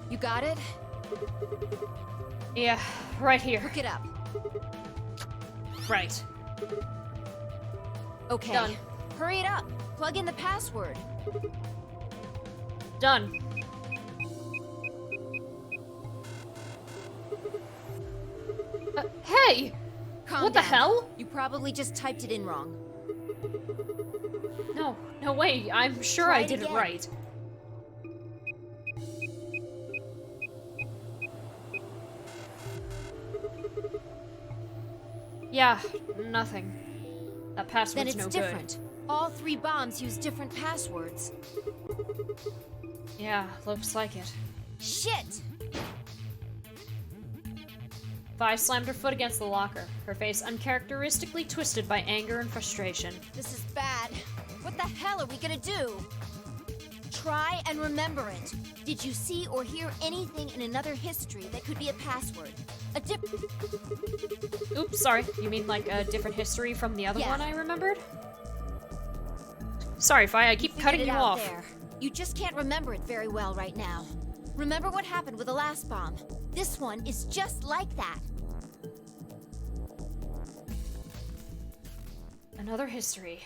You got it? Yeah, right here. Hook it up. Right. Okay. Done. Hurry it up. Plug in the password. Done. Hey! Calm What the down. hell? You probably just typed it in wrong. No way. I'm sure Try I it did it again. right. Yeah, nothing. That Then password's it's no different. All 3 bombs use different passwords. good. Yeah, looks like it. Shit! Vi slammed her foot against the locker, her face uncharacteristically twisted by anger and frustration. This is bad. What the hell are we gonna do? Try and remember it. Did you see or hear anything in another history that could be a password? A Oops, sorry. You mean like a different history from the other one I remembered? Sorry, Fi, I keep cutting you off. There. You just can't remember it very well right now. Remember what happened with the last bomb? This one is just like that. Another history.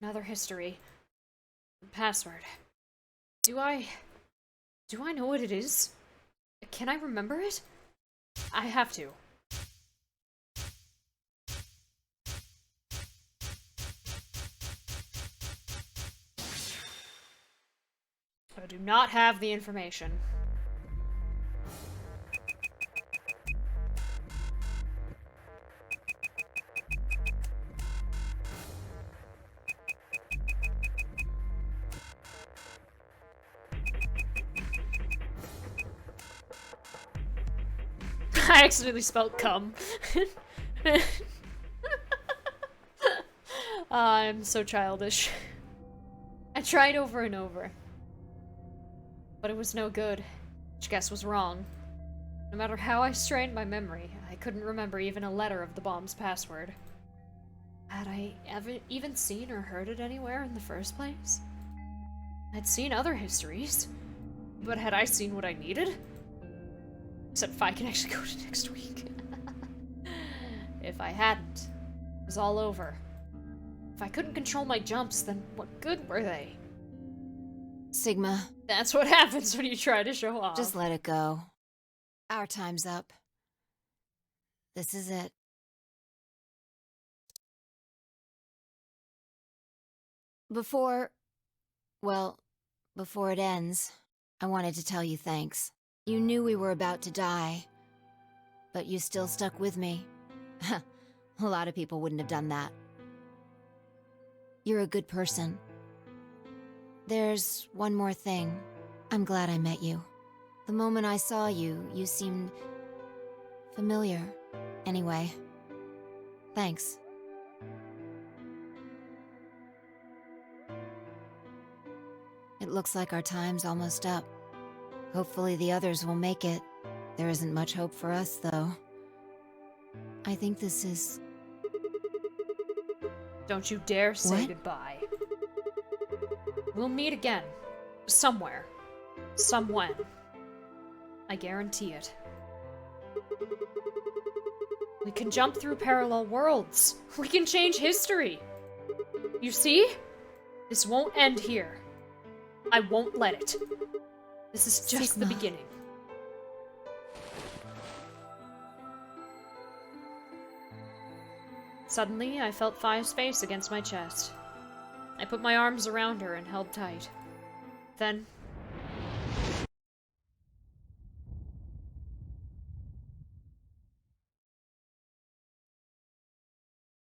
Another history. Password. Do I know what it is? Can I remember it? I have to. I do not have the information. I accidentally spelled cum. I'm so childish. I tried over and over. But it was no good. Which guess was wrong. No matter how I strained my memory, I couldn't remember even a letter of the bomb's password. Had I ever even seen or heard it anywhere in the first place? I'd seen other histories. But had I seen what I needed? Except if I can actually go to next week. If I hadn't, it was all over. If I couldn't control my jumps, then what good were they? Sigma. That's what happens when you try to show off. Just let it go. Our time's up. This is it. Before it ends, I wanted to tell you thanks. You knew we were about to die, but you still stuck with me. A lot of people wouldn't have done that. You're a good person. There's one more thing. I'm glad I met you. The moment I saw you, you seemed familiar. Anyway, thanks. It looks like our time's almost up. Hopefully the others will make it. There isn't much hope for us, though. I think this is... Don't you dare say What? goodbye. We'll meet again. Somewhere. Somewhen. I guarantee it. We can jump through parallel worlds. We can change history. You see? This won't end here. I won't let it. This is just the Sigma. beginning. Suddenly, I felt Fi's face against my chest. I put my arms around her and held tight. Then...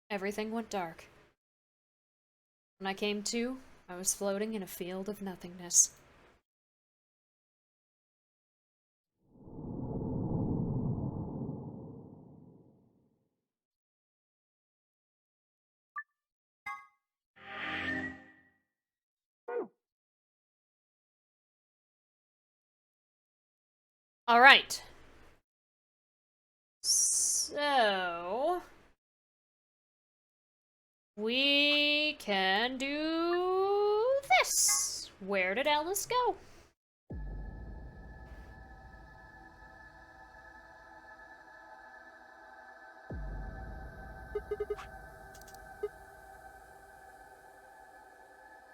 everything went dark. When I came to, I was floating in a field of nothingness. All right. So... we can do this. Where did Alice go?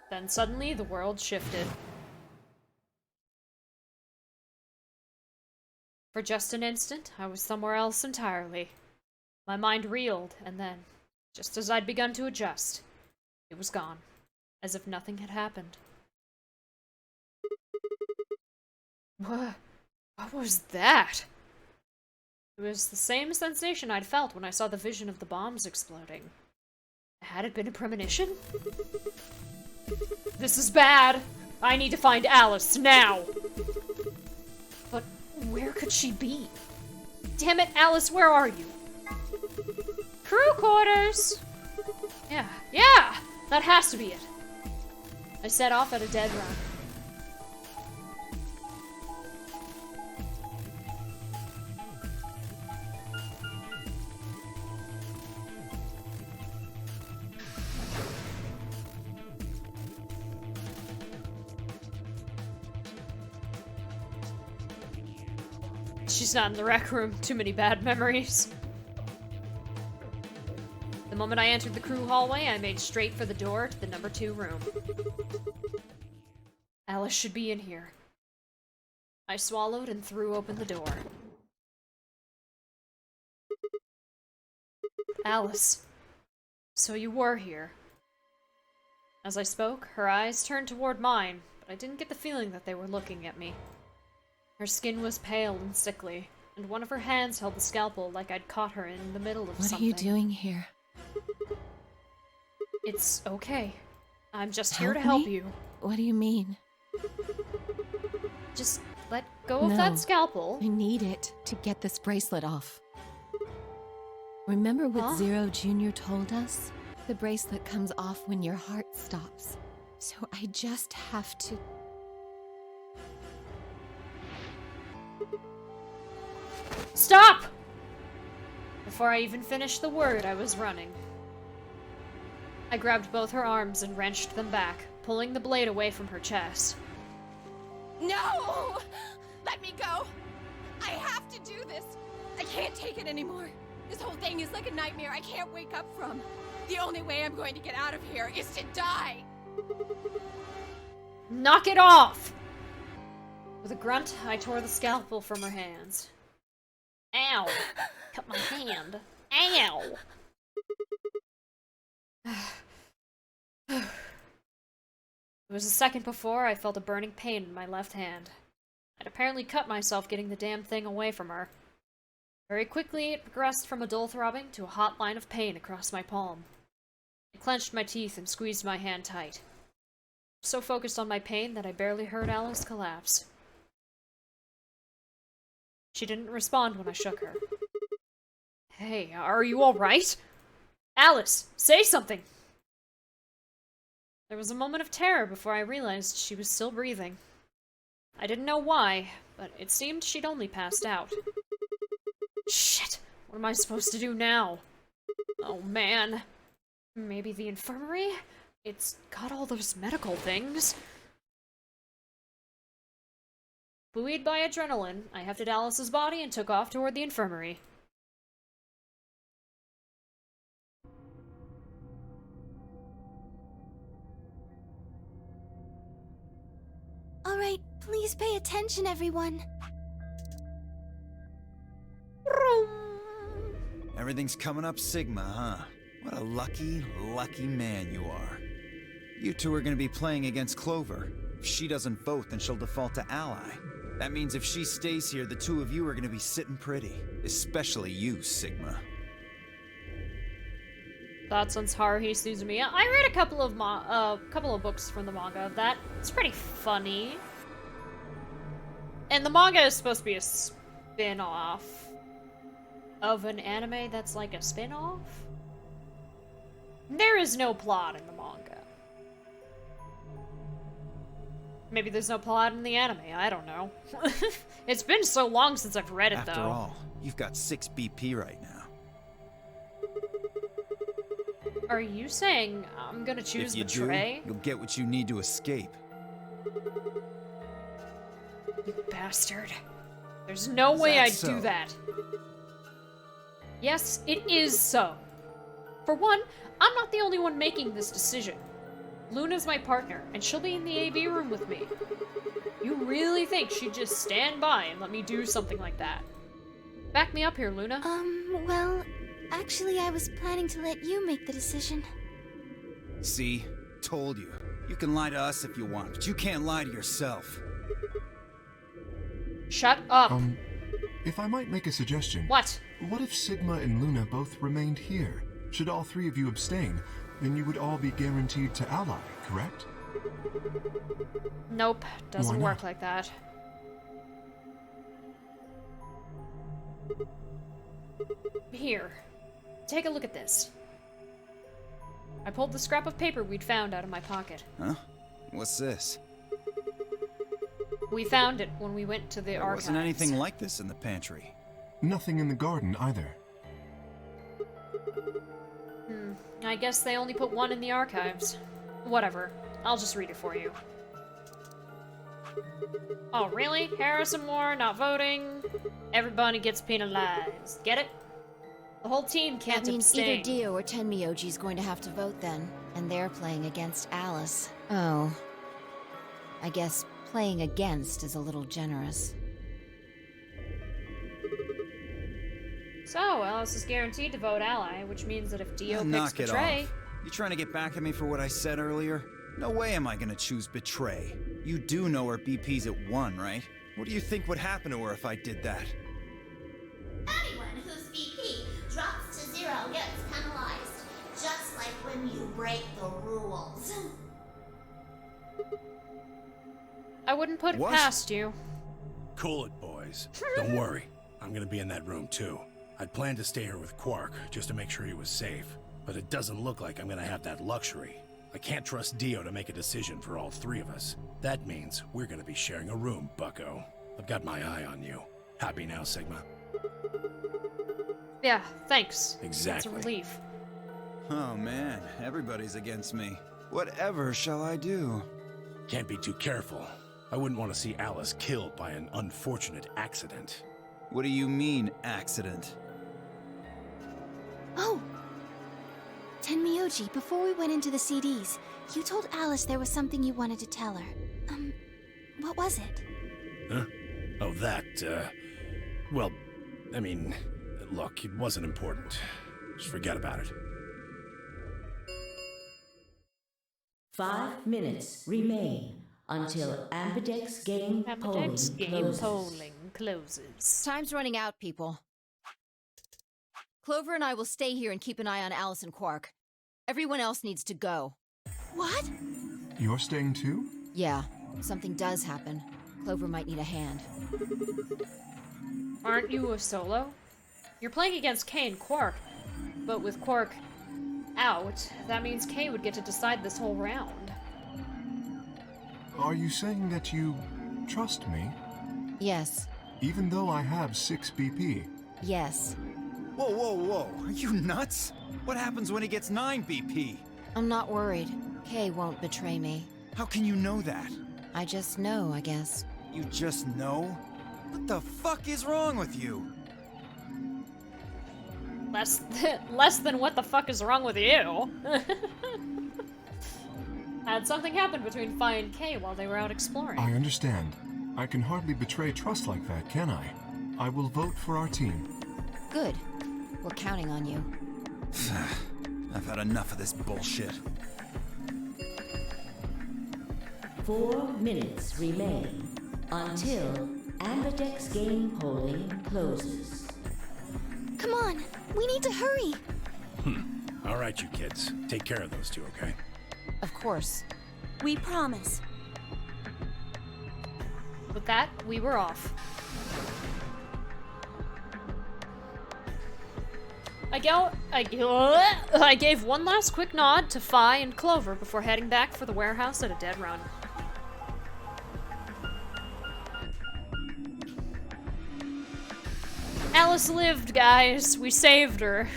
Then suddenly the world shifted. For just an instant, I was somewhere else entirely. My mind reeled, and then, just as I'd begun to adjust, it was gone, as if nothing had happened. What was that? It was the same sensation I'd felt when I saw the vision of the bombs exploding. Had it been a premonition? This is bad! I need to find Alice, now! But where could she be? Damn it, Alice, where are you? Crew quarters! Yeah, that has to be it. I set off at a dead run. She's not in the rec room. Too many bad memories. The moment I entered the crew hallway, I made straight for the door to the number 2 room. Alice should be in here. I swallowed and threw open the door. Alice, so you were here. As I spoke, her eyes turned toward mine, but I didn't get the feeling that they were looking at me. Her skin was pale and sickly, and one of her hands held the scalpel like I'd caught her in the middle of something. What are you doing here? It's okay. I'm just here to help you. What do you mean? Just let go of that scalpel. I need it to get this bracelet off. Remember what Zero Jr. told us? The bracelet comes off when your heart stops. So I just have to... Stop! Before I even finished the word, I was running. I grabbed both her arms and wrenched them back, pulling the blade away from her chest. No! Let me go! I have to do this! I can't take it anymore. This whole thing is like a nightmare I can't wake up from. The only way I'm going to get out of here is to die! Knock it off! With a grunt, I tore the scalpel from her hands. Ow! Cut my hand. Ow! It was a second before I felt a burning pain in my left hand. I'd apparently cut myself getting the damn thing away from her. Very quickly, it progressed from a dull throbbing to a hot line of pain across my palm. I clenched my teeth and squeezed my hand tight. So focused on my pain that I barely heard Alice collapse. She didn't respond when I shook her. Hey, are you alright? Alice, say something! There was a moment of terror before I realized she was still breathing. I didn't know why, but it seemed she'd only passed out. Shit! What am I supposed to do now? Oh man. Maybe the infirmary? It's got all those medical things. Buoyed by adrenaline, I hefted Alice's body and took off toward the infirmary. Alright, please pay attention, everyone. Everything's coming up Sigma, huh? What a lucky, lucky man you are. You two are gonna be playing against Clover. If she doesn't vote, then she'll default to ally. That means if she stays here, the two of you are gonna be sitting pretty. Especially you, Sigma. Thoughts on Haruhi Suzumiya? I read a couple of books from the manga of that. It's pretty funny. And the manga is supposed to be a spin-off of an anime that's like a spin-off? There is no plot in the manga. Maybe there's no plot in the anime, I don't know. It's been so long since I've read it, though. After all, you've got 6 BP right now. Are you saying I'm gonna choose the tray? You'll get what you need to escape. You bastard. There's no way I'd do that. Yes, it is so. For one, I'm not the only one making this decision. Luna's my partner, and she'll be in the AV room with me. You really think she'd just stand by and let me do something like that? Back me up here, Luna. Well, actually I was planning to let you make the decision. See? Told you. You can lie to us if you want, but you can't lie to yourself. Shut up. If I might make a suggestion. What? What if Sigma and Luna both remained here? Should all 3 of you abstain, then you would all be guaranteed to ally, correct? Nope, doesn't work like that. Here. Take a look at this. I pulled the scrap of paper we'd found out of my pocket. Huh? What's this? We found it when we went to the There archives. wasn't anything like this in the pantry. Nothing in the garden either. I guess they only put one in the archives. Whatever. I'll just read it for you. Oh, really? Harrison Moore not voting? Everybody gets penalized. Get it? The whole team can't That means abstain. either Dio or Tenmyoji's going to have to vote then. And they're playing against Alice. Oh. I guess playing against is a little generous. So, Alice is guaranteed to vote ally, which means that if Dio picks Knock it Betray... off. You trying to get back at me for what I said earlier? No way am I gonna choose Betray. You do know her BP's at 1, right? What do you think would happen to her if I did that? Anyone whose BP drops to 0 gets penalized, just like when you break the rules. I wouldn't put it What? past you. Cool it, boys. Don't worry. I'm gonna be in that room, too. I'd planned to stay here with Quark, just to make sure he was safe. But it doesn't look like I'm gonna have that luxury. I can't trust Dio to make a decision for all three of us. That means we're gonna be sharing a room, bucko. I've got my eye on you. Happy now, Sigma? Yeah, thanks. Exactly. It's a relief. Oh man, everybody's against me. Whatever shall I do? Can't be too careful. I wouldn't want to see Alice killed by an unfortunate accident. What do you mean, accident? Oh! Tenmyoji, before we went into the CDs, you told Alice there was something you wanted to tell her. What was it? Huh? Oh, that, well, I mean, look, it wasn't important. Just forget about it. 5 minutes remain until Ambidex game Ambidex polling game closes. polling closes. Time's running out, people. Clover and I will stay here and keep an eye on Alice and Quark. Everyone else needs to go. What? You're staying too? Yeah, if something does happen, Clover might need a hand. Aren't you a solo? You're playing against Kay and Quark, but with Quark out, that means Kay would get to decide this whole round. Are you saying that you trust me? Yes, Even though I have 6 BP? yes. Whoa, whoa, whoa. Are you nuts? What happens when he gets 9 BP? I'm not worried. Kay won't betray me. How can you know that? I just know, I guess. You just know? What the fuck is wrong with you? Less than what the fuck is wrong with you? Had something happened between Fi and Kay while they were out exploring. I understand. I can hardly betray trust like that, can I? I will vote for our team. Good. We're counting on you. I've had enough of this bullshit. 4 minutes remain until Ambidex game polling closes. Come on, we need to hurry. All right, you kids. Take care of those two, okay? Of course. We promise. With that, we were off. I gave one last quick nod to Fi and Clover before heading back for the warehouse at a dead run. Alice lived, guys. We saved her.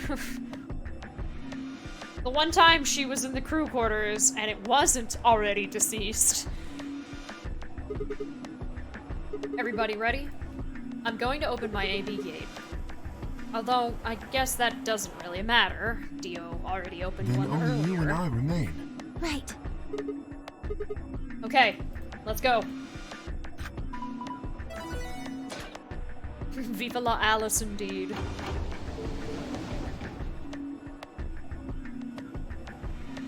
The one time she was in the crew quarters and it wasn't already deceased. Everybody ready? I'm going to open my AB gate. Although, I guess that doesn't really matter. Dio already opened Then one only earlier. you and I remain. Right. Okay, let's go. Viva la Alice, indeed.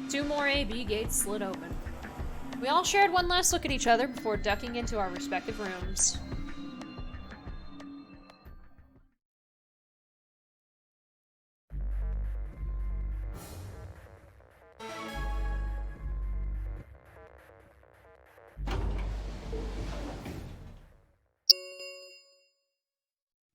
Two more AB gates slid open. We all shared one last look at each other before ducking into our respective rooms.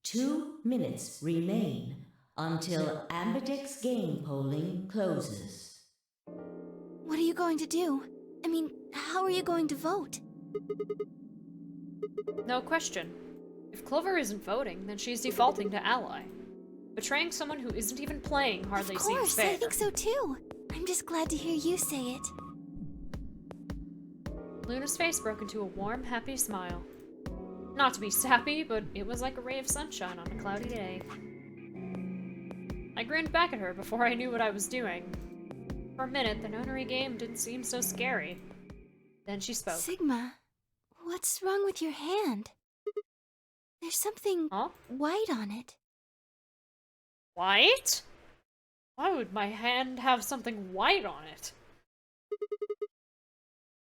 Two minutes remain until Ambidex game polling closes. What are you going to do? I mean, how are you going to vote? No question. If Clover isn't voting, then she's defaulting to ally. Betraying someone who isn't even playing hardly seems Of course, fair. I think so too. I'm just glad to hear you say it. Luna's face broke into a warm, happy smile. Not to be sappy, but it was like a ray of sunshine on a cloudy day. I grinned back at her before I knew what I was doing. For a minute, the nunnery game didn't seem so scary. Then she spoke. Sigma, what's wrong with your hand? There's something white on it. White? Why would my hand have something white on it?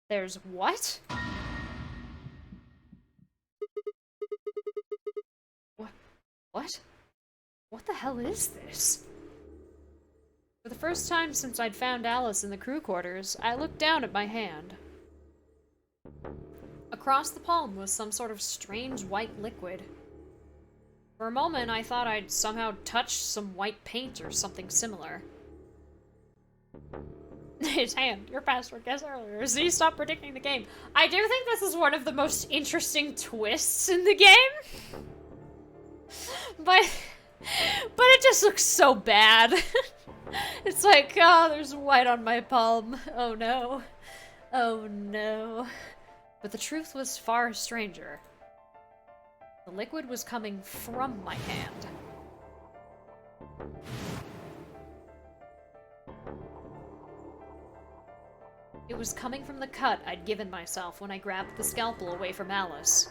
There's what? What? What the hell is this? For the first time since I'd found Alice in the crew quarters, I looked down at my hand. Across the palm was some sort of strange white liquid. For a moment, I thought I'd somehow touched some white paint or something similar. His hand, your password guess earlier. Z, stop predicting the game. I do think this is one of the most interesting twists in the game. But it just looks so bad. It's like, oh, there's white on my palm. Oh no. Oh no. But the truth was far stranger. The liquid was coming from my hand. It was coming from the cut I'd given myself when I grabbed the scalpel away from Alice.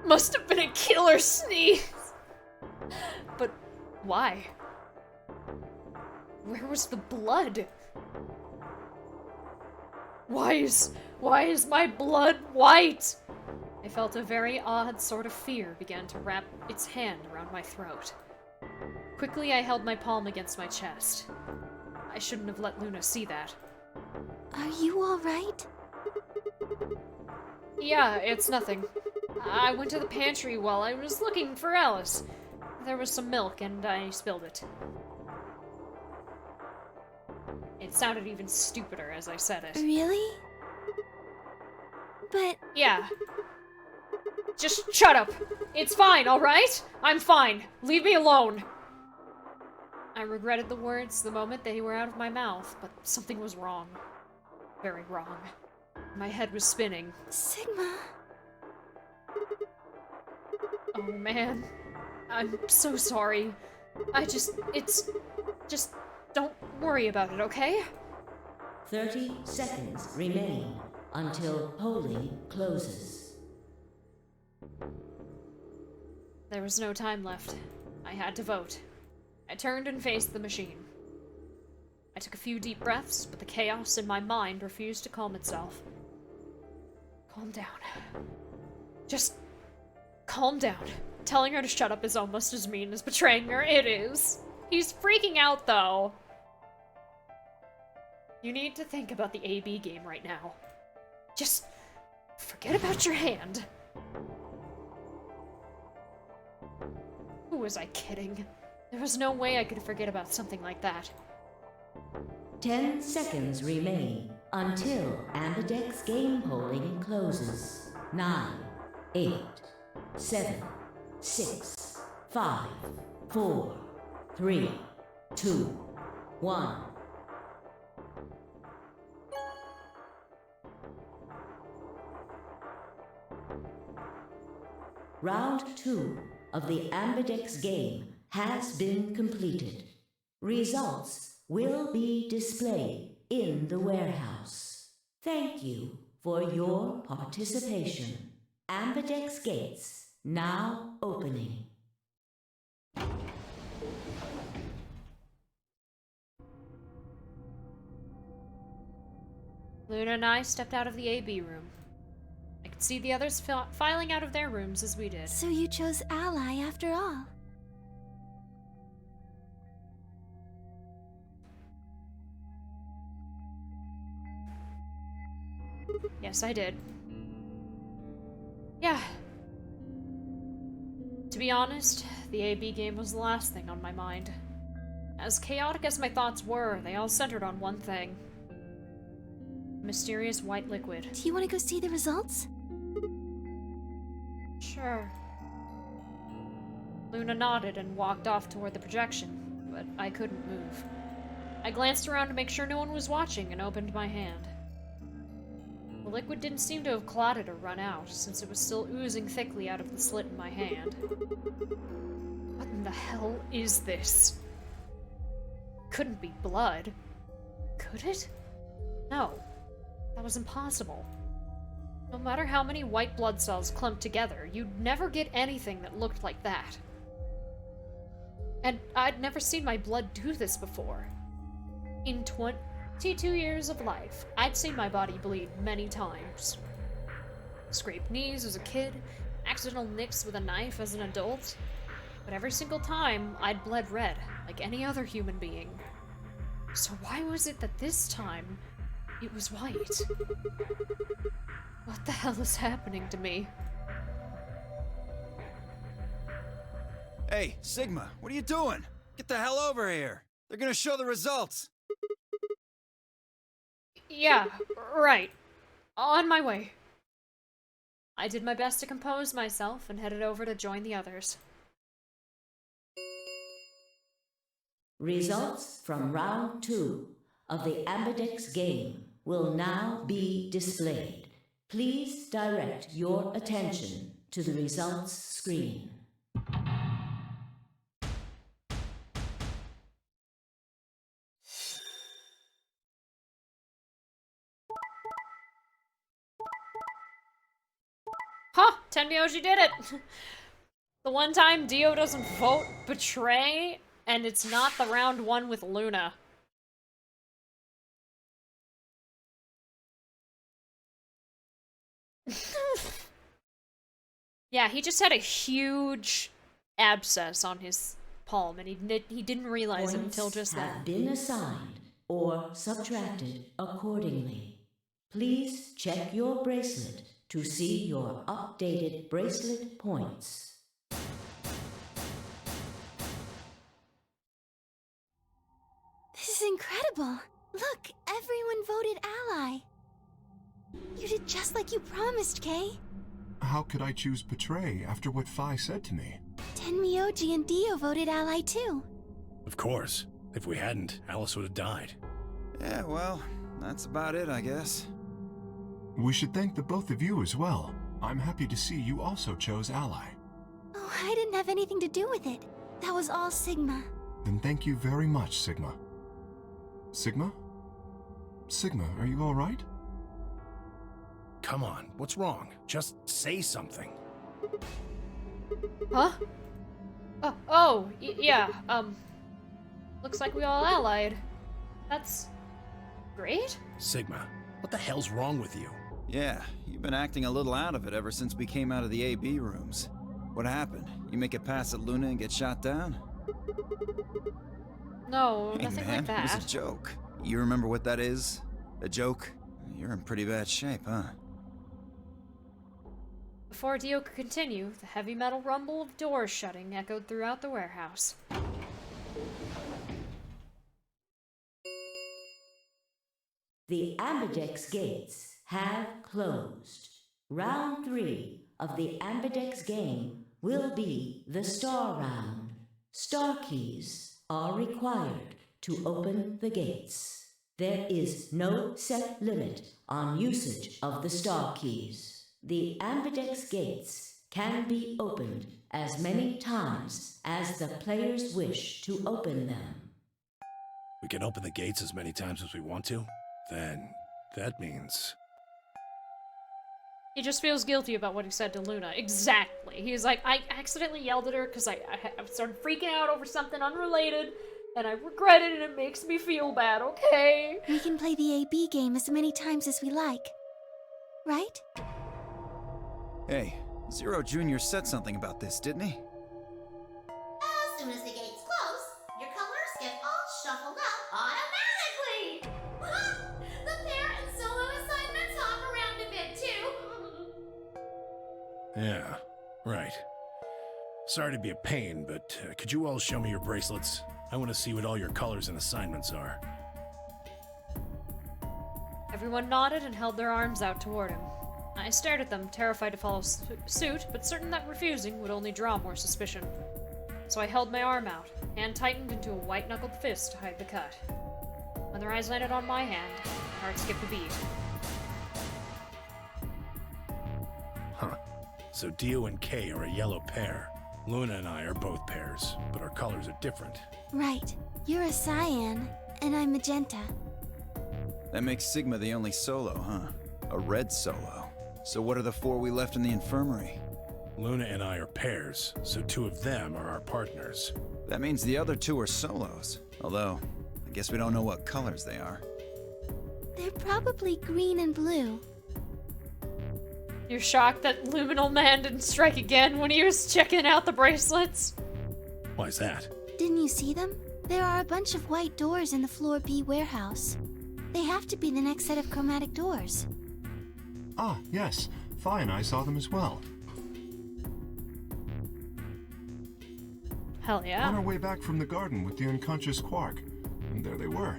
Must have been a killer sneeze! But why? Where was the blood? Why is my blood white? I felt a very odd sort of fear began to wrap its hand around my throat. Quickly, I held my palm against my chest. I shouldn't have let Luna see that. Are you alright? Yeah, it's nothing. I went to the pantry while I was looking for Alice. There was some milk and I spilled it. It sounded even stupider as I said it. Really? But... Yeah. Just shut up. It's fine, alright? I'm fine. Leave me alone. I regretted the words the moment they were out of my mouth, but something was wrong. Very wrong. My head was spinning. Sigma... Oh man. I'm so sorry. Just don't worry about it, okay? 30 seconds remain until polling closes. There was no time left. I had to vote. I turned and faced the machine. I took a few deep breaths, but the chaos in my mind refused to calm itself. Calm down. Just calm down. Telling her to shut up is almost as mean as betraying her. It is. He's freaking out, though. You need to think about the AB game right now. Just forget about your hand. Who was I kidding? There was no way I could forget about something like that. 10 seconds remain until Ambidex game polling closes. 9, 8, 7, 6, 5, 4, 3, 2, 1. Round 2 of the Ambidex game has been completed. Results will be displayed in the warehouse. Thank you for your participation. Ambidex gates now opening. Luna and I stepped out of the AB room. I could see the others filing out of their rooms as we did. So you chose Ally after all? Yes, I did. Yeah. To be honest, the AB game was the last thing on my mind. As chaotic as my thoughts were, they all centered on one thing. Mysterious white liquid. Do you want to go see the results? Sure. Luna nodded and walked off toward the projection, but I couldn't move. I glanced around to make sure no one was watching and opened my hand. The liquid didn't seem to have clotted or run out, since it was still oozing thickly out of the slit in my hand. What in the hell is this? Couldn't be blood. Could it? No. That was impossible. No matter how many white blood cells clumped together, you'd never get anything that looked like that. And I'd never seen my blood do this before. In 22 years of life, I'd seen my body bleed many times. Scraped knees as a kid, accidental nicks with a knife as an adult. But every single time, I'd bled red, like any other human being. So why was it that this time, it was white? What the hell is happening to me? Hey, Sigma, what are you doing? Get the hell over here. They're gonna show the results. Yeah, right. On my way. I did my best to compose myself and headed over to join the others. Results from round 2 of the Ambidex game will now be displayed. Please direct your attention to the results screen. Huh! Tenmyoji did it! The one time Dio doesn't vote betray, and it's not the round 1 with Luna. Yeah, he just had a huge abscess on his palm, and he didn't realize it until just then. Have been assigned or subtracted accordingly. Please check your bracelet to see your updated bracelet points. This is incredible. Look, everyone voted ally. You did just like you promised, Kay. How could I choose betray after what Phi said to me? Tenmyoji and Dio voted ally too. Of course. If we hadn't, Alice would have died. Yeah, well, that's about it, I guess. We should thank the both of you as well. I'm happy to see you also chose ally. Oh, I didn't have anything to do with it. That was all Sigma. Then thank you very much, Sigma. Sigma? Sigma, are you all right? Come on, what's wrong? Just say something. Huh? Yeah, looks like we all allied. That's great? Sigma, what the hell's wrong with you? Yeah, you've been acting a little out of it ever since we came out of the AB rooms. What happened? You make it past at Luna and get shot down? No, Hey nothing man, like that. it was a joke. You remember what that is? A joke? You're in pretty bad shape, huh? Before Dio could continue, the heavy metal rumble of doors shutting echoed throughout the warehouse. The Ambidex gates have closed. Round 3 of the Ambidex game will be the star round. Star keys are required to open the gates. There is no set limit on usage of the star keys. The Ambidex gates can be opened as many times as the players wish to open them. We can open the gates as many times as we want to? Then, that means... He just feels guilty about what he said to Luna. Exactly. He's like, I accidentally yelled at her because I started freaking out over something unrelated, and I regret it and it makes me feel bad, okay? We can play the AB game as many times as we like. Right? Hey, Zero Jr. said something about this, didn't he? As soon as the gates close, your colors get all shuffled up automatically. The pair and solo assignments hop around a bit too. Yeah, right. Sorry to be a pain, but could you all show me your bracelets? I want to see what all your colors and assignments are. Everyone nodded and held their arms out toward him. I stared at them, terrified to follow suit, but certain that refusing would only draw more suspicion. So I held my arm out, hand tightened into a white-knuckled fist to hide the cut. When their eyes landed on my hand, my heart skipped a beat. Huh. So Dio and Kay are a yellow pair. Luna and I are both pairs, but our colors are different. Right. You're a cyan, and I'm magenta. That makes Sigma the only solo, huh? A red solo. So what are the 4 we left in the infirmary? Luna and I are pairs, so 2 of them are our partners. That means the other 2 are solos. Although, I guess we don't know what colors they are. They're probably green and blue. You're shocked that Luminal Man didn't strike again when he was checking out the bracelets? Why's that? Didn't you see them? There are a bunch of white doors in the Floor B warehouse. They have to be the next set of chromatic doors. Ah, yes. Phi and I saw them as well. Hell yeah. On our way back from the garden with the unconscious Quark. And there they were.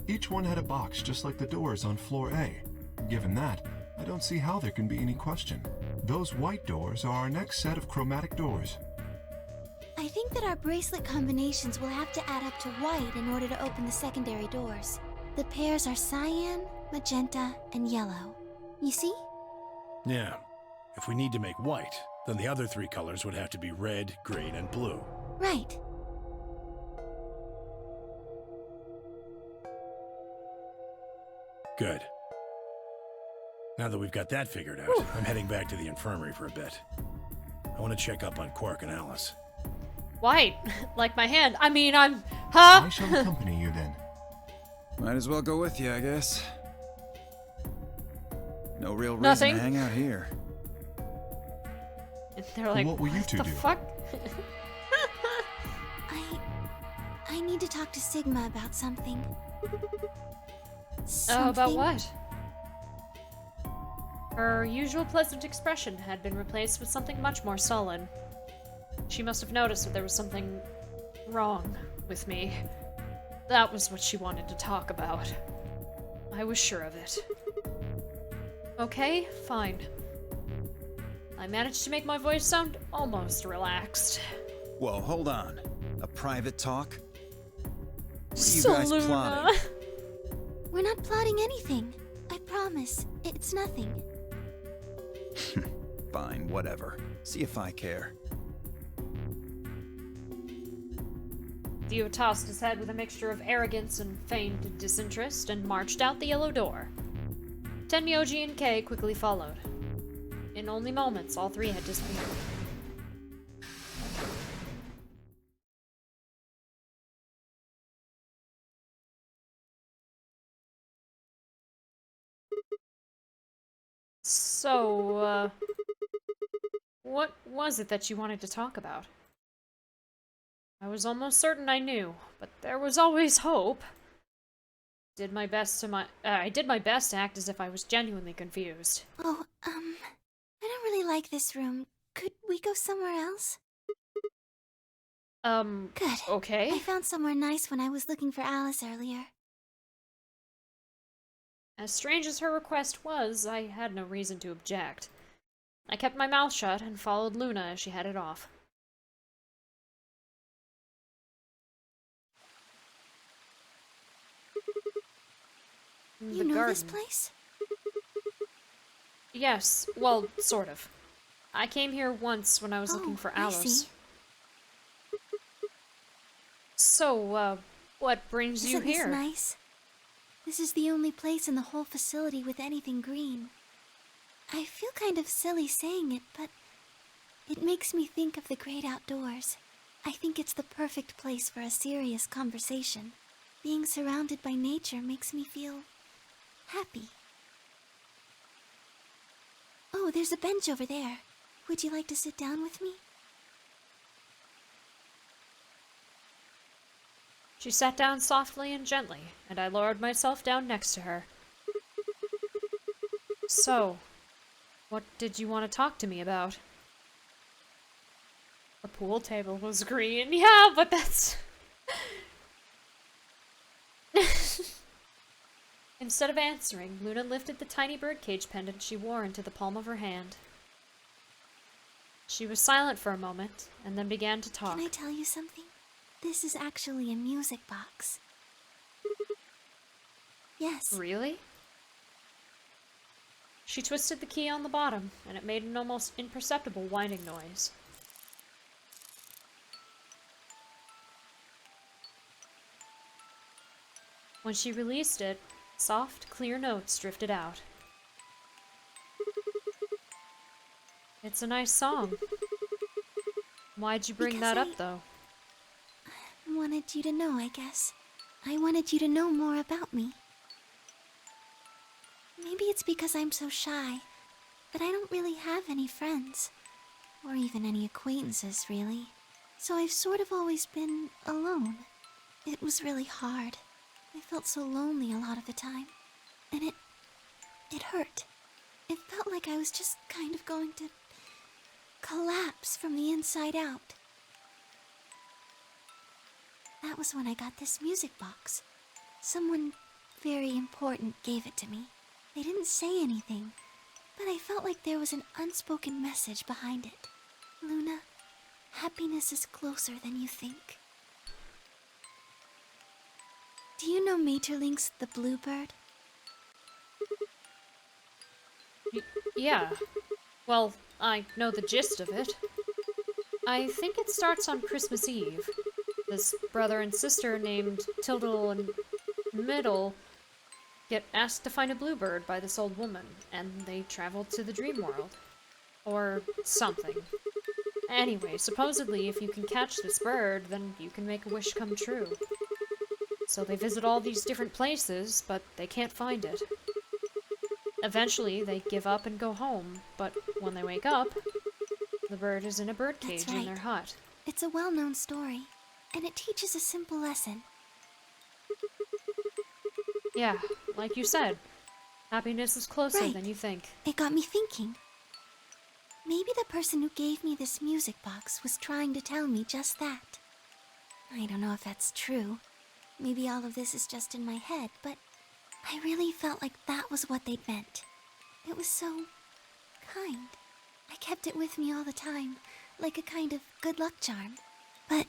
Each one had a box just like the doors on floor A. Given that, I don't see how there can be any question. Those white doors are our next set of chromatic doors. I think that our bracelet combinations will have to add up to white in order to open the secondary doors. The pairs are cyan, magenta, and yellow. You see? Yeah. If we need to make white, then the other 3 colors would have to be red, green, and blue. Right. Good. Now that we've got that figured out, I'm heading back to the infirmary for a bit. I want to check up on Quark and Alice. White. Like my hand. I mean, Huh? I shall accompany you then. Might as well go with you, I guess. No real reason Nothing. to hang out here. And they're like, What will you two the do? fuck? I need to talk to Sigma about something. Oh, about what? Her usual pleasant expression had been replaced with something much more sullen. She must have noticed that there was something wrong with me. That was what she wanted to talk about. I was sure of it. Okay, fine. I managed to make my voice sound almost relaxed. Whoa, hold on. A private talk? What are you So guys Luna. plotting? We're not plotting anything. I promise. It's nothing. Fine, whatever. See if I care. Dio tossed his head with a mixture of arrogance and feigned disinterest and marched out the yellow door. Tenmyoji and Kay quickly followed. In only moments, all 3 had disappeared. So, what was it that you wanted to talk about? I was almost certain I knew, but there was always hope. I did my best to act as if I was genuinely confused. Oh, I don't really like this room. Could we go somewhere else? Good. Okay. I found somewhere nice when I was looking for Alice earlier. As strange as her request was, I had no reason to object. I kept my mouth shut and followed Luna as she headed off. You know this place? Yes, well, sort of. I came here once when I was looking for I Alice. see. So, what brings you Isn't this here? nice? This is the only place in the whole facility with anything green. I feel kind of silly saying it, but it makes me think of the great outdoors. I think it's the perfect place for a serious conversation. Being surrounded by nature makes me feel happy. Oh, there's a bench over there. Would you like to sit down with me? She sat down softly and gently, and I lowered myself down next to her. So, what did you want to talk to me about? The pool table was green. Yeah, but that's... Instead of answering, Luna lifted the tiny birdcage pendant she wore into the palm of her hand. She was silent for a moment, and then began to talk. Can I tell you something? This is actually a music box. Yes. Really? She twisted the key on the bottom, and it made an almost imperceptible whining noise. When she released it, soft, clear notes drifted out. It's a nice song. Why'd you bring that up, though? I wanted you to know, I guess. I wanted you to know more about me. Maybe it's because I'm so shy, but I don't really have any friends. Or even any acquaintances, really. So I've sort of always been alone. It was really hard. I felt so lonely a lot of the time. And it hurt. It felt like I was just kind of going to collapse from the inside out. That was when I got this music box. Someone very important gave it to me. They didn't say anything, but I felt like there was an unspoken message behind it. Luna, happiness is closer than you think. Do you know Maeterlinck's The Bluebird? Yeah. Well, I know the gist of it. I think it starts on Christmas Eve. This brother and sister named Tildle and Middle get asked to find a bluebird by this old woman, and they travel to the dream world. Or something. Anyway, supposedly if you can catch this bird, then you can make a wish come true. So they visit all these different places, but they can't find it. Eventually, they give up and go home, but when they wake up, the bird is in a birdcage in their hut. It's a well-known story, and it teaches a simple lesson. Yeah, like you said, happiness is closer than you think. It got me thinking. Maybe the person who gave me this music box was trying to tell me just that. I don't know if that's true. Maybe all of this is just in my head, but I really felt like that was what they'd meant. It was so kind. I kept it with me all the time, like a kind of good luck charm. But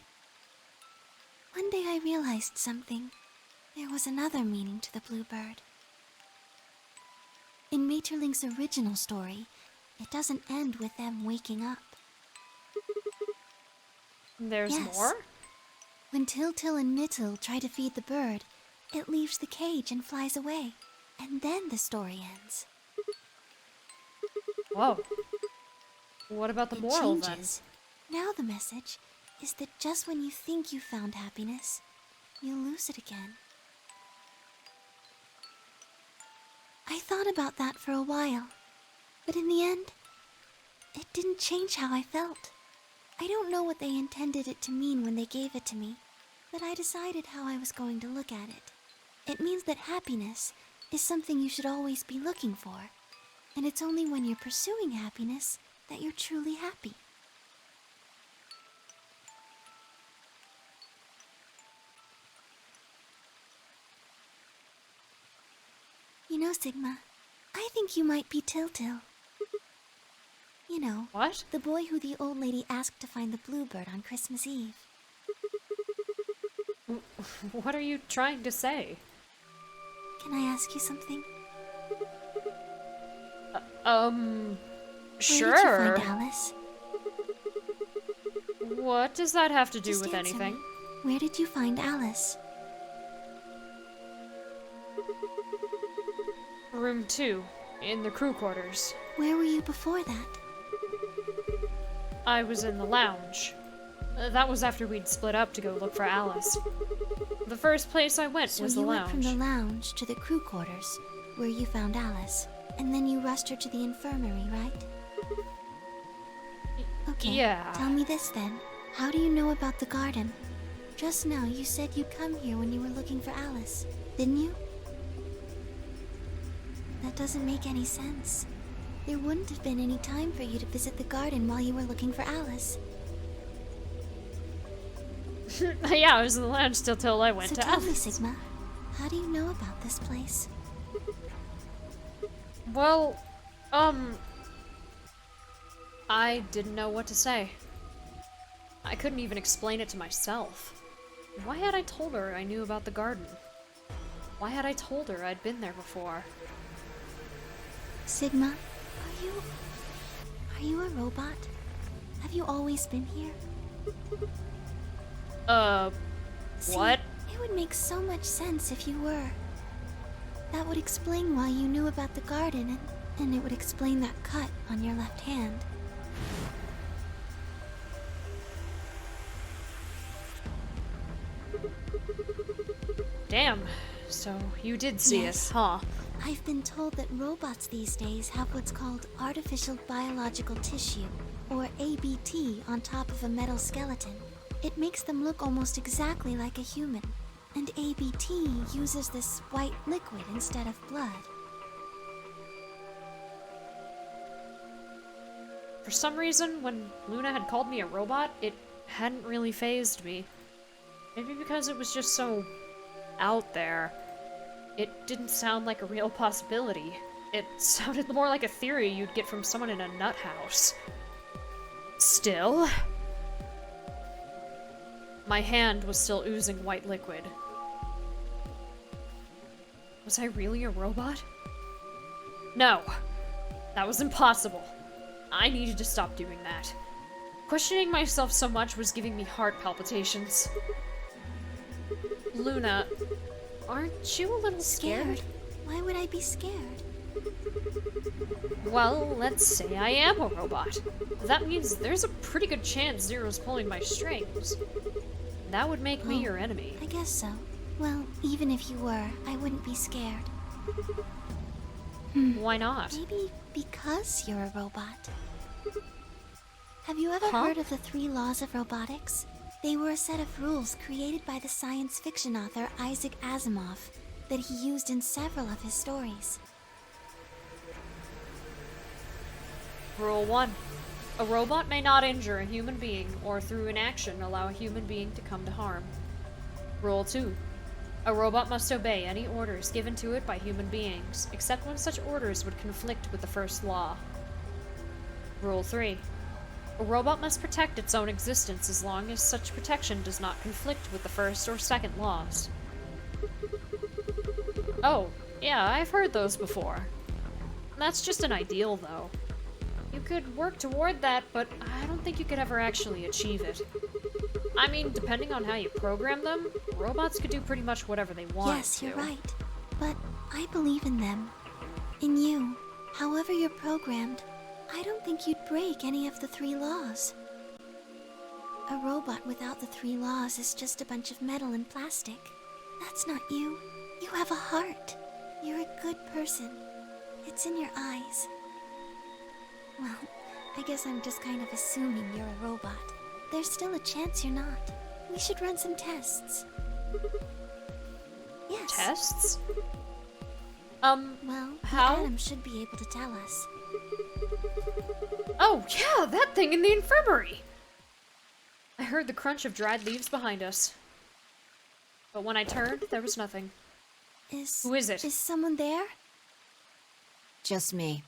one day I realized something. There was another meaning to the bluebird. In Maeterlinck's original story, it doesn't end with them waking up. There's more? When Til and Mittel try to feed the bird, it leaves the cage and flies away. And then the story ends. Whoa. What about the moral, then? Now the message is that just when you think you found happiness, you'll lose it again. I thought about that for a while, but in the end, it didn't change how I felt. I don't know what they intended it to mean when they gave it to me, but I decided how I was going to look at it. It means that happiness is something you should always be looking for, and it's only when you're pursuing happiness that you're truly happy. You know, Sigma, I think you might be Til. You know, what? The boy who the old lady asked to find the bluebird on Christmas Eve. What are you trying to say? Can I ask you something? Sure. Where did you find Alice? What does that have to do Just with answer anything? me. Where did you find Alice? Room 2, in the crew quarters. Where were you before that? I was in the lounge. That was after we'd split up to go look for Alice. The first place I went was the So you lounge. went from the lounge to the crew quarters, where you found Alice, and then you rushed her to the infirmary, right? Okay, Yeah. tell me this then. How do you know about the garden? Just now, you said you'd come here when you were looking for Alice, didn't you? That doesn't make any sense. There wouldn't have been any time for you to visit the garden while you were looking for Alice. Yeah, I was in the lounge till I went So to tell me, Alice. Sigma, how do you know about this place? Well, I didn't know what to say. I couldn't even explain it to myself. Why had I told her I knew about the garden? Why had I told her I'd been there before? Sigma, are you a robot? Have you always been here? See, It would make so much sense if you were. That would explain why you knew about the garden, and it would explain that cut on your left hand. Damn. So you did see Yes. it, huh? I've been told that robots these days have what's called artificial biological tissue, or ABT, on top of a metal skeleton. It makes them look almost exactly like a human, and ABT uses this white liquid instead of blood. For some reason, when Luna had called me a robot, it hadn't really fazed me. Maybe because it was just so out there. It didn't sound like a real possibility. It sounded more like a theory you'd get from someone in a nut house. Still, my hand was still oozing white liquid. Was I really a robot? No, that was impossible. I needed to stop doing that. Questioning myself so much was giving me heart palpitations. Luna, aren't you a little scared? Why would I be scared? Well, let's say I am a robot. That means there's a pretty good chance Zero's pulling my strings. That would make me your enemy. I guess so. Well, even if you were, I wouldn't be scared. Why not? Maybe because you're a robot. Have you ever Huh? heard of the 3 laws of robotics? They were a set of rules created by the science fiction author Isaac Asimov that he used in several of his stories. Rule 1. A robot may not injure a human being or through inaction allow a human being to come to harm. Rule 2. A robot must obey any orders given to it by human beings, except when such orders would conflict with the first law. Rule 3. A robot must protect its own existence as long as such protection does not conflict with the first or second laws. Oh, yeah, I've heard those before. That's just an ideal, though. You could work toward that, but I don't think you could ever actually achieve it. I mean, depending on how you program them, robots could do pretty much whatever they want Yes, to. you're right. But I believe in them. In you. However you're programmed, I don't think you'd break any of the 3 laws. A robot without the 3 laws is just a bunch of metal and plastic. That's not you. You have a heart. You're a good person. It's in your eyes. Well, I guess I'm just kind of assuming you're a robot. There's still a chance you're not. We should run some tests. Yes. Tests? Well, how? the Atom should be able to tell us. Oh, yeah, that thing in the infirmary! I heard the crunch of dried leaves behind us. But when I turned, there was nothing. Who is it? Is someone there? Just me.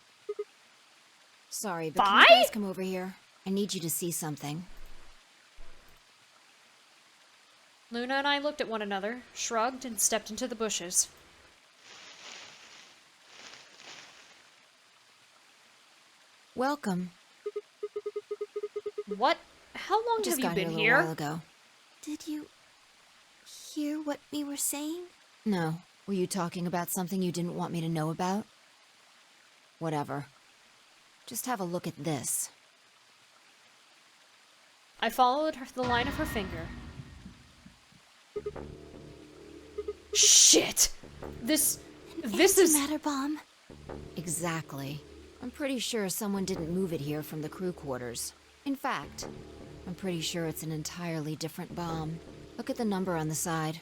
Sorry, but can Vi? you guys come over here? I need you to see something. Luna and I looked at one another, shrugged, and stepped into the bushes. Welcome. What? How long Just have you got here been a little here? while ago. Did you hear what we were saying? No. Were you talking about something you didn't want me to know about? Whatever. Just have a look at this. I followed the line of her finger. Shit! This is... Matter bomb. Exactly. I'm pretty sure someone didn't move it here from the crew quarters. In fact, I'm pretty sure it's an entirely different bomb. Look at the number on the side.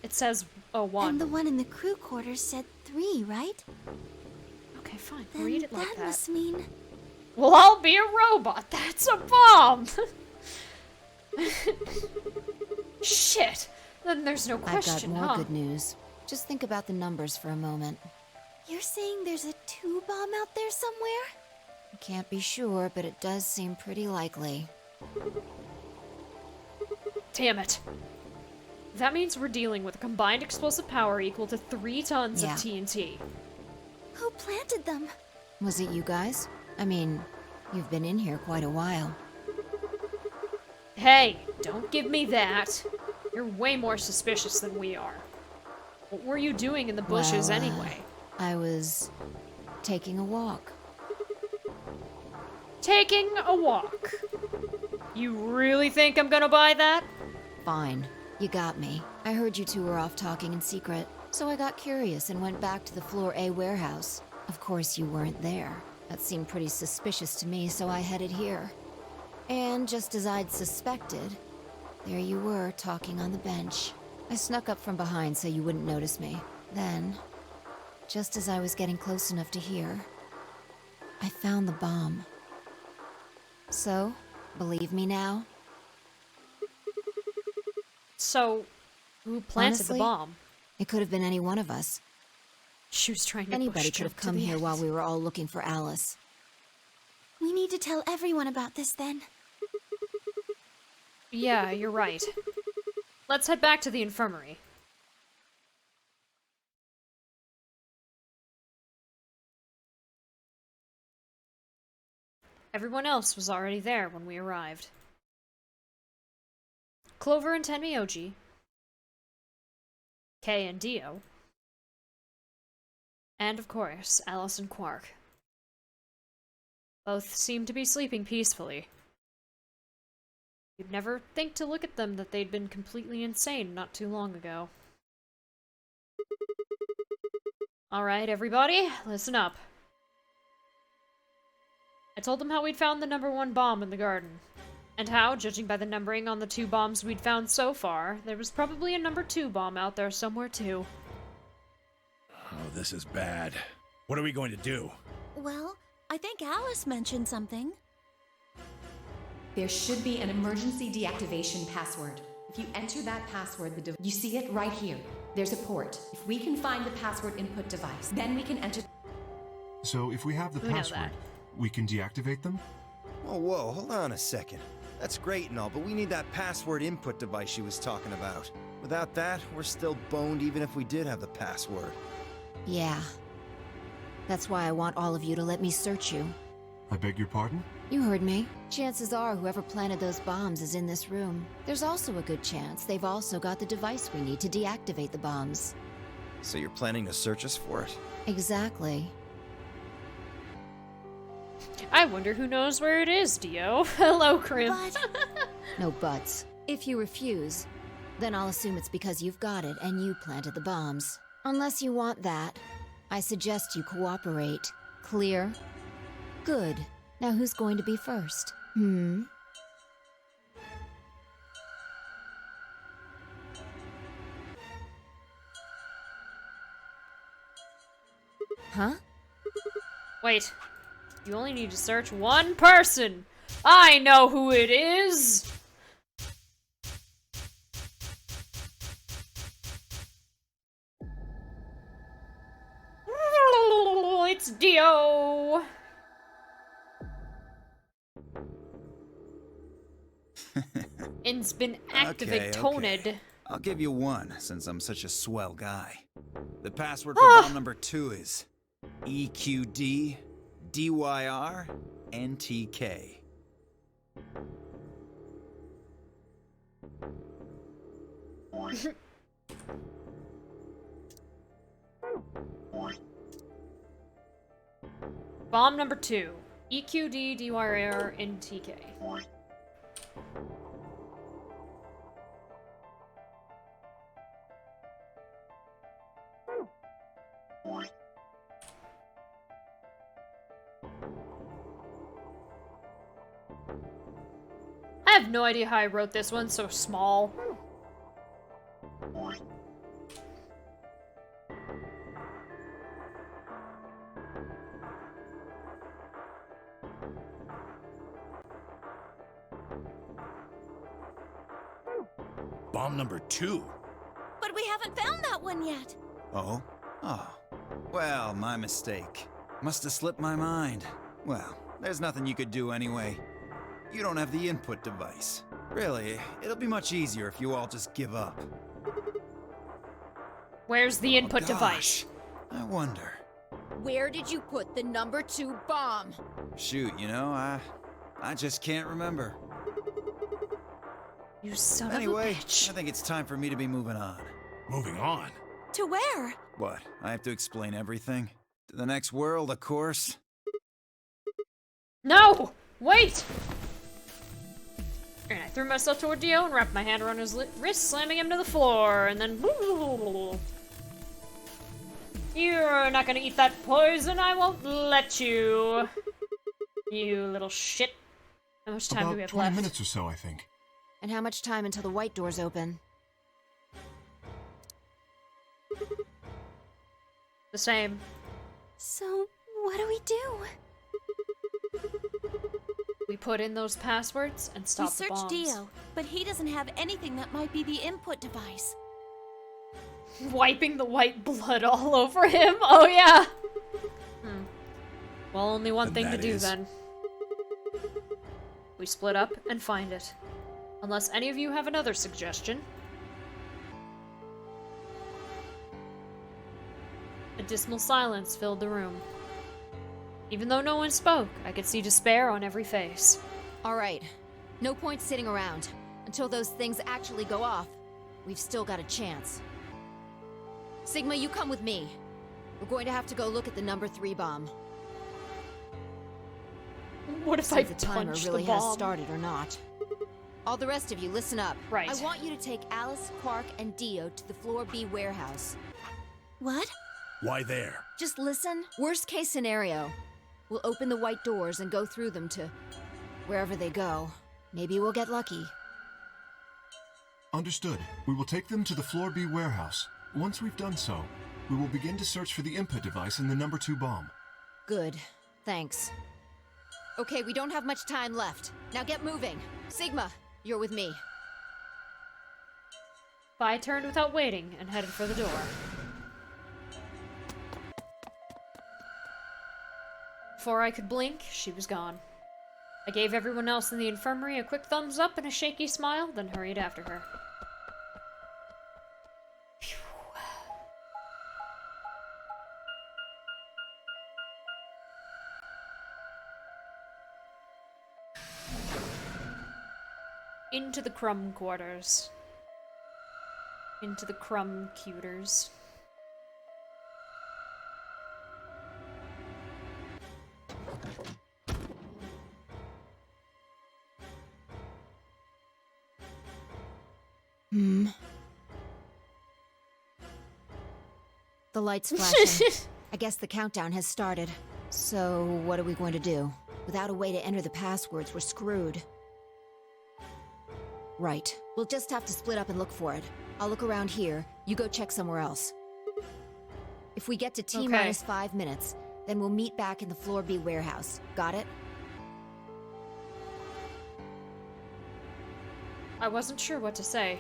It says 01. And the one in the crew quarters said 3, right? Okay, fine. Then Read it like that that. must mean... Well, I'll be a robot. That's a bomb. Shit. Then there's no question, I've got more huh? good news. Just think about the numbers for a moment. You're saying there's a 2 bomb out there somewhere? I can't be sure, but it does seem pretty likely. Damn it. That means we're dealing with a combined explosive power equal to 3 tons Yeah. of TNT. Who planted them? Was it you guys? I mean, you've been in here quite a while. Hey, don't give me that. You're way more suspicious than we are. What were you doing in the bushes Well, anyway? I was taking a walk. Taking a walk. You really think I'm gonna buy that? Fine, you got me. I heard you two were off talking in secret, so I got curious and went back to the Floor A warehouse. Of course, you weren't there. That seemed pretty suspicious to me, so I headed here. And just as I'd suspected, there you were, talking on the bench. I snuck up from behind so you wouldn't notice me. Then, just as I was getting close enough to hear, I found the bomb. So, believe me now? So, who planted Honestly, the bomb? It could have been any one of us. She was trying to Anybody push could have Joe to come the here end. while we were all looking for Alice. We need to tell everyone about this then. Yeah, you're right. Let's head back to the infirmary. Everyone else was already there when we arrived. Clover and Tenmyoji, Kay and Dio, and of course, Alice and Quark. Both seemed to be sleeping peacefully. You'd never think to look at them that they'd been completely insane not too long ago. Alright, everybody, listen up. I told them how we'd found the #1 bomb in the garden, and how, judging by the numbering on the 2 bombs we'd found so far, there was probably a #2 bomb out there somewhere too. Oh, this is bad. What are we going to do? Well, I think Alice mentioned something. There should be an emergency deactivation password. If you enter that password, you see it right here. There's a port. If we can find the password input device, then we can enter. So if we have the We know password, that. we can deactivate them? Oh, whoa, hold on a second. That's great and all, but we need that password input device she was talking about. Without that, we're still boned even if we did have the password. Yeah. That's why I want all of you to let me search you. I beg your pardon? You heard me. Chances are whoever planted those bombs is in this room. There's also a good chance they've also got the device we need to deactivate the bombs. So you're planning to search us for it? Exactly. I wonder who knows where it is, Dio. Hello, Krim. But No buts. If you refuse, then I'll assume it's because you've got it and you planted the bombs. Unless you want that, I suggest you cooperate. Clear? Good. Now who's going to be first? Huh? Wait. You only need to search one person. I know who it is. It's Dio. It's been activated. I'll give you one, since I'm such a swell guy. The password for bomb number 2 is EQD DYR NTK. Bomb number 2. EQD DYR NTK. I have no idea how I wrote this one so small. Bomb number 2. But we haven't found that one yet. Oh? Oh. Well, my mistake. Must have slipped my mind. Well, there's nothing you could do anyway. You don't have the input device. Really, it'll be much easier if you all just give up. Where's the input Oh, device? gosh. I wonder. Where did you put the number 2 bomb? Shoot, you know, I just can't remember. You son Anyway, of a bitch. I think it's time for me to be moving on. Moving on. To where? What? I have to explain everything? To the next world, of course. No! Wait! And I threw myself toward Dio and wrapped my hand around his wrist, slamming him to the floor, and then... You're not gonna eat that poison, I won't let you. You little shit. How much time do we About have 20 left? minutes or so, I think. And how much time until the white doors open? The same. So, what do we do? We put in those passwords and stop We the searched bombs. Dio, but he doesn't have anything that might be the input device. Wiping the white blood all over him? Oh yeah! Well, only one And thing to that do is? then. We split up and find it. Unless any of you have another suggestion. A dismal silence filled the room. Even though no one spoke, I could see despair on every face. All right. No point sitting around. Until those things actually go off, we've still got a chance. Sigma, you come with me. We're going to have to go look at the number 3 bomb. What if See I if the timer punch really the has bomb? started or not. All the rest of you, listen up. Right. I want you to take Alice, Quark, and Dio to the Floor B warehouse. What? Why there? Just listen. Worst case scenario. We'll open the white doors and go through them to wherever they go. Maybe we'll get lucky. Understood. We will take them to the Floor B warehouse. Once we've done so, we will begin to search for the input device in the number 2 bomb. Good. Thanks. Okay, we don't have much time left. Now get moving. Sigma, you're with me. I turned without waiting and headed for the door. Before I could blink, she was gone. I gave everyone else in the infirmary a quick thumbs up and a shaky smile, then hurried after her. Phew. Into the crumb quarters. Into the crumb cuters. The light's flashing. I guess the countdown has started. So, what are we going to do? Without a way to enter the passwords, we're screwed. Right. We'll just have to split up and look for it. I'll look around here. You go check somewhere else. If we get to T minus 5 minutes, then we'll meet back in the Floor B warehouse. Got it? I wasn't sure what to say.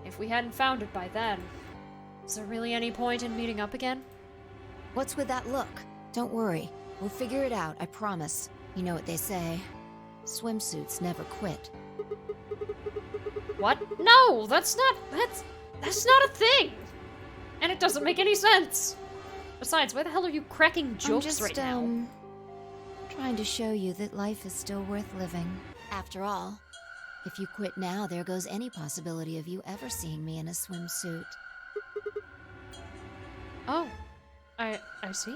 If we hadn't found it by then, is there really any point in meeting up again? What's with that look? Don't worry. We'll figure it out, I promise. You know what they say. Swimsuits never quit. What? No, that's not a thing! And it doesn't make any sense! Besides, why the hell are you cracking jokes I'm just, right now? Trying to show you that life is still worth living. After all, if you quit now, there goes any possibility of you ever seeing me in a swimsuit. Oh, I see.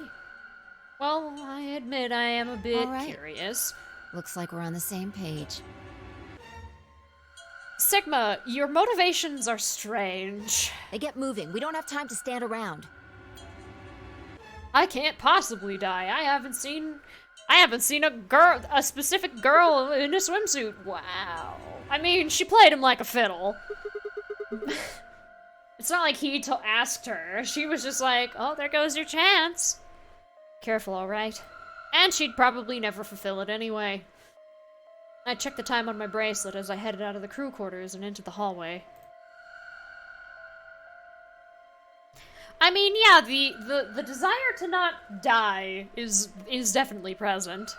Well, I admit I am a bit All right. curious. Looks like we're on the same page. Sigma, your motivations are strange. They get moving. We don't have time to stand around. I can't possibly die. I haven't seen I haven't seen a specific girl in a swimsuit. Wow. I mean, she played him like a fiddle. It's not like he asked her. She was just like, oh, there goes your chance. Careful, alright? And she'd probably never fulfill it anyway. I checked the time on my bracelet as I headed out of the crew quarters and into the hallway. I mean, yeah, the desire to not die is definitely present.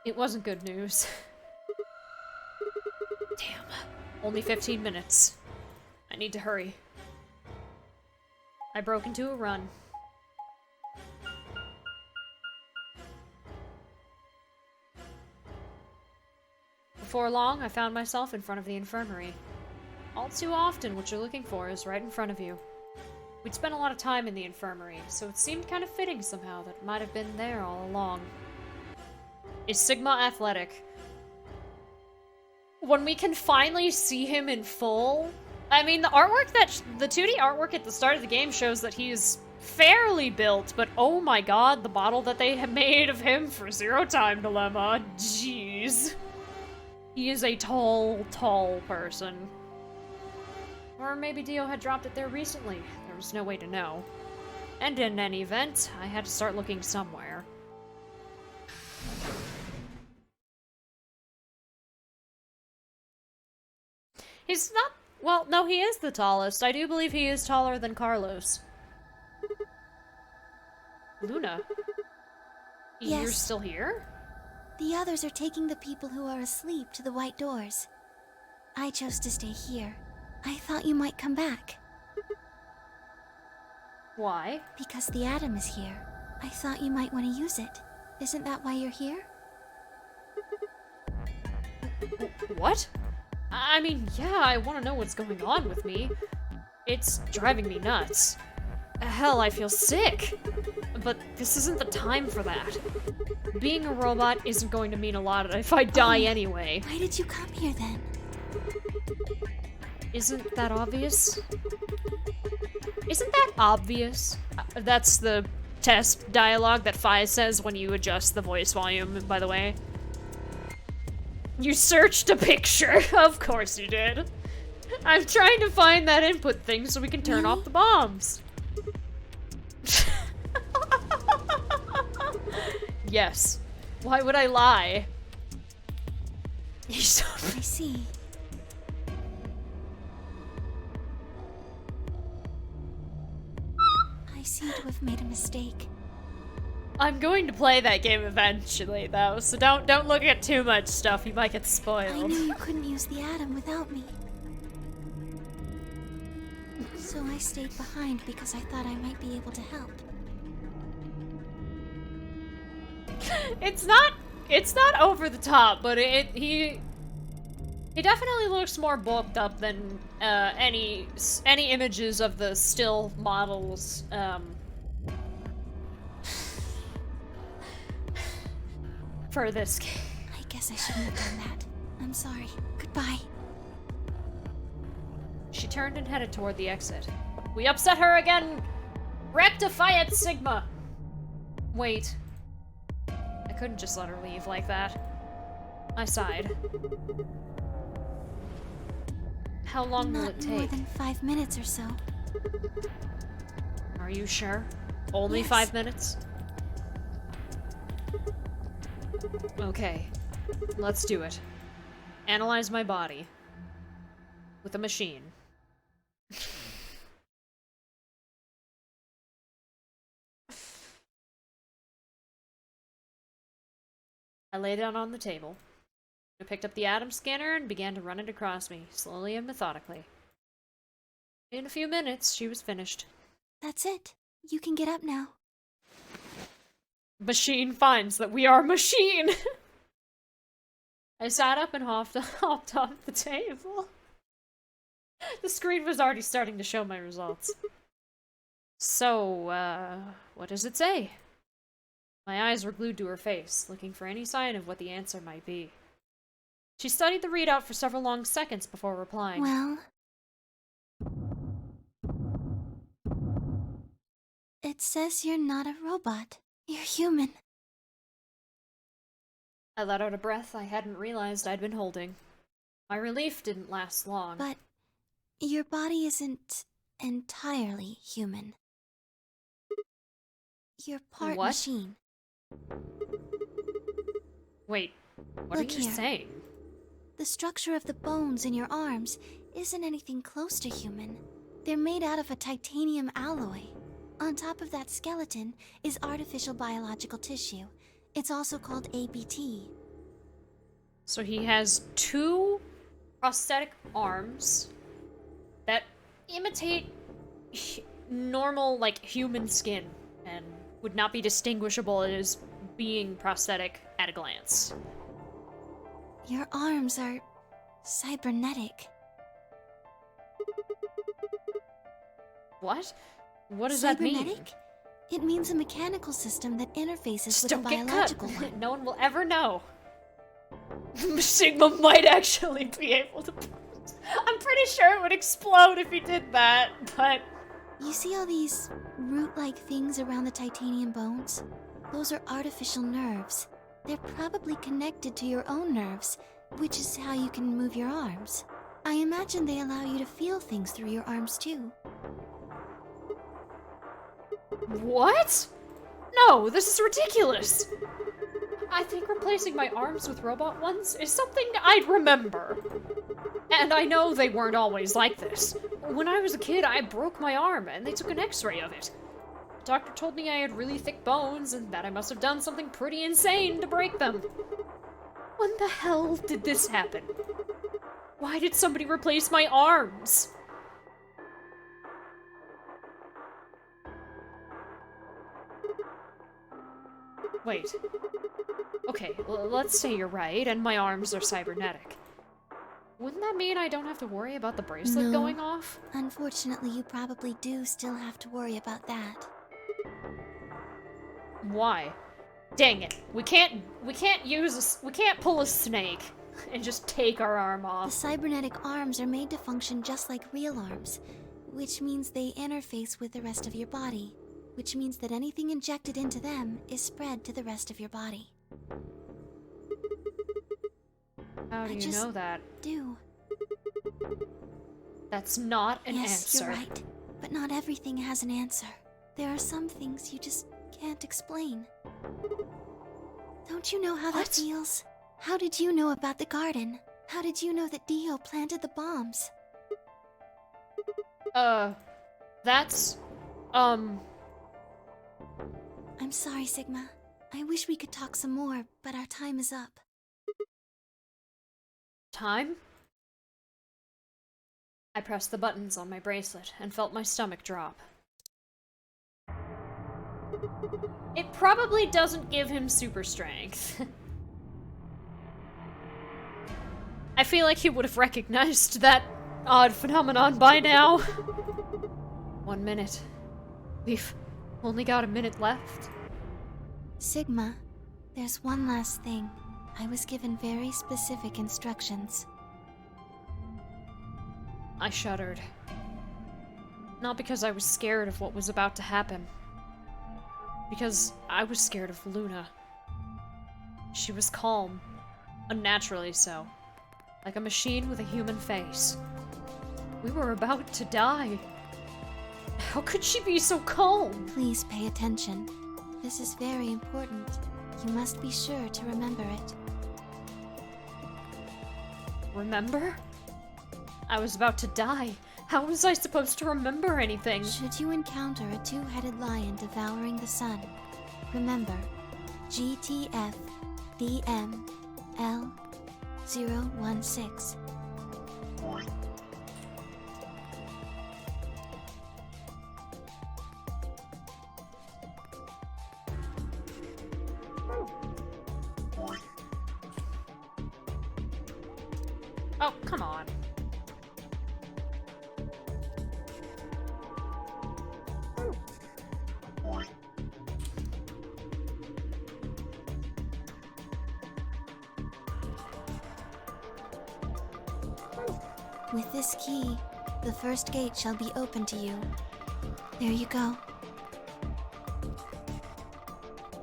It wasn't good news. Damn. Only 15 minutes. I need to hurry. I broke into a run. Before long, I found myself in front of the infirmary. All too often, what you're looking for is right in front of you. We'd spent a lot of time in the infirmary, so it seemed kind of fitting somehow that it might have been there all along. Is Sigma athletic? When we can finally see him in full... I mean, the artwork the 2D artwork at the start of the game shows that he's fairly built, but oh my god, the model that they have made of him for Zero Time Dilemma, jeez. He is a tall, tall person. Or maybe Dio had dropped it there recently. There was no way to know. And in any event, I had to start looking somewhere. He's not... Well, no, he is the tallest. I do believe he is taller than Carlos. Luna? Yes. You're still here? The others are taking the people who are asleep to the white doors. I chose to stay here. I thought you might come back. Why? Because the atom is here. I thought you might want to use it. Isn't that why you're here? What? I mean, yeah, I want to know what's going on with me. It's driving me nuts. Hell, I feel sick. But this isn't the time for that. Being a robot isn't going to mean a lot if I die anyway. Why did you come here then? Isn't that obvious? Isn't that obvious? That's the test dialogue that Fi says when you adjust the voice volume, by the way. You searched a picture. Of course you did. I'm trying to find that input thing so we can turn off the bombs. Yes. Why would I lie? I see. I seem to have made a mistake. I'm going to play that game eventually, though, so don't look at too much stuff. You might get spoiled. I knew you couldn't use the atom without me. So I stayed behind because I thought I might be able to help. It's not over the top, but he definitely looks more bulked up than any images of the still models for this game. I guess I shouldn't have done that. I'm sorry. Goodbye. She turned and headed toward the exit. We upset her again! Rectify it, Sigma! Wait. I couldn't just let her leave like that. I sighed. How long will it Not more take? than 5 minutes or so. Are you sure? Only Yes. 5 minutes? Okay. Let's do it. Analyze my body. With a machine. I lay down on the table. I picked up the atom scanner and began to run it across me, slowly and methodically. In a few minutes, she was finished. That's it. You can get up now. Machine finds that we are machine! I sat up and hopped off the table. The screen was already starting to show my results. So, what does it say? My eyes were glued to her face, looking for any sign of what the answer might be. She studied the readout for several long seconds before replying. Well... It says you're not a robot. You're human. I let out a breath I hadn't realized I'd been holding. My relief didn't last long. But your body isn't entirely human. You're part What? machine. Wait, what Look are you here. saying? The structure of the bones in your arms isn't anything close to human. They're made out of a titanium alloy. On top of that skeleton is artificial biological tissue. It's also called ABT. So he has 2 prosthetic arms that imitate normal, like, human skin and would not be distinguishable as being prosthetic at a glance. Your arms are cybernetic. What? What does that mean? Cybernetic? It means a mechanical system that interfaces Just with a don't get biological cut. one. No one will ever know. Sigma might actually be able to... I'm pretty sure it would explode if he did that, but... You see all these root-like things around the titanium bones? Those are artificial nerves. They're probably connected to your own nerves, which is how you can move your arms. I imagine they allow you to feel things through your arms too. What? No, this is ridiculous. I think replacing my arms with robot ones is something I'd remember. And I know they weren't always like this. When I was a kid, I broke my arm and they took an x-ray of it. The doctor told me I had really thick bones and that I must have done something pretty insane to break them. When the hell did this happen? Why did somebody replace my arms? Wait. Okay, let's say you're right, and my arms are cybernetic. Wouldn't that mean I don't have to worry about the bracelet No. going off? Unfortunately, you probably do still have to worry about that. Why? Dang it. We can't pull a snake and just take our arm The off. cybernetic arms are made to function just like real arms, which means they interface with the rest of your body, which means that anything injected into them is spread to the rest of your body. How do you just know that? Do. That's not an Yes, answer. you're right. But not everything has an answer. There are some things you just can't explain. Don't you know how that What? feels? How did you know about the garden? How did you know that Dio planted the bombs? That's... I'm sorry, Sigma. I wish we could talk some more, but our time is up. Time? I pressed the buttons on my bracelet and felt my stomach drop. It probably doesn't give him super strength. I feel like he would have recognized that odd phenomenon by now. 1 minute. We've only got a minute left. Sigma, there's one last thing. I was given very specific instructions. I shuddered. Not because I was scared of what was about to happen. Because I was scared of Luna. She was calm. Unnaturally so. Like a machine with a human face. We were about to die. How could she be so calm? Please pay attention. This is very important. You must be sure to remember it. Remember? I was about to die. How was I supposed to remember anything? Should you encounter a two-headed lion devouring the sun, remember GTF DM L016. Oh, come on. With this key, the first gate shall be open to you. There you go.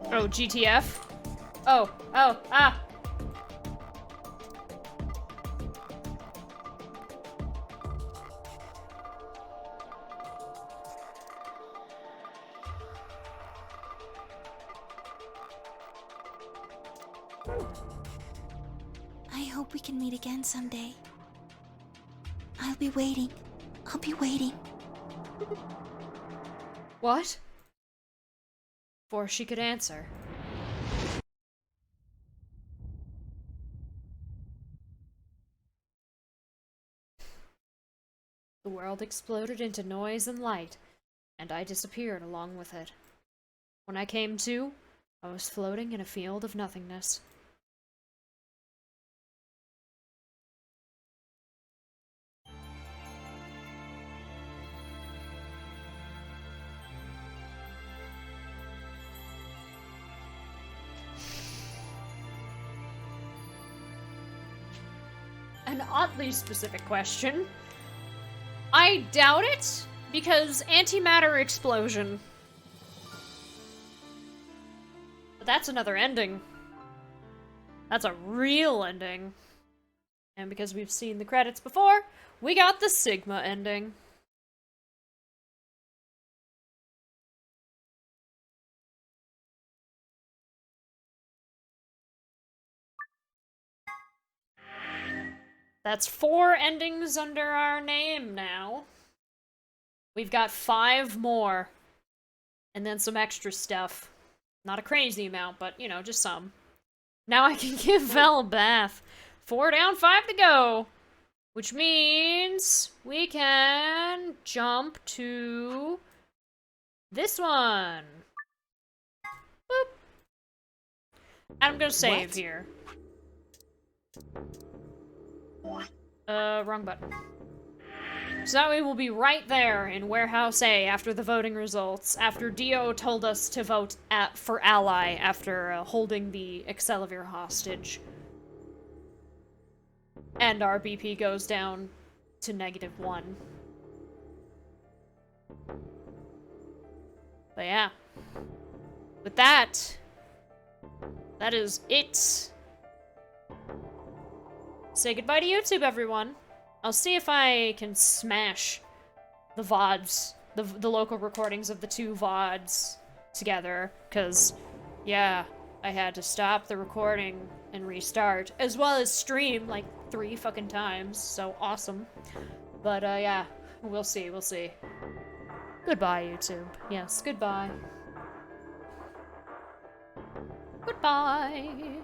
Oh, GTF? Oh, I hope we can meet again someday. I'll be waiting. I'll be waiting. What? Before she could answer. The world exploded into noise and light, and I disappeared along with it. When I came to, I was floating in a field of nothingness. An oddly specific question. I doubt it, because antimatter explosion. But that's another ending. That's a real ending. And because we've seen the credits before, we got the Sigma ending. That's 4 endings under our name now. We've got 5 more. And then some extra stuff. Not a crazy amount, but, you know, just some. Now I can give Val a bath. 4 down, 5 to go. Which means we can jump to this one. Boop. And I'm gonna save here. Wrong button. So that way we'll be right there in Warehouse A after the voting results, after Dio told us to vote for Ally after holding the Excelivir hostage. And our BP goes down to -1. But yeah. With that, that is it. Say goodbye to YouTube, everyone. I'll see if I can smash the VODs, the local recordings of the 2 VODs together, because, yeah, I had to stop the recording and restart, as well as stream, like, 3 fucking times, so awesome. But, yeah, we'll see, we'll see. Goodbye, YouTube. Yes, goodbye. Goodbye.